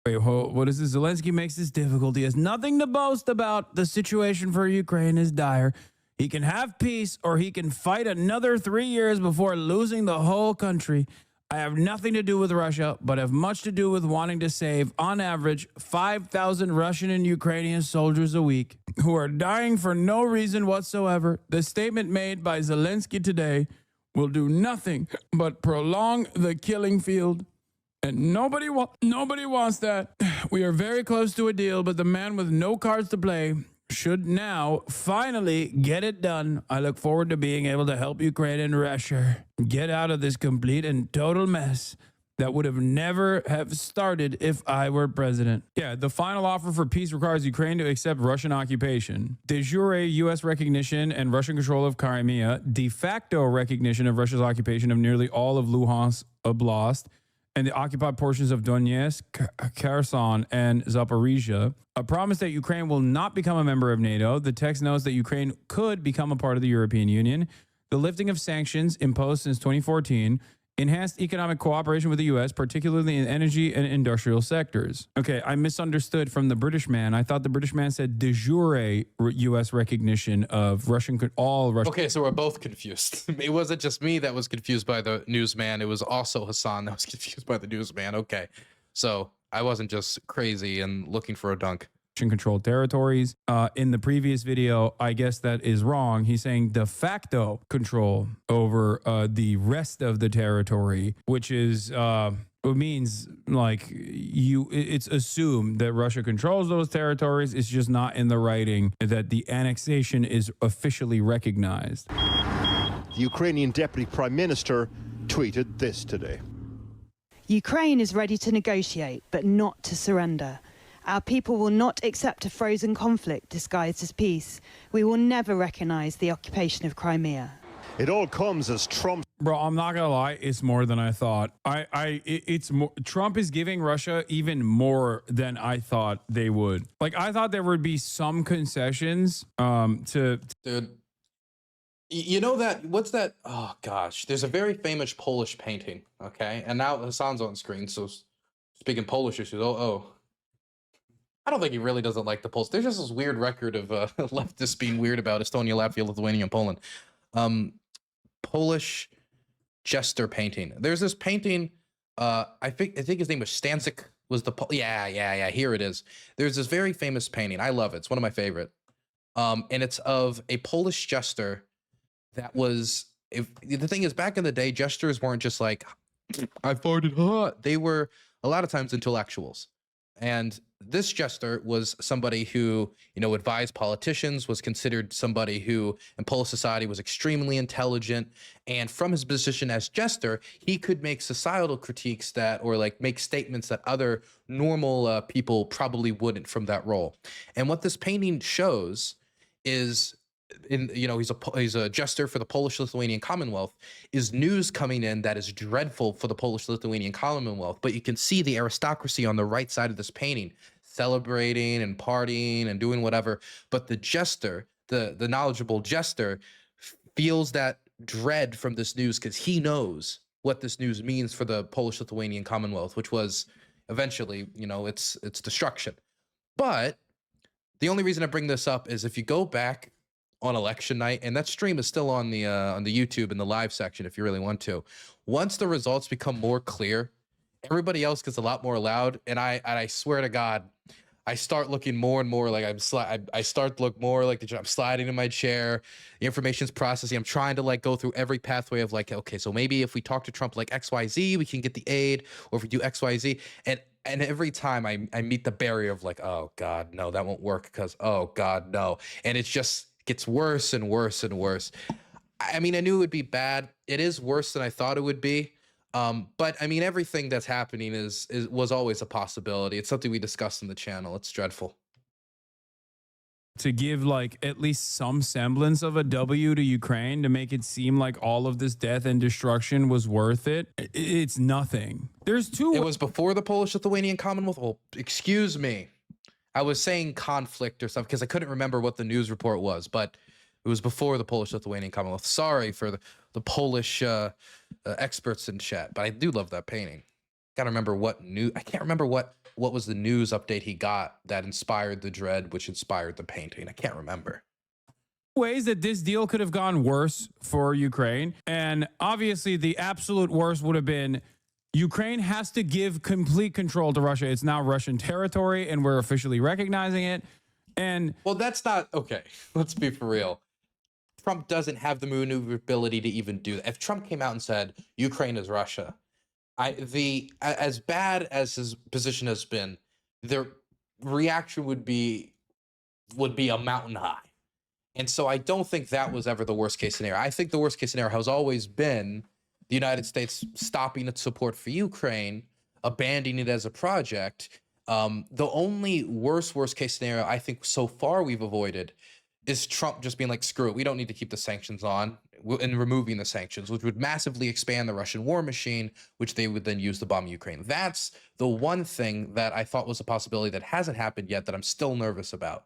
Wait, what is this? Zelensky makes this difficulty. He has nothing to boast about. The situation for Ukraine is dire. He can have peace or he can fight another 3 years before losing the whole country. I have nothing to do with Russia, but have much to do with wanting to save, on average, 5,000 Russian and Ukrainian soldiers a week who are dying for no reason whatsoever. The statement made by Zelensky today will do nothing but prolong the killing field. And nobody wants that. We are very close to a deal, but the man with no cards to play should now finally get it done. I look forward to being able to help Ukraine and Russia get out of this complete and total mess that would have never have started if I were president. Yeah, the final offer for peace requires Ukraine to accept Russian occupation. De jure U.S. recognition and Russian control of Crimea, de facto recognition of Russia's occupation of nearly all of Luhansk Oblast, and the occupied portions of Donetsk, Kherson, and Zaporizhia. A promise that Ukraine will not become a member of NATO. The text notes that Ukraine could become a part of the European Union. The lifting of sanctions imposed since 2014 enhanced economic cooperation with the U.S., particularly in energy and industrial sectors. Okay, I misunderstood from the British man. I thought the British man said de jure U.S. recognition of all Russian. Okay, so we're both confused. It wasn't just me that was confused by the newsman. It was also Hasan that was confused by the newsman. Okay, so I wasn't just crazy and looking for a dunk. Controlled territories. In the previous video, I guess that is wrong. He's saying de facto control over the rest of the territory, which is it means like it's assumed that Russia controls those territories. It's just not in the writing that the annexation is officially recognized. The Ukrainian Deputy Prime Minister tweeted this today. Ukraine is ready to negotiate, but not to surrender. Our people will not accept a frozen conflict disguised as peace. We will never recognize the occupation of Crimea. It all comes as Trump. Bro, I'm not gonna lie, it's more than I thought. It's more. Trump is giving Russia even more than I thought they would. Like, I thought there would be some concessions. Dude, you know that? What's that? Oh gosh, there's a very famous Polish painting. Okay, and now Hasan's on screen. So speaking Polish issues. I don't think he really doesn't like the Poles. There's just this weird record of leftists being weird about Estonia, Latvia, Lithuania, and Poland. Polish jester painting. There's this painting. I think his name was Stanczyk. Was the yeah. Here it is. There's this very famous painting. I love it. It's one of my favorite. And it's of a Polish jester that was. The thing is, back in the day, jesters weren't just like, I farted, huh? They were a lot of times intellectuals. And this jester was somebody who, advised politicians, was considered somebody who in Polish society was extremely intelligent. And from his position as jester, he could make societal critiques or make statements that other normal people probably wouldn't from that role. And what this painting shows is, he's a jester for the Polish-Lithuanian Commonwealth, is news coming in that is dreadful for the Polish-Lithuanian Commonwealth. But you can see the aristocracy on the right side of this painting celebrating and partying and doing whatever. But the jester, the knowledgeable jester, feels that dread from this news because he knows what this news means for the Polish-Lithuanian Commonwealth, which was eventually, its destruction. But the only reason I bring this up is if you go back on election night, and that stream is still on the YouTube in the live section if you really want to. Once the results become more clear, everybody else gets a lot more loud, and I swear to God, I start looking more and more like I start to look more like I'm sliding in my chair. The information's processing. I'm trying to go through every pathway of okay, so maybe if we talk to Trump like XYZ, we can get the aid, or if we do XYZ, and every time I meet the barrier of oh God, no, that won't work because oh God, no, and it's just gets worse and worse and worse. I mean, I knew it would be bad. It is worse than I thought it would be. But I mean, everything that's happening was always a possibility. It's something we discussed in the channel. It's dreadful. To give at least some semblance of a W to Ukraine to make it seem like all of this death and destruction was worth it. It's nothing. There's two. It was before the Polish-Lithuanian Commonwealth. Well, excuse me. I was saying conflict or something because I couldn't remember what the news report was, but it was before the Polish-Lithuanian Commonwealth. Sorry for the Polish experts in chat, but I do love that painting. Gotta remember I can't remember what was the news update he got that inspired the dread, which inspired the painting. I can't remember. Ways that this deal could have gone worse for Ukraine, and obviously the absolute worst would have been Ukraine has to give complete control to Russia. It's now Russian territory, and we're officially recognizing it. And well, that's not okay. Let's be for real. Trump doesn't have the maneuverability to even do that. If Trump came out and said Ukraine is Russia, as bad as his position has been, the reaction would be a mountain high. And so I don't think that was ever the worst case scenario. I think the worst case scenario has always been the United States stopping its support for Ukraine, abandoning it as a project. The only worst case scenario I think so far we've avoided is Trump just being like, screw it, we don't need to keep the sanctions on, and removing the sanctions, which would massively expand the Russian war machine, which they would then use to bomb Ukraine. That's the one thing that I thought was a possibility that hasn't happened yet that I'm still nervous about.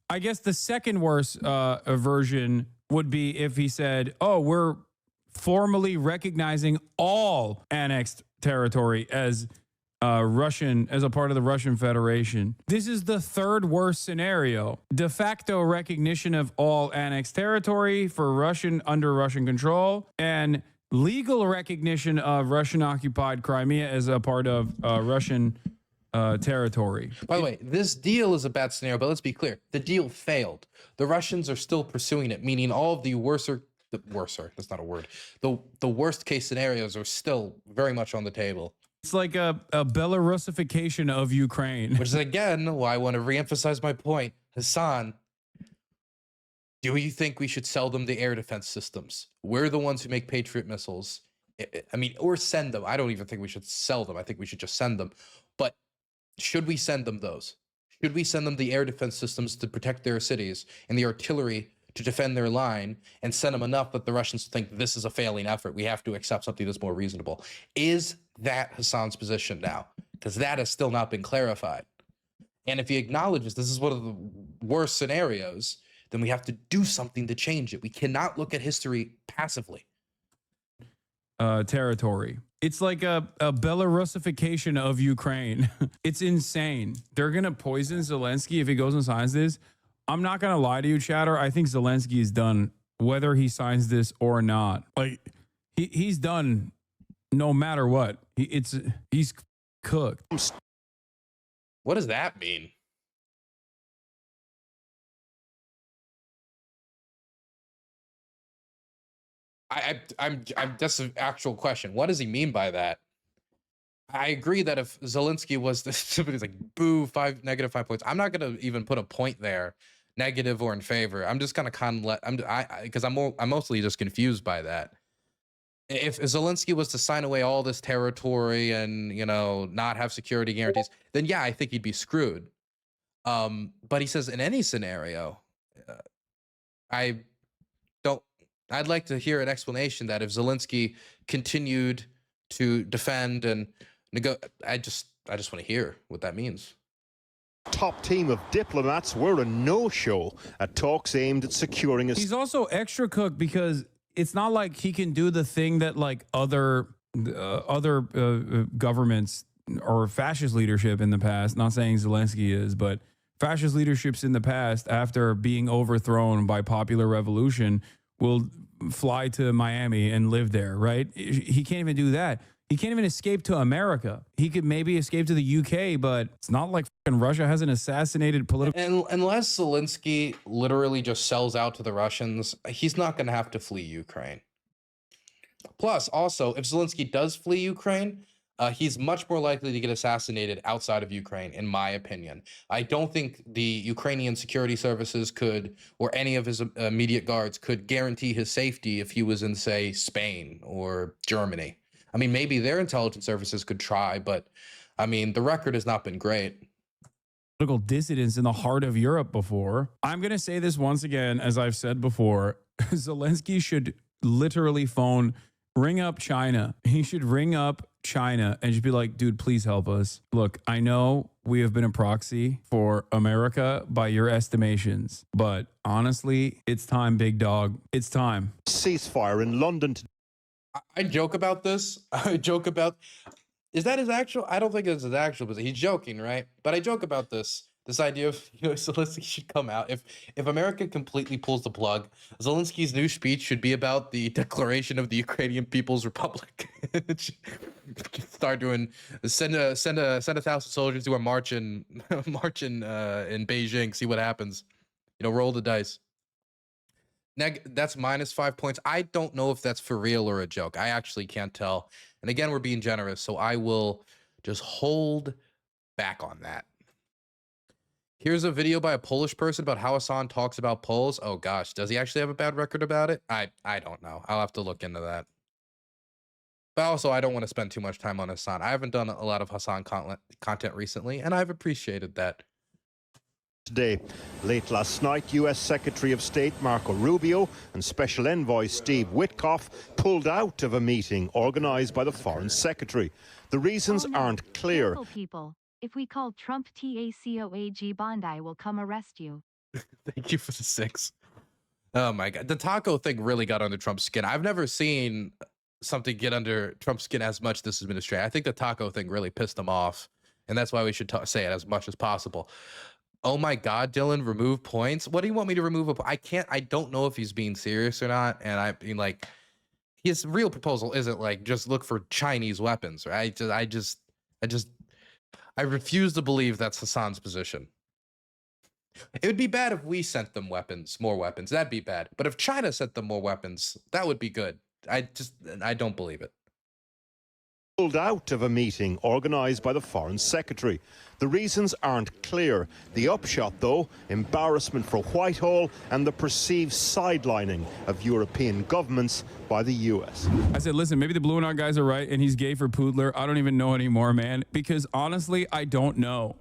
I guess the second worst version would be if he said, oh, we're formally recognizing all annexed territory as Russian, as a part of the Russian Federation. This is the third worst scenario. De facto recognition of all annexed territory for Russian under Russian control, and legal recognition of Russian occupied Crimea as a part of Russian territory. By the way, this deal is a bad scenario, but let's be clear. The deal failed. The Russians are still pursuing it, meaning all of the worser, that's not a word. The worst case scenarios are still very much on the table. It's like a Belarusification of Ukraine. Which is, again, why I want to reemphasize my point. Hasan, do you think we should sell them the air defense systems? We're the ones who make Patriot missiles. I mean, or send them. I don't even think we should sell them. I think we should just send them. But should we send them those? Should we send them the air defense systems to protect their cities and the artillery to defend their line, and send them enough that the Russians think this is a failing effort? We have to accept something that's more reasonable. Is that Hasan's position now? Because that has still not been clarified. And if he acknowledges this is one of the worst scenarios, then we have to do something to change it. We cannot look at history passively. Territory. It's like a Belarusification of Ukraine. It's insane. They're going to poison Zelensky if he goes and signs this. I'm not going to lie to you, chatter. I think Zelensky is done whether he signs this or not. Like, he's done no matter what. He's cooked. What does that mean? That's an actual question. What does he mean by that? I agree that if Zelensky was somebody's like, boo, -5 points, I'm not gonna even put a point there, negative or in favor. I'm just gonna kind of because I'm mostly just confused by that. If Zelensky was to sign away all this territory and, you know, not have security guarantees, then yeah, I think he'd be screwed. But he says in any scenario, I'd like to hear an explanation that if Zelensky continued to defend and I just want to hear what that means. Top team of diplomats were a no-show at talks aimed at securing a... He's also extra cooked because it's not like he can do the thing that like other governments or fascist leadership in the past, not saying Zelensky is, but fascist leaderships in the past, after being overthrown by popular revolution, will fly to Miami and live there, right? He can't even do that. He can't even escape to America. He could maybe escape to the UK, but it's not like fucking Russia has an assassinated political... And unless Zelensky literally just sells out to the Russians, he's not going to have to flee Ukraine. Plus, also, if Zelensky does flee Ukraine, he's much more likely to get assassinated outside of Ukraine, in my opinion. I don't think the Ukrainian security services could, or any of his immediate guards could guarantee his safety if he was in, say, Spain or Germany. I mean, maybe their intelligence services could try, but I mean, the record has not been great. Political dissidents in the heart of Europe before. I'm going to say this once again, as I've said before, Zelensky should literally ring up China. He should ring up China and just be like, dude, please help us. Look, I know we have been a proxy for America by your estimations, but honestly, it's time, big dog. It's time. Ceasefire in London. I joke about this. Is that his actual? I don't think it's his actual position. He's joking, right? But I joke about this idea of, you know, Zelensky should come out. If America completely pulls the plug, Zelensky's new speech should be about the declaration of the Ukrainian People's Republic. Start doing send 1,000 soldiers to a march in Beijing. See what happens. You know, roll the dice. That's -5 points. I don't know if that's for real or a joke. I actually can't tell. And again, we're being generous, so I will just hold back on that. Here's a video by a Polish person about how Hasan talks about Poles. Oh gosh, does he actually have a bad record about it? I don't know. I'll have to look into that. But also, I don't want to spend too much time on Hasan. I haven't done a lot of Hasan content recently, and I've appreciated that. Today, late last night, U.S. Secretary of State Marco Rubio and Special Envoy Steve Witkoff pulled out of a meeting organized by the Foreign Secretary. The reasons aren't clear. People, if we call Trump TACOAG Bondi will come arrest you. Thank you for the 6. Oh my God. The taco thing really got under Trump's skin. I've never seen something get under Trump's skin as much this administration. I think the taco thing really pissed him off. And that's why we should say it as much as possible. Oh my God, Dylan, remove points. What do you want me to remove? I don't know if he's being serious or not. And I mean, like, his real proposal isn't like just look for Chinese weapons, right? I refuse to believe that's Hasan's position. It would be bad if we sent them weapons, more weapons. That'd be bad. But if China sent them more weapons, that would be good. I don't believe it. Pulled out of a meeting organised by the Foreign Secretary. The reasons aren't clear. The upshot, though, embarrassment for Whitehall and the perceived sidelining of European governments by the US. I said, listen, maybe the Blue and Out guys are right and he's gay for Poodler. I don't even know anymore, man, because honestly, I don't know.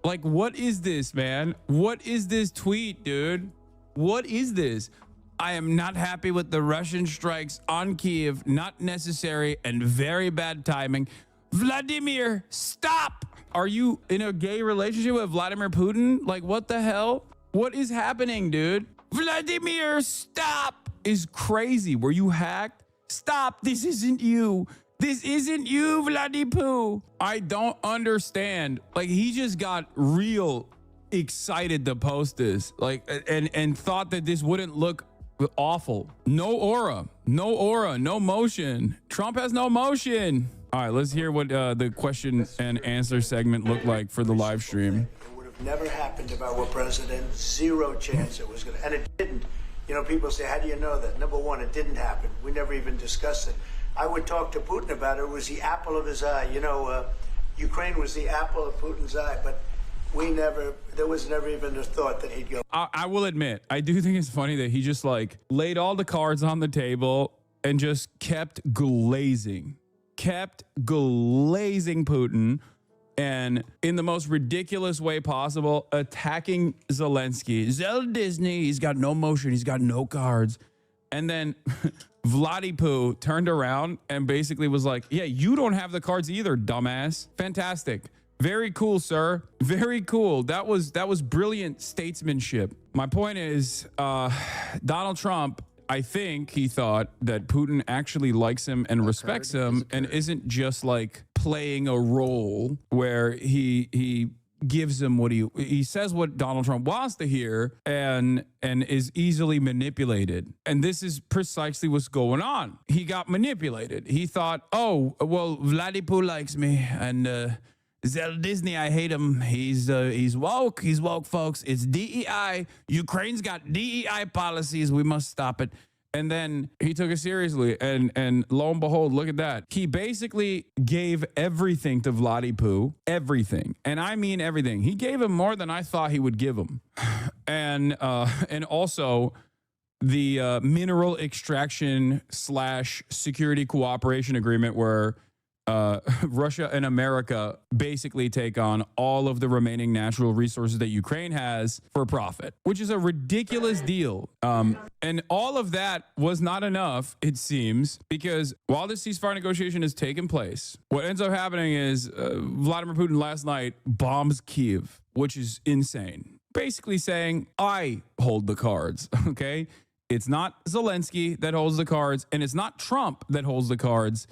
Like, what is this, man? What is this tweet, dude? What is this? I am not happy with the Russian strikes on Kiev. Not necessary and very bad timing. Vladimir, stop! Are you in a gay relationship with Vladimir Putin? Like, what the hell? What is happening, dude? Vladimir, stop! Is crazy. Were you hacked? Stop. This isn't you. This isn't you, Vladipoo. I don't understand. Like, he just got real excited to post this, like, and thought that this wouldn't look awful. No aura, no motion. Trump has no motion. All right, let's hear what the question and answer segment looked like for the live stream. It would have never happened if I were president. Zero chance it was going to, and it didn't. You know, people say, how do you know that? Number one, it didn't happen. We never even discussed it. I would talk to Putin about it. It was the apple of his eye. You know, Ukraine was the apple of Putin's eye, but there was never even a thought that he'd go. I will admit, I do think it's funny that he just like laid all the cards on the table and just kept glazing Putin, and in the most ridiculous way possible, attacking Zelensky. Zel Disney, he's got no motion, he's got no cards. And then Vladipoo turned around and basically was like, yeah, you don't have the cards either, dumbass. Fantastic. Very cool, sir. Very cool. That was brilliant statesmanship. My point is, Donald Trump, I think he thought that Putin actually likes him and respects him and isn't just like playing a role where he gives him what he says what Donald Trump wants to hear and is easily manipulated. And this is precisely what's going on. He got manipulated. He thought, oh, well, Vladipoo likes me, and Zel Disney, I hate him. He's woke. He's woke, folks. It's DEI. Ukraine's got DEI policies. We must stop it. And then he took it seriously. And lo and behold, look at that. He basically gave everything to Vladipoo. Everything. And I mean everything. He gave him more than I thought he would give him. And also the mineral extraction / security cooperation agreement where Russia and America basically take on all of the remaining natural resources that Ukraine has for profit, which is a ridiculous deal. And all of that was not enough, it seems, because while this ceasefire negotiation has taken place, what ends up happening is Vladimir Putin last night bombs Kyiv, which is insane. Basically saying, I hold the cards, okay? It's not Zelensky that holds the cards, and it's not Trump that holds the cards.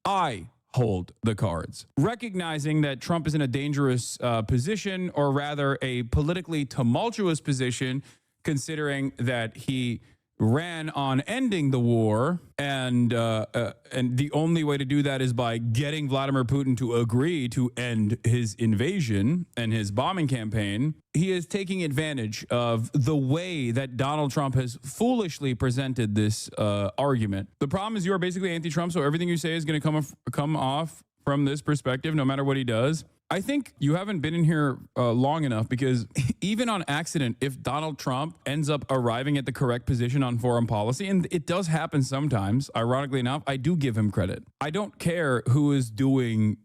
I hold the cards. Recognizing that Trump is in a dangerous position, or rather a politically tumultuous position, considering that he ran on ending the war, and the only way to do that is by getting Vladimir Putin to agree to end his invasion and his bombing campaign. He is taking advantage of the way that Donald Trump has foolishly presented this argument. The problem is you are basically anti-Trump, so everything you say is going to come off from this perspective, no matter what he does. I think you haven't been in here long enough, because even on accident, if Donald Trump ends up arriving at the correct position on foreign policy, and it does happen sometimes, ironically enough, I do give him credit. I don't care who is doing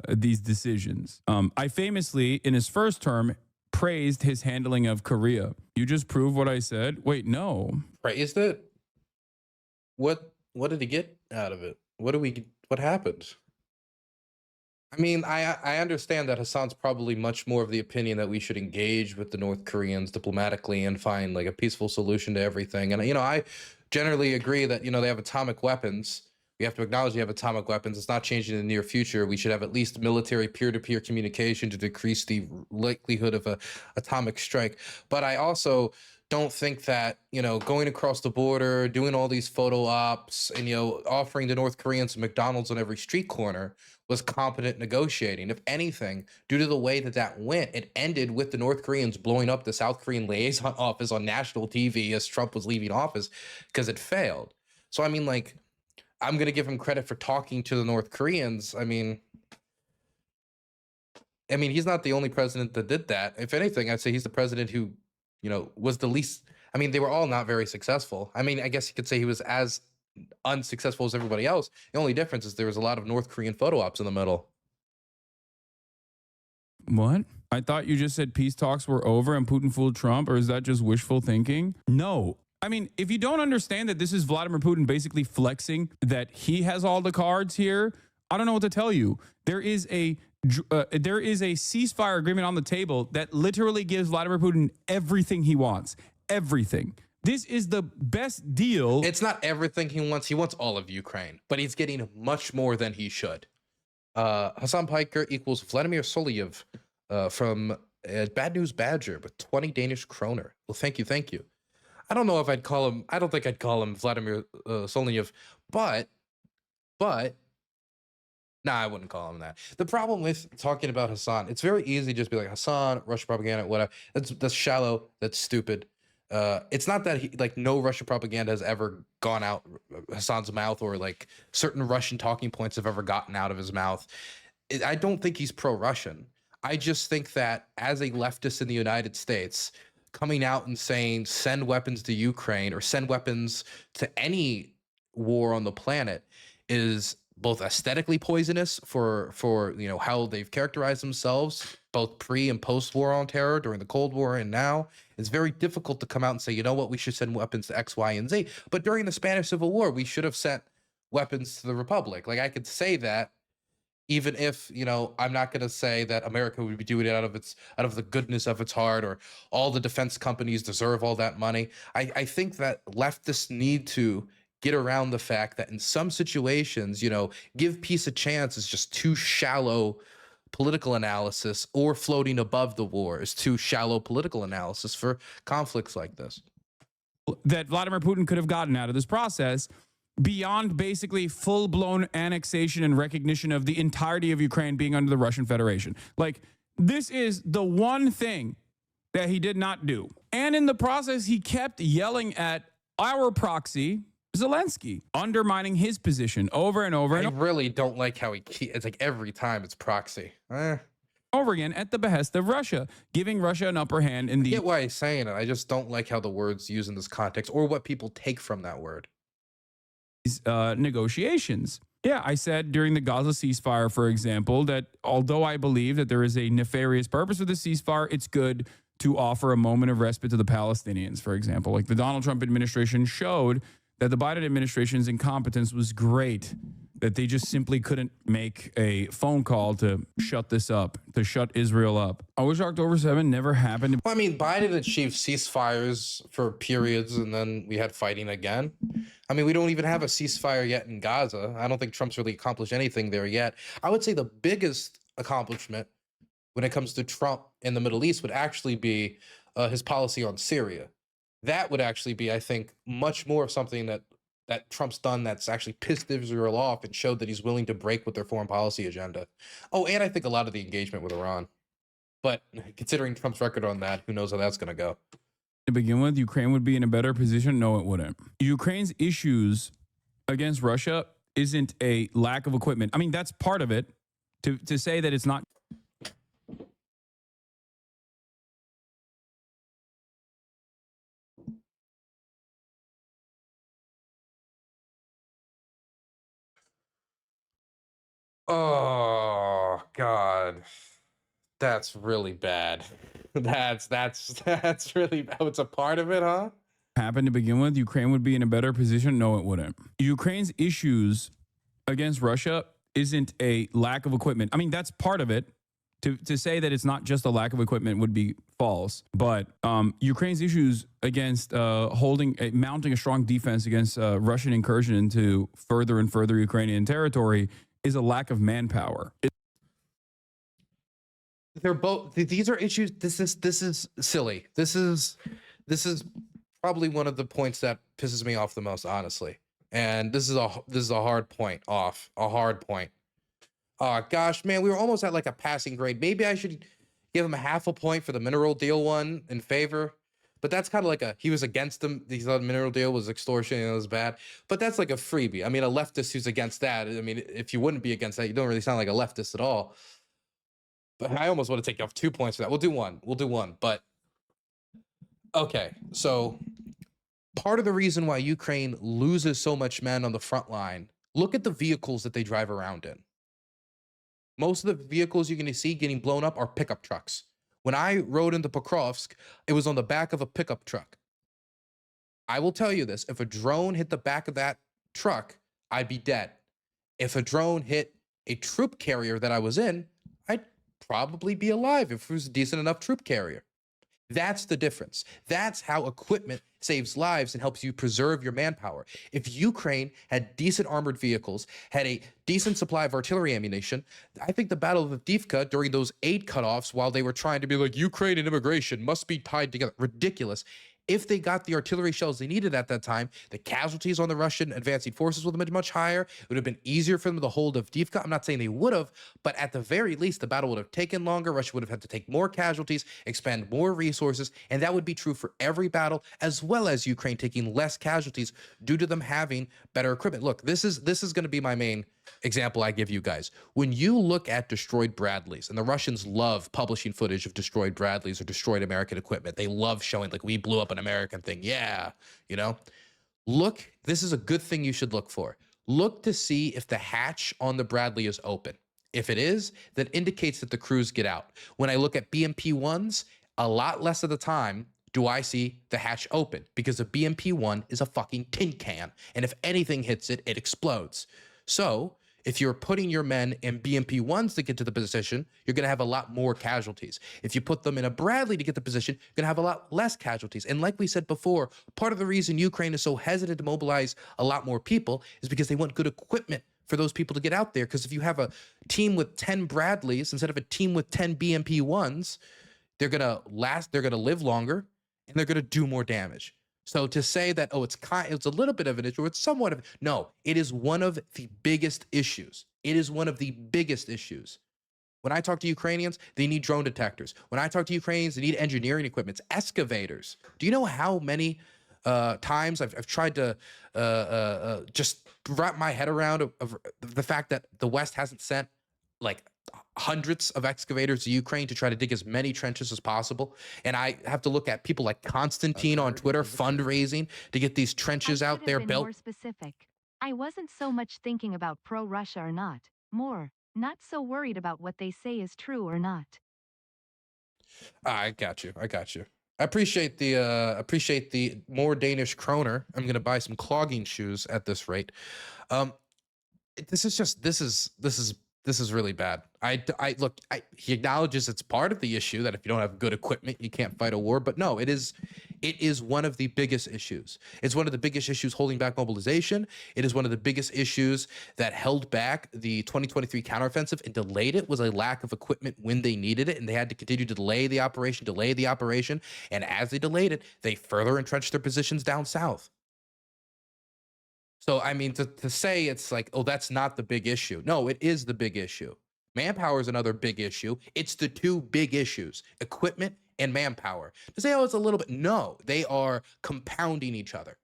these decisions. I famously, in his first term, praised his handling of Korea. You just proved what I said? Wait, no. Praised it? What did he get out of it? What happened? I mean, I understand that Hassan's probably much more of the opinion that we should engage with the North Koreans diplomatically and find like a peaceful solution to everything. And I generally agree that they have atomic weapons. We have to acknowledge they have atomic weapons. It's not changing in the near future. We should have at least military peer-to-peer communication to decrease the likelihood of a atomic strike. But I also don't think that going across the border, doing all these photo ops, and offering the North Koreans McDonald's on every street corner was competent negotiating. If anything, due to the way that went, it ended with the North Koreans blowing up the South Korean liaison office on national TV as Trump was leaving office because it failed. So I mean, like, I'm gonna give him credit for talking to the North Koreans. I mean, he's not the only president that did that. If anything, I'd say he's the president who was the least. I mean, they were all not very successful. I mean, I guess you could say he was as unsuccessful as everybody else. The only difference is there was a lot of North Korean photo ops in the middle. What? I thought you just said peace talks were over and Putin fooled Trump, or is that just wishful thinking? No. I mean, if you don't understand that this is Vladimir Putin basically flexing that he has all the cards here, I don't know what to tell you. There is a ceasefire agreement on the table that literally gives Vladimir Putin everything he wants. Everything. This is the best deal. It's not everything he wants. He wants all of Ukraine, but he's getting much more than he should. Hasan Piker equals Vladimir Soliev from Bad News Badger with 20 Danish kroner. Well, thank you. Thank you. I don't know if I'd call him, I don't think I'd call him Vladimir Soliev, but nah, I wouldn't call him that. The problem with talking about Hasan, it's very easy to just be like, Hasan, Russian propaganda, whatever. That's shallow. That's stupid. It's not that no Russian propaganda has ever gone out Hasan's mouth, or like certain Russian talking points have ever gotten out of his mouth. I don't think he's pro-Russian. I just think that as a leftist in the United States, coming out and saying send weapons to Ukraine or send weapons to any war on the planet is both aesthetically poisonous for how they've characterized themselves both pre and post war on terror during the Cold War and now. It's very difficult to come out and say, you know what, we should send weapons to X, Y, and Z. But during the Spanish Civil War, we should have sent weapons to the Republic. Like, I could say that, even if I'm not going to say that America would be doing it out of the goodness of its heart, or all the defense companies deserve all that money. I think that leftists need to get around the fact that in some situations, give peace a chance is just too shallow political analysis, or floating above the war is too shallow political analysis for conflicts like this. That Vladimir Putin could have gotten out of this process beyond basically full-blown annexation and recognition of the entirety of Ukraine being under the Russian Federation. Like, this is the one thing that he did not do. And in the process, he kept yelling at our proxy, Zelensky, undermining his position over and over. I really don't like how it's like every time it's proxy. Over again at the behest of Russia, giving Russia an upper hand in the... I get why he's saying it. I just don't like how the word's used in this context, or what people take from that word. Negotiations. Yeah, I said during the Gaza ceasefire, for example, that although I believe that there is a nefarious purpose for the ceasefire, it's good to offer a moment of respite to the Palestinians, for example. Like, the Donald Trump administration showed that the Biden administration's incompetence was great, that they just simply couldn't make a phone call to shut this up, to shut Israel up. I wish October 7 never happened. Well, I mean, Biden achieved ceasefires for periods, and then we had fighting again. I mean, we don't even have a ceasefire yet in Gaza. I don't think Trump's really accomplished anything there yet. I would say the biggest accomplishment when it comes to Trump in the Middle East would actually be his policy on Syria. That would actually be, I think, much more of something that Trump's done that's actually pissed Israel off and showed that he's willing to break with their foreign policy agenda. Oh, and I think a lot of the engagement with Iran. But considering Trump's record on that, who knows how that's going to go. To begin with, Ukraine would be in a better position. No, it wouldn't. Ukraine's issues against Russia isn't a lack of equipment. I mean, that's part of it. To say that it's not... Oh God, that's really bad. That's really bad. Oh, it's a part of it, huh? Happened to begin with, Ukraine would be in a better position. No, it wouldn't. Ukraine's issues against Russia isn't a lack of equipment. I mean, that's part of it. To say that it's not just a lack of equipment would be false. But Ukraine's issues against mounting a strong defense against Russian incursion into further and further Ukrainian territory is a lack of manpower. They're both. These are issues. This is silly. This is probably one of the points that pisses me off the most, honestly. And this is a hard point. A hard point. Oh gosh, man, we were almost at like a passing grade. Maybe I should give him a half a point for the mineral deal one in favor. But that's kind of like he was against them. He thought the mineral deal was extortion and it was bad. But that's like a freebie. I mean, a leftist who's against that. I mean, if you wouldn't be against that, you don't really sound like a leftist at all. But I almost want to take off 2 points for that. We'll do one. But okay, so part of the reason why Ukraine loses so much men on the front line, look at the vehicles that they drive around in. Most of the vehicles you're going to see getting blown up are pickup trucks. When I rode into Pokrovsk, it was on the back of a pickup truck. I will tell you this, if a drone hit the back of that truck, I'd be dead. If a drone hit a troop carrier that I was in, I'd probably be alive if it was a decent enough troop carrier. That's the difference. That's how equipment saves lives and helps you preserve your manpower. If Ukraine had decent armored vehicles, had a decent supply of artillery ammunition, I think the Battle of Avdiivka during those aid cutoffs, while they were trying to be like Ukraine and immigration must be tied together, ridiculous. If they got the artillery shells they needed at that time, the casualties on the Russian advancing forces would have been much higher. It would have been easier for them to hold Avdiivka. I'm not saying they would have, but at the very least, the battle would have taken longer. Russia would have had to take more casualties, expend more resources, and that would be true for every battle, as well as Ukraine taking less casualties due to them having better equipment. Look, this is going to be my main example I give you guys. When you look at destroyed Bradleys, and the Russians love publishing footage of destroyed Bradleys or destroyed American equipment. They love showing like we blew up an American thing. Yeah, you know. Look, this is a good thing you should look for. Look to see if the hatch on the Bradley is open. If it is, that indicates that the crews get out. When I look at BMP-1s, a lot less of the time do I see the hatch open because a BMP-1 is a fucking tin can. And if anything hits it, it explodes. So if you're putting your men in BMP-1s to get to the position, you're going to have a lot more casualties. If you put them in a Bradley to get the position, you're going to have a lot less casualties. And like we said before, part of the reason Ukraine is so hesitant to mobilize a lot more people is because they want good equipment for those people to get out there. Because if you have a team with 10 Bradleys instead of a team with 10 BMP-1s, they're going to last, they're going to live longer, and they're going to do more damage. So to say that, oh, it's a little bit of an issue, it's somewhat of, no, it is one of the biggest issues. It is one of the biggest issues. When I talk to Ukrainians, they need drone detectors. When I talk to Ukrainians, they need engineering equipment, excavators. Do you know how many times I've tried to just wrap my head around of the fact that the West hasn't sent like hundreds of excavators to Ukraine to try to dig as many trenches as possible. And I have to look at people like Constantine on Twitter fundraising to get these trenches out there built. More specific. I wasn't so much thinking about pro-Russia or not. More, not so worried about what they say is true or not. I got you. I appreciate the more Danish kroner. I'm gonna buy some clogging shoes at this rate. This is really bad. He acknowledges it's part of the issue that if you don't have good equipment, you can't fight a war. But no, it is one of the biggest issues. It's one of the biggest issues holding back mobilization. It is one of the biggest issues that held back the 2023 counteroffensive and delayed it, was a lack of equipment when they needed it. And they had to continue to delay the operation. And as they delayed it, they further entrenched their positions down south. So, I mean, to say it's like, oh, that's not the big issue. No, it is the big issue. Manpower is another big issue. It's the two big issues, equipment and manpower. To say, oh, it's a little bit, no, they are compounding each other.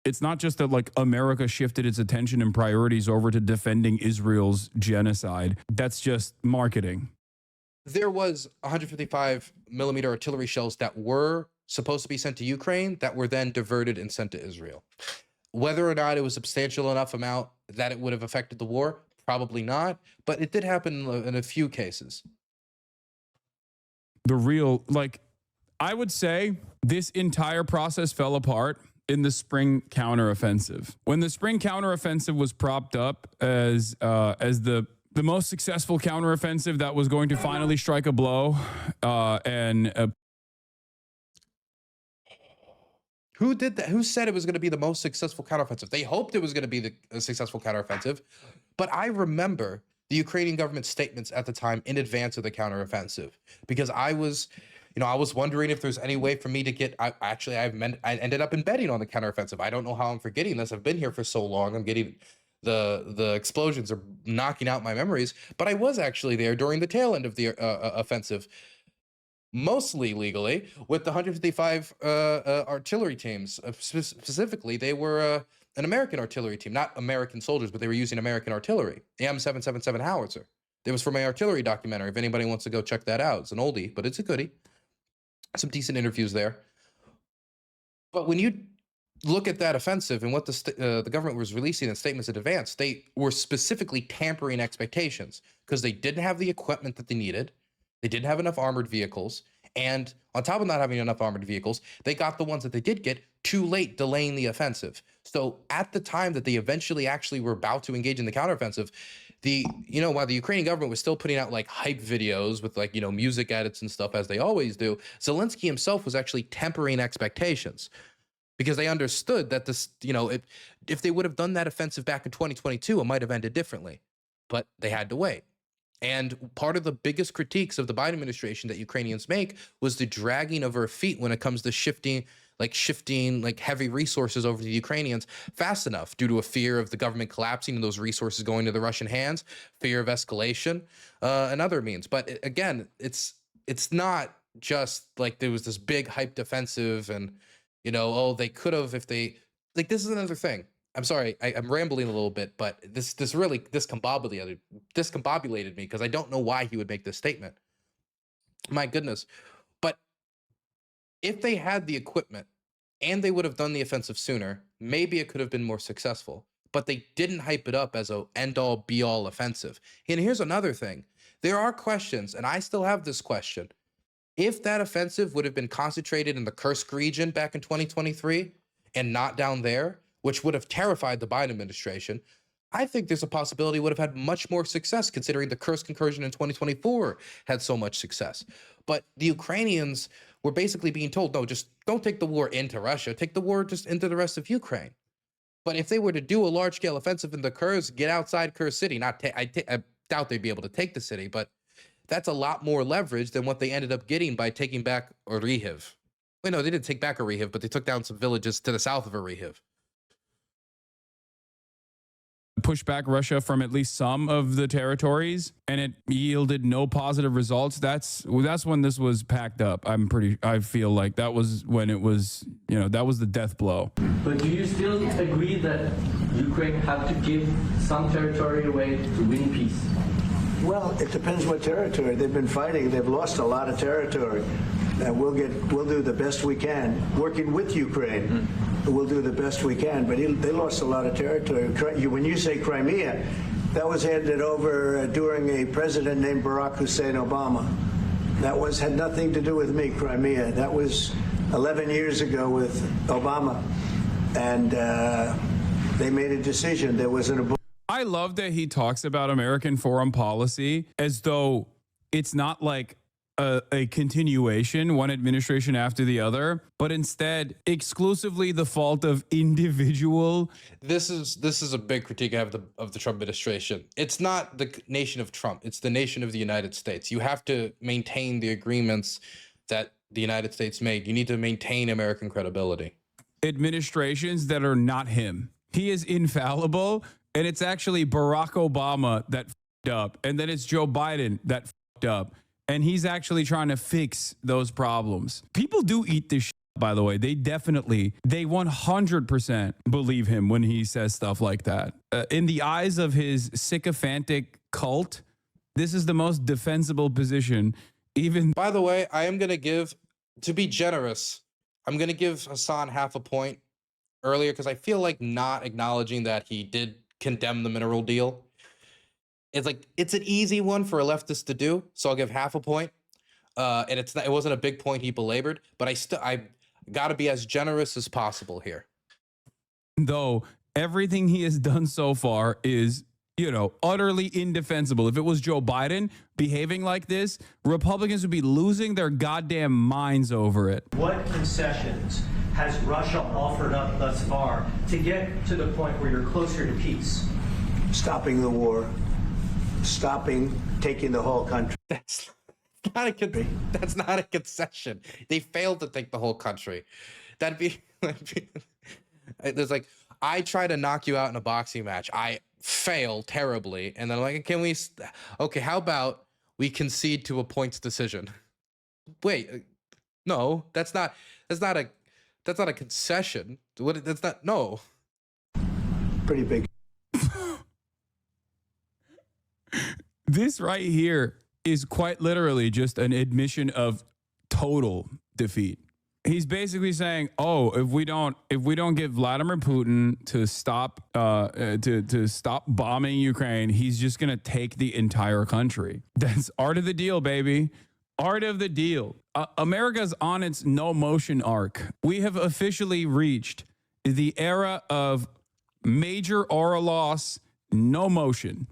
It's not just that like America shifted its attention and priorities over to defending Israel's genocide. That's just marketing. There was 155 millimeter artillery shells that were supposed to be sent to Ukraine that were then diverted and sent to Israel. Whether or not it was substantial enough amount that it would have affected the war, probably not, but it did happen in a few cases. I would say this entire process fell apart in the spring counteroffensive. When the spring counteroffensive was propped up as the most successful counteroffensive that was going to finally strike a blow, Who did that? Who said it was going to be the most successful counteroffensive? They hoped it was going to be a successful counteroffensive, but I remember the Ukrainian government statements at the time in advance of the counteroffensive, because I was wondering if there's any way for me to get. I ended up embedding on the counteroffensive. I don't know how I'm forgetting this. I've been here for so long. I'm getting the explosions are knocking out my memories, but I was actually there during the tail end of the offensive. Mostly legally, with the 155 artillery teams. Specifically, they were an American artillery team, not American soldiers, but they were using American artillery, the M777 howitzer. It was from my artillery documentary. If anybody wants to go check that out, it's an oldie, but it's a goodie. Some decent interviews there. But when you look at that offensive and what the government was releasing in statements in advance, they were specifically tampering expectations because they didn't have the equipment that they needed. They didn't have enough armored vehicles. And on top of not having enough armored vehicles, they got the ones that they did get too late, delaying the offensive. So at the time that they eventually actually were about to engage in the counteroffensive, while the Ukrainian government was still putting out like hype videos with like, music edits and stuff as they always do, Zelensky himself was actually tempering expectations because they understood that this, if they would have done that offensive back in 2022, it might have ended differently, but they had to wait. And part of the biggest critiques of the Biden administration that Ukrainians make was the dragging of our feet when it comes to shifting heavy resources over to the Ukrainians fast enough due to a fear of the government collapsing and those resources going to the Russian hands, fear of escalation, and other means. But again, it's not just like there was this big hype defensive and, they could have if they like. This is another thing. I'm sorry, I'm rambling a little bit, but this discombobulated me because I don't know why he would make this statement. My goodness. But if they had the equipment and they would have done the offensive sooner, maybe it could have been more successful. But they didn't hype it up as a end-all, be-all offensive. And here's another thing. There are questions, and I still have this question. If that offensive would have been concentrated in the Kursk region back in 2023 and not down there, which would have terrified the Biden administration, I think there's a possibility it would have had much more success considering the Kursk incursion in 2024 had so much success. But the Ukrainians were basically being told, no, just don't take the war into Russia, take the war just into the rest of Ukraine. But if they were to do a large-scale offensive in the Kursk, get outside Kursk city, I doubt they'd be able to take the city, but that's a lot more leverage than what they ended up getting by taking back Orihov. Wait, no, they didn't take back Orihov, but they took down some villages to the south of Orihov. Push back Russia from at least some of the territories, and it yielded no positive results. That's when this was packed up. I feel like that was when it was, that was the death blow. But do you still agree that Ukraine have to give some territory away to win peace? Well, it depends what territory. They've been fighting. They've lost a lot of territory. We'll do the best we can. Working with Ukraine, we'll do the best we can. But they lost a lot of territory. When you say Crimea, that was handed over during a president named Barack Hussein Obama. That had nothing to do with me, Crimea. That was 11 years ago with Obama. And they made a decision. There was an... I love that he talks about American foreign policy as though it's not like a continuation, one administration after the other, but instead exclusively the fault of individual. This is a big critique I have of the Trump administration. It's not the nation of Trump. It's the nation of the United States. You have to maintain the agreements that the United States made. You need to maintain American credibility. Administrations that are not him. He is infallible, and it's actually Barack Obama that f***ed up, and then it's Joe Biden that f***ed up. And he's actually trying to fix those problems. People do eat this shit, by the way. They 100% believe him when he says stuff like that. In the eyes of his sycophantic cult, this is the most defensible position. By the way, I am going to give, to be generous, I'm going to give Hasan half a point earlier because I feel like not acknowledging that he did condemn the mineral deal. It's an easy one for a leftist to do, so I'll give half a point. And it wasn't a big point he belabored, but I got to be as generous as possible here. though everything he has done so far is, you know, utterly indefensible. If it was Joe Biden behaving like this, Republicans would be losing their goddamn minds over it. What concessions has Russia offered up thus far to get to the point where you're closer to peace? Stopping the war, taking the whole country. That's not a concession. They failed to take the whole country. That'd be there's like, I try to knock you out in a boxing match. I fail terribly, and then I'm like, okay, how about we concede to a points decision? Wait, no, that's not a concession. That's not, no. Pretty big. This right here is quite literally just an admission of total defeat. He's basically saying, "Oh, if we don't get Vladimir Putin to stop to stop bombing Ukraine, he's just gonna take the entire country." That's art of the deal, baby. Art of the deal. America's on its no motion arc. We have officially reached the era of major aura loss, no motion.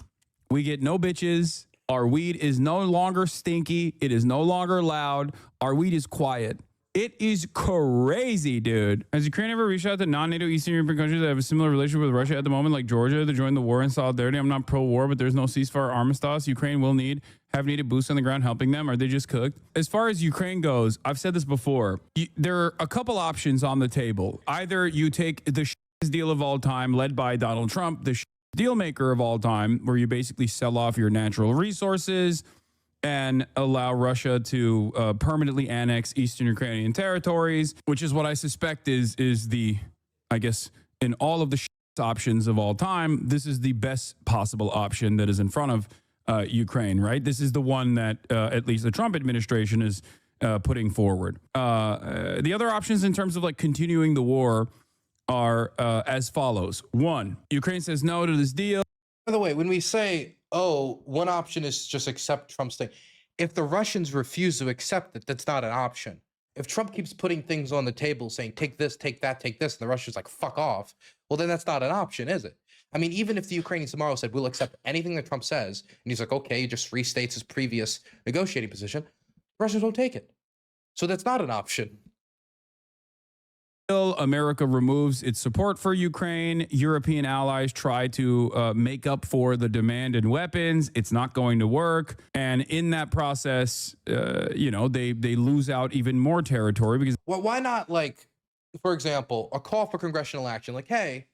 We get no bitches. Our weed is no longer stinky. It is no longer loud. Our weed is quiet. It is crazy, dude. Has Ukraine ever reached out to non-NATO Eastern European countries that have a similar relationship with Russia at the moment, like Georgia, to join the war in solidarity? I'm not pro-war, but there's no ceasefire armistice. Ukraine will have needed boots on the ground helping them. Are they just cooked? As far as Ukraine goes, I've said this before. There are a couple options on the table. Either you take the deal of all time, led by Donald Trump, the deal maker of all time, where you basically sell off your natural resources and allow Russia to permanently annex Eastern Ukrainian territories, which is what I suspect is the, I guess, in all of the options of all time, this is the best possible option that is in front of Ukraine, right? This is the one that at least the Trump administration is putting forward. The other options in terms of like continuing the war are as follows. One, Ukraine says no to this deal. By the way, when we say, oh, one option is just accept Trump's thing, if the Russians refuse to accept it, that's not an option. If Trump keeps putting things on the table saying, take this, take that, take this, and the Russians like, fuck off, well, then that's not an option, is it? I mean, even if the Ukrainians tomorrow said, we'll accept anything that Trump says, and he's like, okay, he just restates his previous negotiating position, the Russians won't take it. So that's not an option. America removes its support for Ukraine. European allies try to make up for the demand in weapons. It's not going to work. And in that process, they lose out even more territory because. Well, why not, like, for example, a call for congressional action? Like, hey,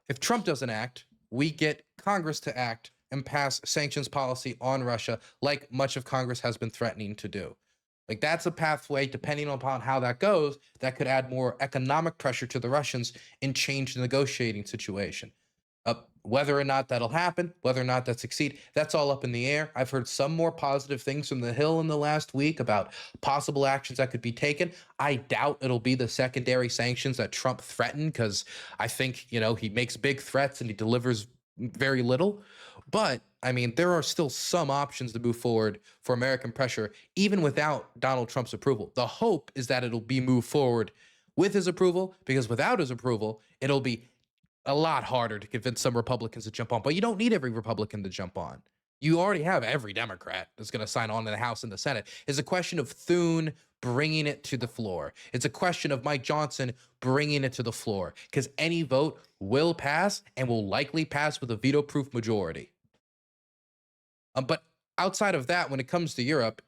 if Trump doesn't act, we get Congress to act and pass sanctions policy on Russia, like much of Congress has been threatening to do. Like, that's a pathway, depending upon how that goes, that could add more economic pressure to the Russians and change the negotiating situation. Whether or not that'll happen, whether or not that succeed, that's all up in the air. I've heard some more positive things from the Hill in the last week about possible actions that could be taken. I doubt it'll be the secondary sanctions that Trump threatened, because I think, he makes big threats and he delivers very little. But I mean, there are still some options to move forward for American pressure, even without Donald Trump's approval. The hope is that it'll be moved forward with his approval, because without his approval, it'll be a lot harder to convince some Republicans to jump on. But you don't need every Republican to jump on. You already have every Democrat that's going to sign on in the House and the Senate. It's a question of Thune bringing it to the floor. It's a question of Mike Johnson bringing it to the floor, because any vote will pass and will likely pass with a veto-proof majority. But outside of that, when it comes to Europe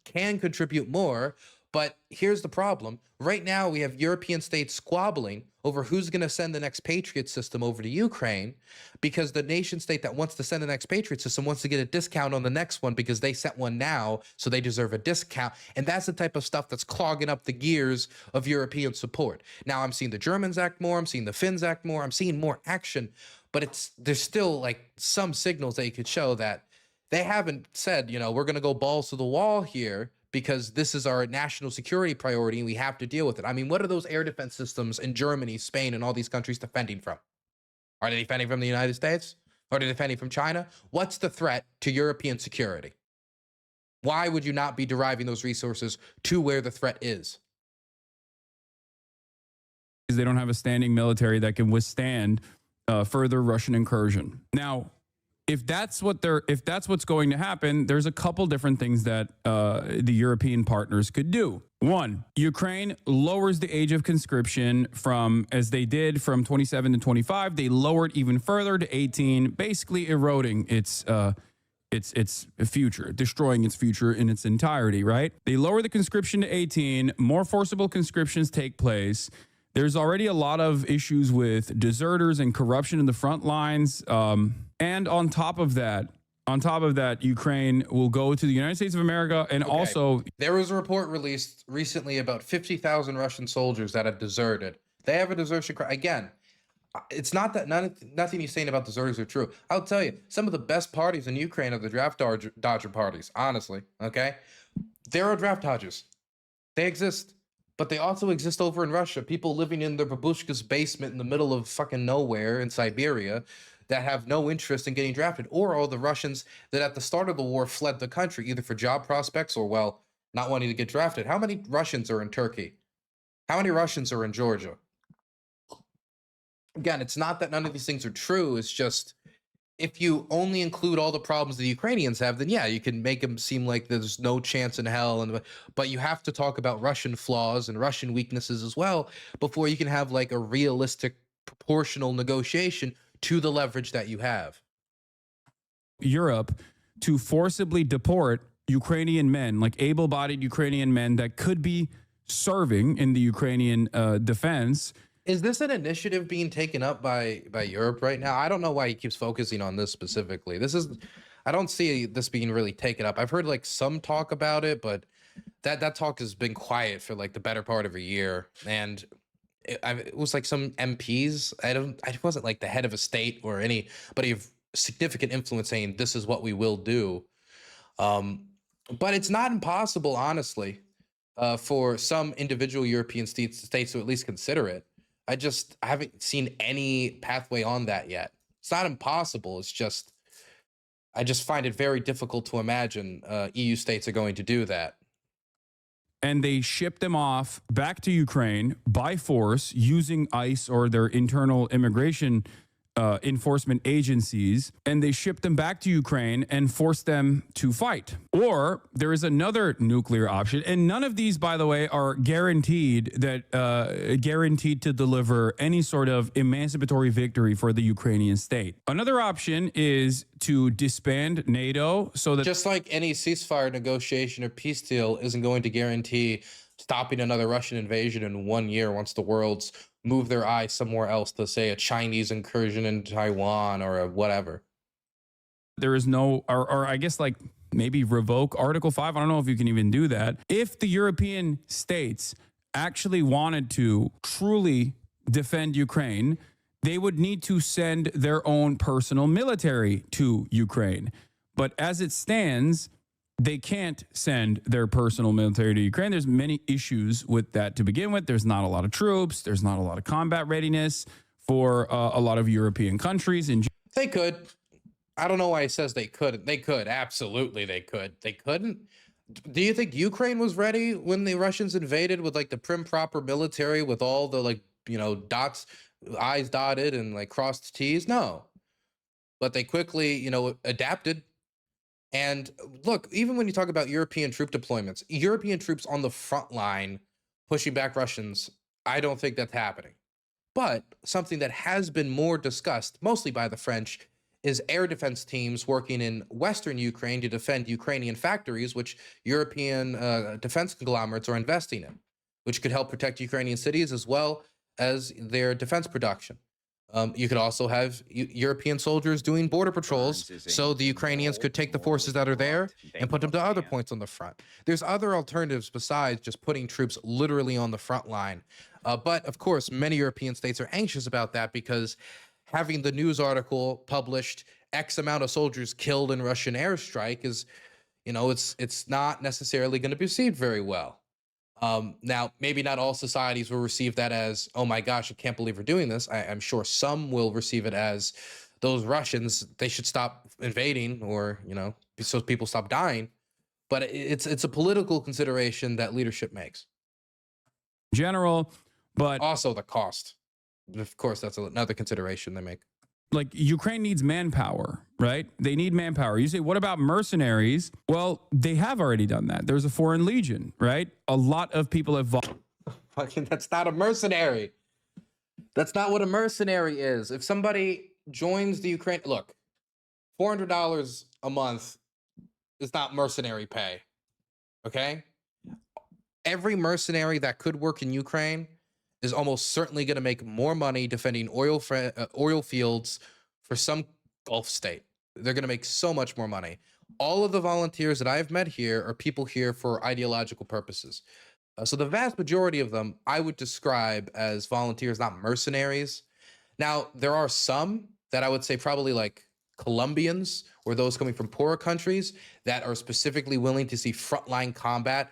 can contribute more. But here's the problem. Right now, we have European states squabbling over who's going to send the next Patriot system over to Ukraine, because the nation state that wants to send the next Patriot system wants to get a discount on the next one because they sent one now, so they deserve a discount. And that's the type of stuff that's clogging up the gears of European support. Now, I'm seeing the Germans act more. I'm seeing the Finns act more. I'm seeing more action. But there's still like some signals that you could show that they haven't said, we're going to go balls to the wall here because this is our national security priority and we have to deal with it. I mean, what are those air defense systems in Germany, Spain, and all these countries defending from? Are they defending from the United States? Are they defending from China? What's the threat to European security? Why would you not be deriving those resources to where the threat is? they don't have a standing military that can withstand further Russian incursion. Now, if that's what's going to happen, there's a couple different things that the European partners could do. One, Ukraine lowers the age of conscription from, as they did, from 27 to 25. They lowered even further to 18, basically eroding its future, destroying its future in its entirety, right? They lower the conscription to 18, more forcible conscriptions take place. There's already a lot of issues with deserters and corruption in the front lines. And on top of that, Ukraine will go to the United States of America and also... There was a report released recently about 50,000 Russian soldiers that had deserted. They have a desertion crime. Again, it's not that nothing he's saying about deserters are true. I'll tell you, some of the best parties in Ukraine are the draft dodger parties, honestly, okay? There are draft dodgers. They exist. But they also exist over in Russia. People living in their babushka's basement in the middle of fucking nowhere in Siberia that have no interest in getting drafted. Or all the Russians that at the start of the war fled the country, either for job prospects or, well, not wanting to get drafted. How many Russians are in Turkey? How many Russians are in Georgia? Again, it's not that none of these things are true. It's just, if you only include all the problems the Ukrainians have, then yeah, you can make them seem like there's no chance in hell. But you have to talk about Russian flaws and Russian weaknesses as well before you can have like a realistic, proportional negotiation to the leverage that you have. Europe to forcibly deport Ukrainian men, like able-bodied Ukrainian men that could be serving in the Ukrainian defense. Is this an initiative being taken up by Europe right now? I don't know why he keeps focusing on this specifically. I don't see this being really taken up. I've heard like some talk about it, but that talk has been quiet for like the better part of a year. And it was like some MPs. I wasn't like the head of a state or anybody of significant influence saying this is what we will do. But it's not impossible, honestly, for some individual European states to at least consider it. I haven't seen any pathway on that yet. It's not impossible. It's just, I just find it very difficult to imagine EU states are going to do that. And they ship them off back to Ukraine by force using ICE or their internal immigration enforcement agencies, and they ship them back to Ukraine and force them to fight. Or there is another nuclear option, and none of these, by the way, are guaranteed to deliver any sort of emancipatory victory for the Ukrainian state. Another option is to disband NATO so that, just like any ceasefire negotiation or peace deal isn't going to guarantee stopping another Russian invasion in 1 year once the world's move their eye somewhere else, to say a Chinese incursion in Taiwan or a whatever. There is no, or I guess like maybe revoke Article 5. I don't know if you can even do that. If the European states actually wanted to truly defend Ukraine, they would need to send their own personal military to Ukraine. But as it stands, they can't send their personal military to Ukraine. There's many issues with that to begin with. There's not a lot of troops. There's not a lot of combat readiness for a lot of European countries. They could. I don't know why he says they couldn't. They could. Absolutely, they could. They couldn't. Do you think Ukraine was ready when the Russians invaded with like the prim proper military with all the like, you know, dots, I's dotted and like crossed T's? No. But they quickly, you know, adapted. And look, even when you talk about European troop deployments, European troops on the front line pushing back Russians, I don't think that's happening. But something that has been more discussed, mostly by the French, is air defense teams working in Western Ukraine to defend Ukrainian factories, which European defense conglomerates are investing in, which could help protect Ukrainian cities as well as their defense production. You could also have European soldiers doing border patrols so the Ukrainians could take the forces that are there and put them to other points on the front. There's other alternatives besides just putting troops literally on the front line. But of course, many European states are anxious about that because having the news article published, X amount of soldiers killed in Russian airstrike is, you know, it's not necessarily going to be received very well. Now, maybe not all societies will receive that as, oh my gosh, I can't believe we're doing this. I'm sure some will receive it as those Russians, they should stop invading, or, you know, so people stop dying. But it's a political consideration that leadership makes. General, But also the cost. Of course, that's another consideration they make. Like Ukraine needs manpower, right? They need manpower. You say, what about mercenaries? Well, they have already done that. There's a foreign legion, right? A lot of people have. Fucking, that's not a mercenary. That's not what a mercenary is. If somebody joins the Ukraine, look, $400 a month is not mercenary pay. Okay? Every mercenary that could work in Ukraine is almost certainly going to make more money defending oil fields for some Gulf state. They're going to make so much more money. All of the volunteers that I've met here are people here for ideological purposes. So the vast majority of them I would describe as volunteers, not mercenaries. Now, there are some that I would say probably like Colombians or those coming from poorer countries that are specifically willing to see frontline combat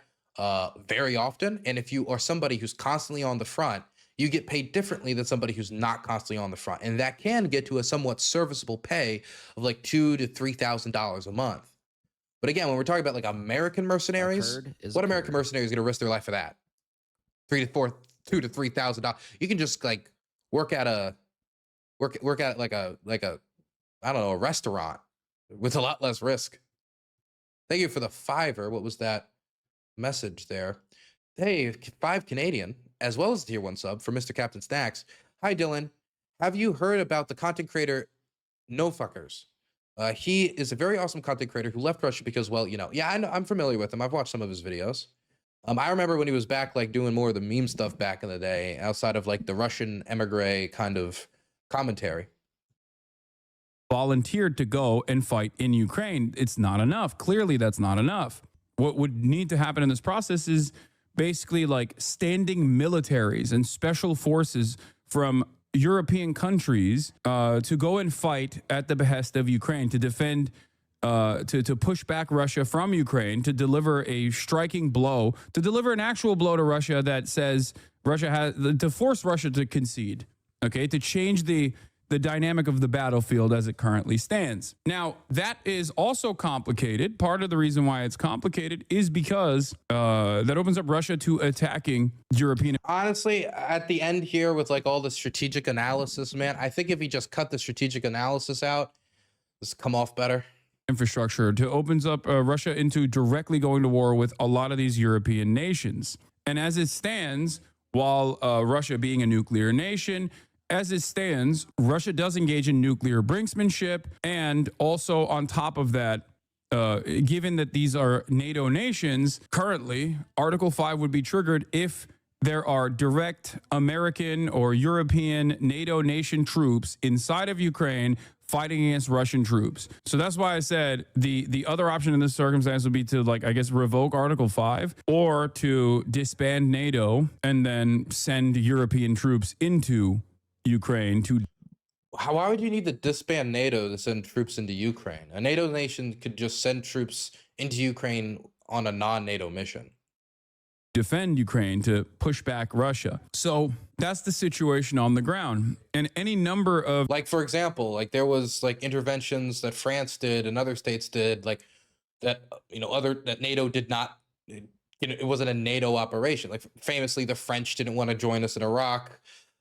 very often. And if you are somebody who's constantly on the front, you get paid differently than somebody who's not constantly on the front. And that can get to a somewhat serviceable pay of like $2,000 to $3,000 a month. But again, when we're talking about like American mercenaries, what American mercenary is going to risk their life for that? $2,000 to $3,000. You can just like work at like a I don't know, a restaurant with a lot less risk. Thank you for the $5. What was that message there? Hey, 5 Canadian, as well as tier 1 sub for Mr. Captain Snacks. Hi, Dylan. Have you heard about the content creator No Fuckers? He is a very awesome content creator who left Russia because, well, you know, yeah, I know, I'm familiar with him. I've watched some of his videos. I remember when he was back, like, doing more of the meme stuff back in the day, outside of, like, the Russian emigre kind of commentary. Volunteered to go and fight in Ukraine. It's not enough. Clearly, that's not enough. What would need to happen in this process is basically like standing militaries and special forces from European countries to go and fight at the behest of Ukraine to defend, to push back Russia from Ukraine, to deliver a striking blow, to deliver an actual blow to Russia that says Russia has, to force Russia to concede, okay, to change the dynamic of the battlefield as it currently stands. Now, that is also complicated. Part of the reason why it's complicated is because that opens up Russia to attacking European. Honestly, at the end here with like all the strategic analysis, man, I think if he just cut the strategic analysis out, this come off better. Infrastructure to opens up Russia into directly going to war with a lot of these European nations. And as it stands, while Russia being a nuclear nation, as it stands, Russia does engage in nuclear brinksmanship. And also on top of that, given that these are NATO nations, currently, Article 5 would be triggered if there are direct American or European NATO nation troops inside of Ukraine fighting against Russian troops. So that's why I said the other option in this circumstance would be to, like, I guess, revoke Article 5 or to disband NATO and then send European troops into Ukraine to. Why would you need to disband NATO to send troops into Ukraine? A NATO nation could just send troops into Ukraine on a non-NATO mission. Defend Ukraine, to push back Russia. So that's the situation on the ground. And any number of, like, for example, like there was like interventions that France did and other states did, like that, you know, that NATO did not, you know, it wasn't a NATO operation. Like famously, the French didn't want to join us in Iraq.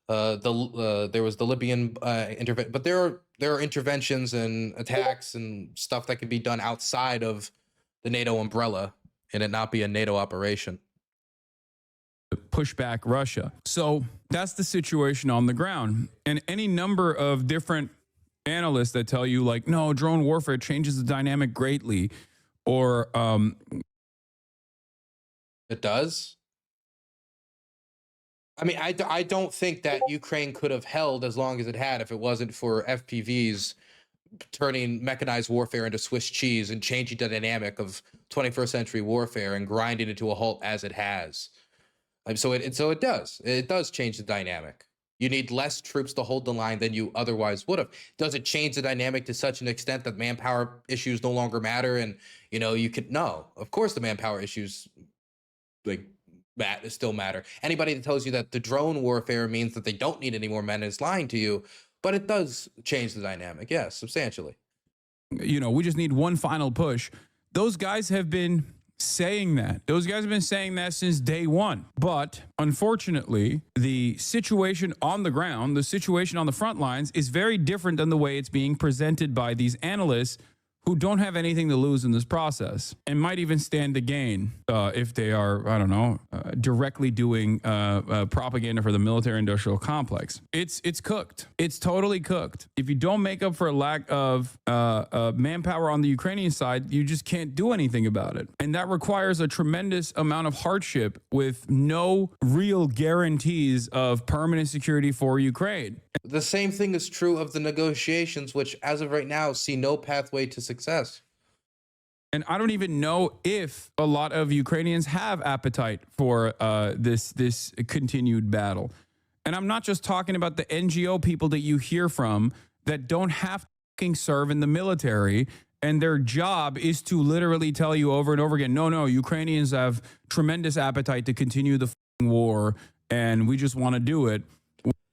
There was the Libyan intervention, but there are interventions and attacks and stuff that could be done outside of the NATO umbrella and it not be a NATO operation. Push back Russia. So that's the situation on the ground. And any number of different analysts that tell you, like, no, drone warfare changes the dynamic greatly, or it does. I mean, I don't think that Ukraine could have held as long as it had if it wasn't for FPVs turning mechanized warfare into Swiss cheese and changing the dynamic of 21st century warfare and grinding it to a halt as it has. So it does change the dynamic. You need less troops to hold the line than you otherwise would have. Does it change the dynamic to such an extent that manpower issues no longer matter? And, you know, you could, no, of course the manpower issues like still matter. Anybody that tells you that the drone warfare means that they don't need any more men is lying to you, but it does change the dynamic. Yes, substantially. You know, we just need one final push. Those guys have been saying that. Those guys have been saying that since day one. But unfortunately, the situation on the ground, the situation on the front lines is very different than the way it's being presented by these analysts who don't have anything to lose in this process and might even stand to gain if they are, I don't know, directly doing propaganda for the military-industrial complex. It's cooked. It's totally cooked. If you don't make up for a lack of manpower on the Ukrainian side, you just can't do anything about it. And that requires a tremendous amount of hardship with no real guarantees of permanent security for Ukraine. The same thing is true of the negotiations, which as of right now see no pathway to success. And I don't even know if a lot of Ukrainians have appetite for this continued battle. And I'm not just talking about the NGO people that you hear from that don't have to serve in the military, and their job is to literally tell you over and over again, no, Ukrainians have tremendous appetite to continue the war, and we just want to do it.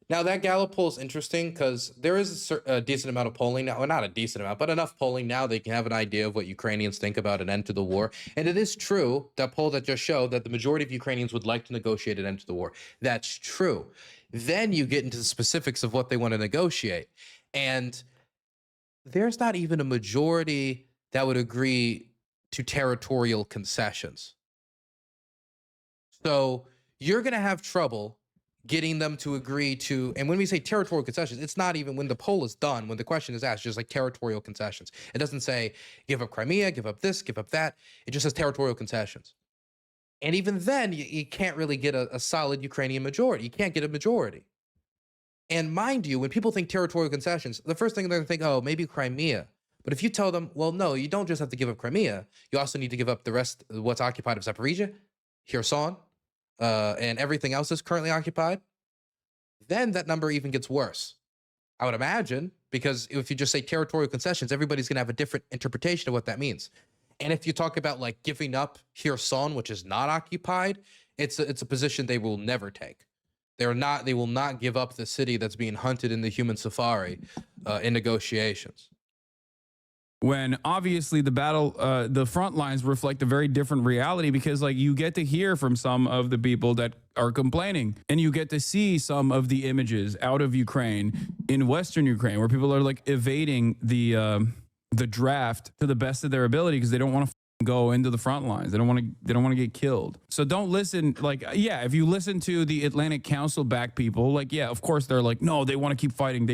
Now, that Gallup poll is interesting because there is a decent amount of polling now. Well, not a decent amount, but enough polling now they can have an idea of what Ukrainians think about an end to the war. And it is true, that poll that just showed that the majority of Ukrainians would like to negotiate an end to the war. That's true. Then you get into the specifics of what they want to negotiate. And there's not even a majority that would agree to territorial concessions. So you're going to have trouble getting them to agree to, and when we say territorial concessions, it's not even when the poll is done, when the question is asked, just like territorial concessions. It doesn't say give up Crimea, give up this, give up that. It just says territorial concessions. And even then, you can't really get a solid Ukrainian majority. You can't get a majority. And mind you, when people think territorial concessions, the first thing they're going to think, oh, maybe Crimea. But if you tell them, well, no, you don't just have to give up Crimea. You also need to give up the rest of what's occupied of Zaporizhia, Kherson, and everything else is currently occupied, then that number even gets worse, I would imagine, because if you just say territorial concessions, everybody's going to have a different interpretation of what that means. And if you talk about like giving up Kherson, which is not occupied, it's a position they will never take. They will not give up the city that's being hunted in the human safari in negotiations. When obviously the battle, the front lines reflect a very different reality, because like you get to hear from some of the people that are complaining, and you get to see some of the images out of Ukraine in Western Ukraine where people are like evading the draft to the best of their ability because they don't want to go into the front lines. They don't want to get killed. So don't listen. Like, yeah, if you listen to the Atlantic Council back people, like, yeah, of course they're like, no, they want to keep fighting.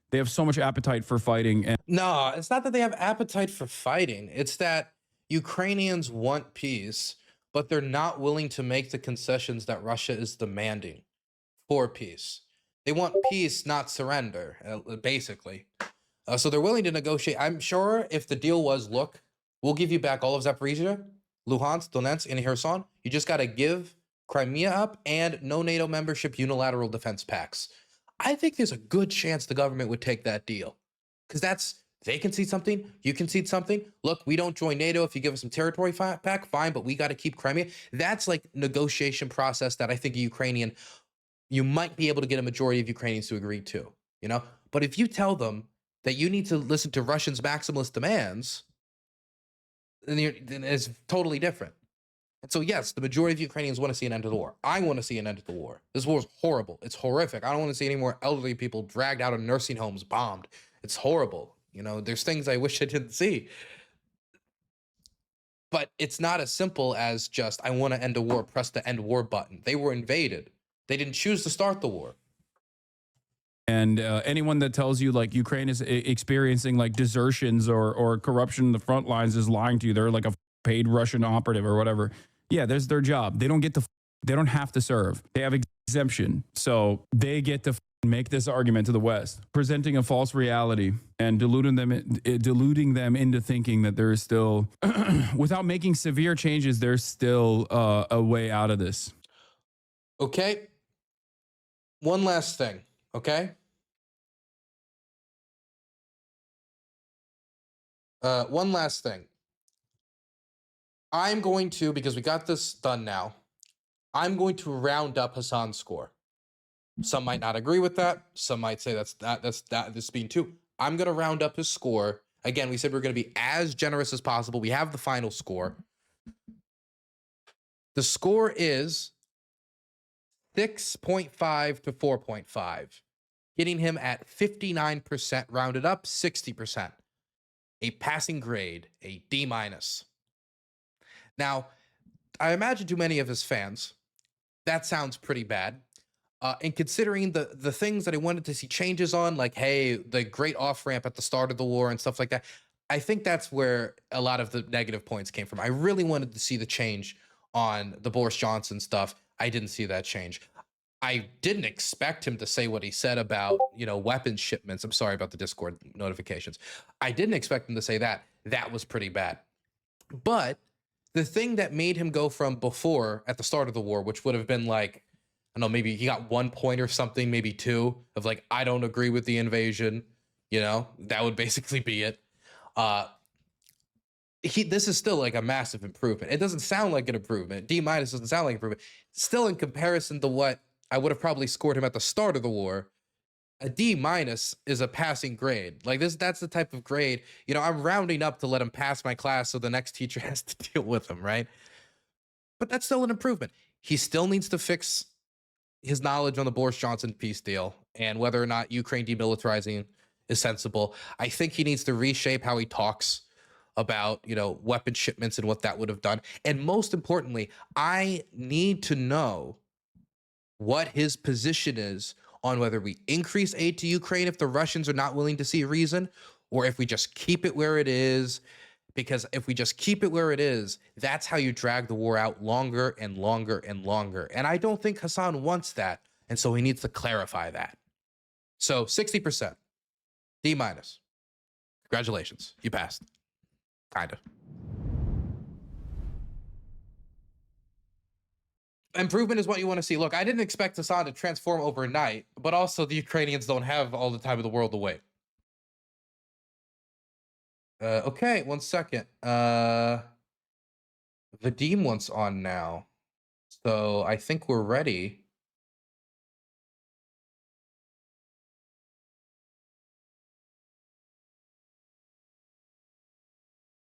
They have so much appetite for fighting. And no, it's not that they have appetite for fighting. It's that Ukrainians want peace, but they're not willing to make the concessions that Russia is demanding for peace. They want peace, not surrender, basically. So they're willing to negotiate. I'm sure if the deal was, look, we'll give you back all of Zaporizhia, Luhansk, Donetsk, and Kherson. You just got to give Crimea up and no NATO membership, unilateral defense pacts. I think there's a good chance the government would take that deal, because they concede something, you concede something. Look, we don't join NATO if you give us some territory back, fine, but we got to keep Crimea. That's like negotiation process that I think you might be able to get a majority of Ukrainians to agree to, you know? But if you tell them that you need to listen to Russians' maximalist demands, then it's totally different. And so, yes, the majority of Ukrainians want to see an end to the war. I want to see an end to the war. This war is horrible. It's horrific. I don't want to see any more elderly people dragged out of nursing homes, bombed. It's horrible. You know, there's things I wish I didn't see. But it's not as simple as just, I want to end a war, press the end war button. They were invaded. They didn't choose to start the war. And anyone that tells you like Ukraine is experiencing like desertions or corruption in the front lines is lying to you. They're like a paid Russian operative or whatever. Yeah, there's their job. They don't have to serve. They have exemption. So they get to make this argument to the West, presenting a false reality and deluding them into thinking that there is still, without making severe changes, there's still a way out of this. Okay. One last thing. Okay. One last thing. I'm going to, because we got this done now, I'm going to round up Hasan's score. Some might not agree with that. Some might say that's being too. I'm going to round up his score. Again, we said we're going to be as generous as possible. We have the final score. The score is 6.5 to 4.5, getting him at 59%, rounded up 60%. A passing grade, a D minus. Now, I imagine to many of his fans, that sounds pretty bad. And considering the things that I wanted to see changes on, like, hey, the great off-ramp at the start of the war and stuff like that, I think that's where a lot of the negative points came from. I really wanted to see the change on the Boris Johnson stuff. I didn't see that change. I didn't expect him to say what he said about, weapons shipments. I'm sorry about the Discord notifications. I didn't expect him to say that. That was pretty bad. But the thing that made him go from before, at the start of the war, which would have been like, I don't know, maybe he got 1 point or something, maybe 2, of like, I don't agree with the invasion, that would basically be it. This is still like a massive improvement. It doesn't sound like an improvement. D minus doesn't sound like an improvement. Still, in comparison to what I would have probably scored him at the start of the war, a D minus is a passing grade. Like that's the type of grade, I'm rounding up to let him pass my class so the next teacher has to deal with him, right? But that's still an improvement. He still needs to fix his knowledge on the Boris Johnson peace deal and whether or not Ukraine demilitarizing is sensible. I think he needs to reshape how he talks about, weapon shipments and what that would have done. And most importantly, I need to know what his position is on whether we increase aid to Ukraine if the Russians are not willing to see reason, or if we just keep it where it is. Because if we just keep it where it is, that's how you drag the war out longer and longer and longer. And I don't think Hasan wants that. And so he needs to clarify that. So 60%, D minus. Congratulations, you passed. Kind of. Improvement is what you want to see. Look, I didn't expect Hasan to transform overnight, but also the Ukrainians don't have all the time in the world to wait. Okay, 1 second. Vadim wants on now. So I think we're ready.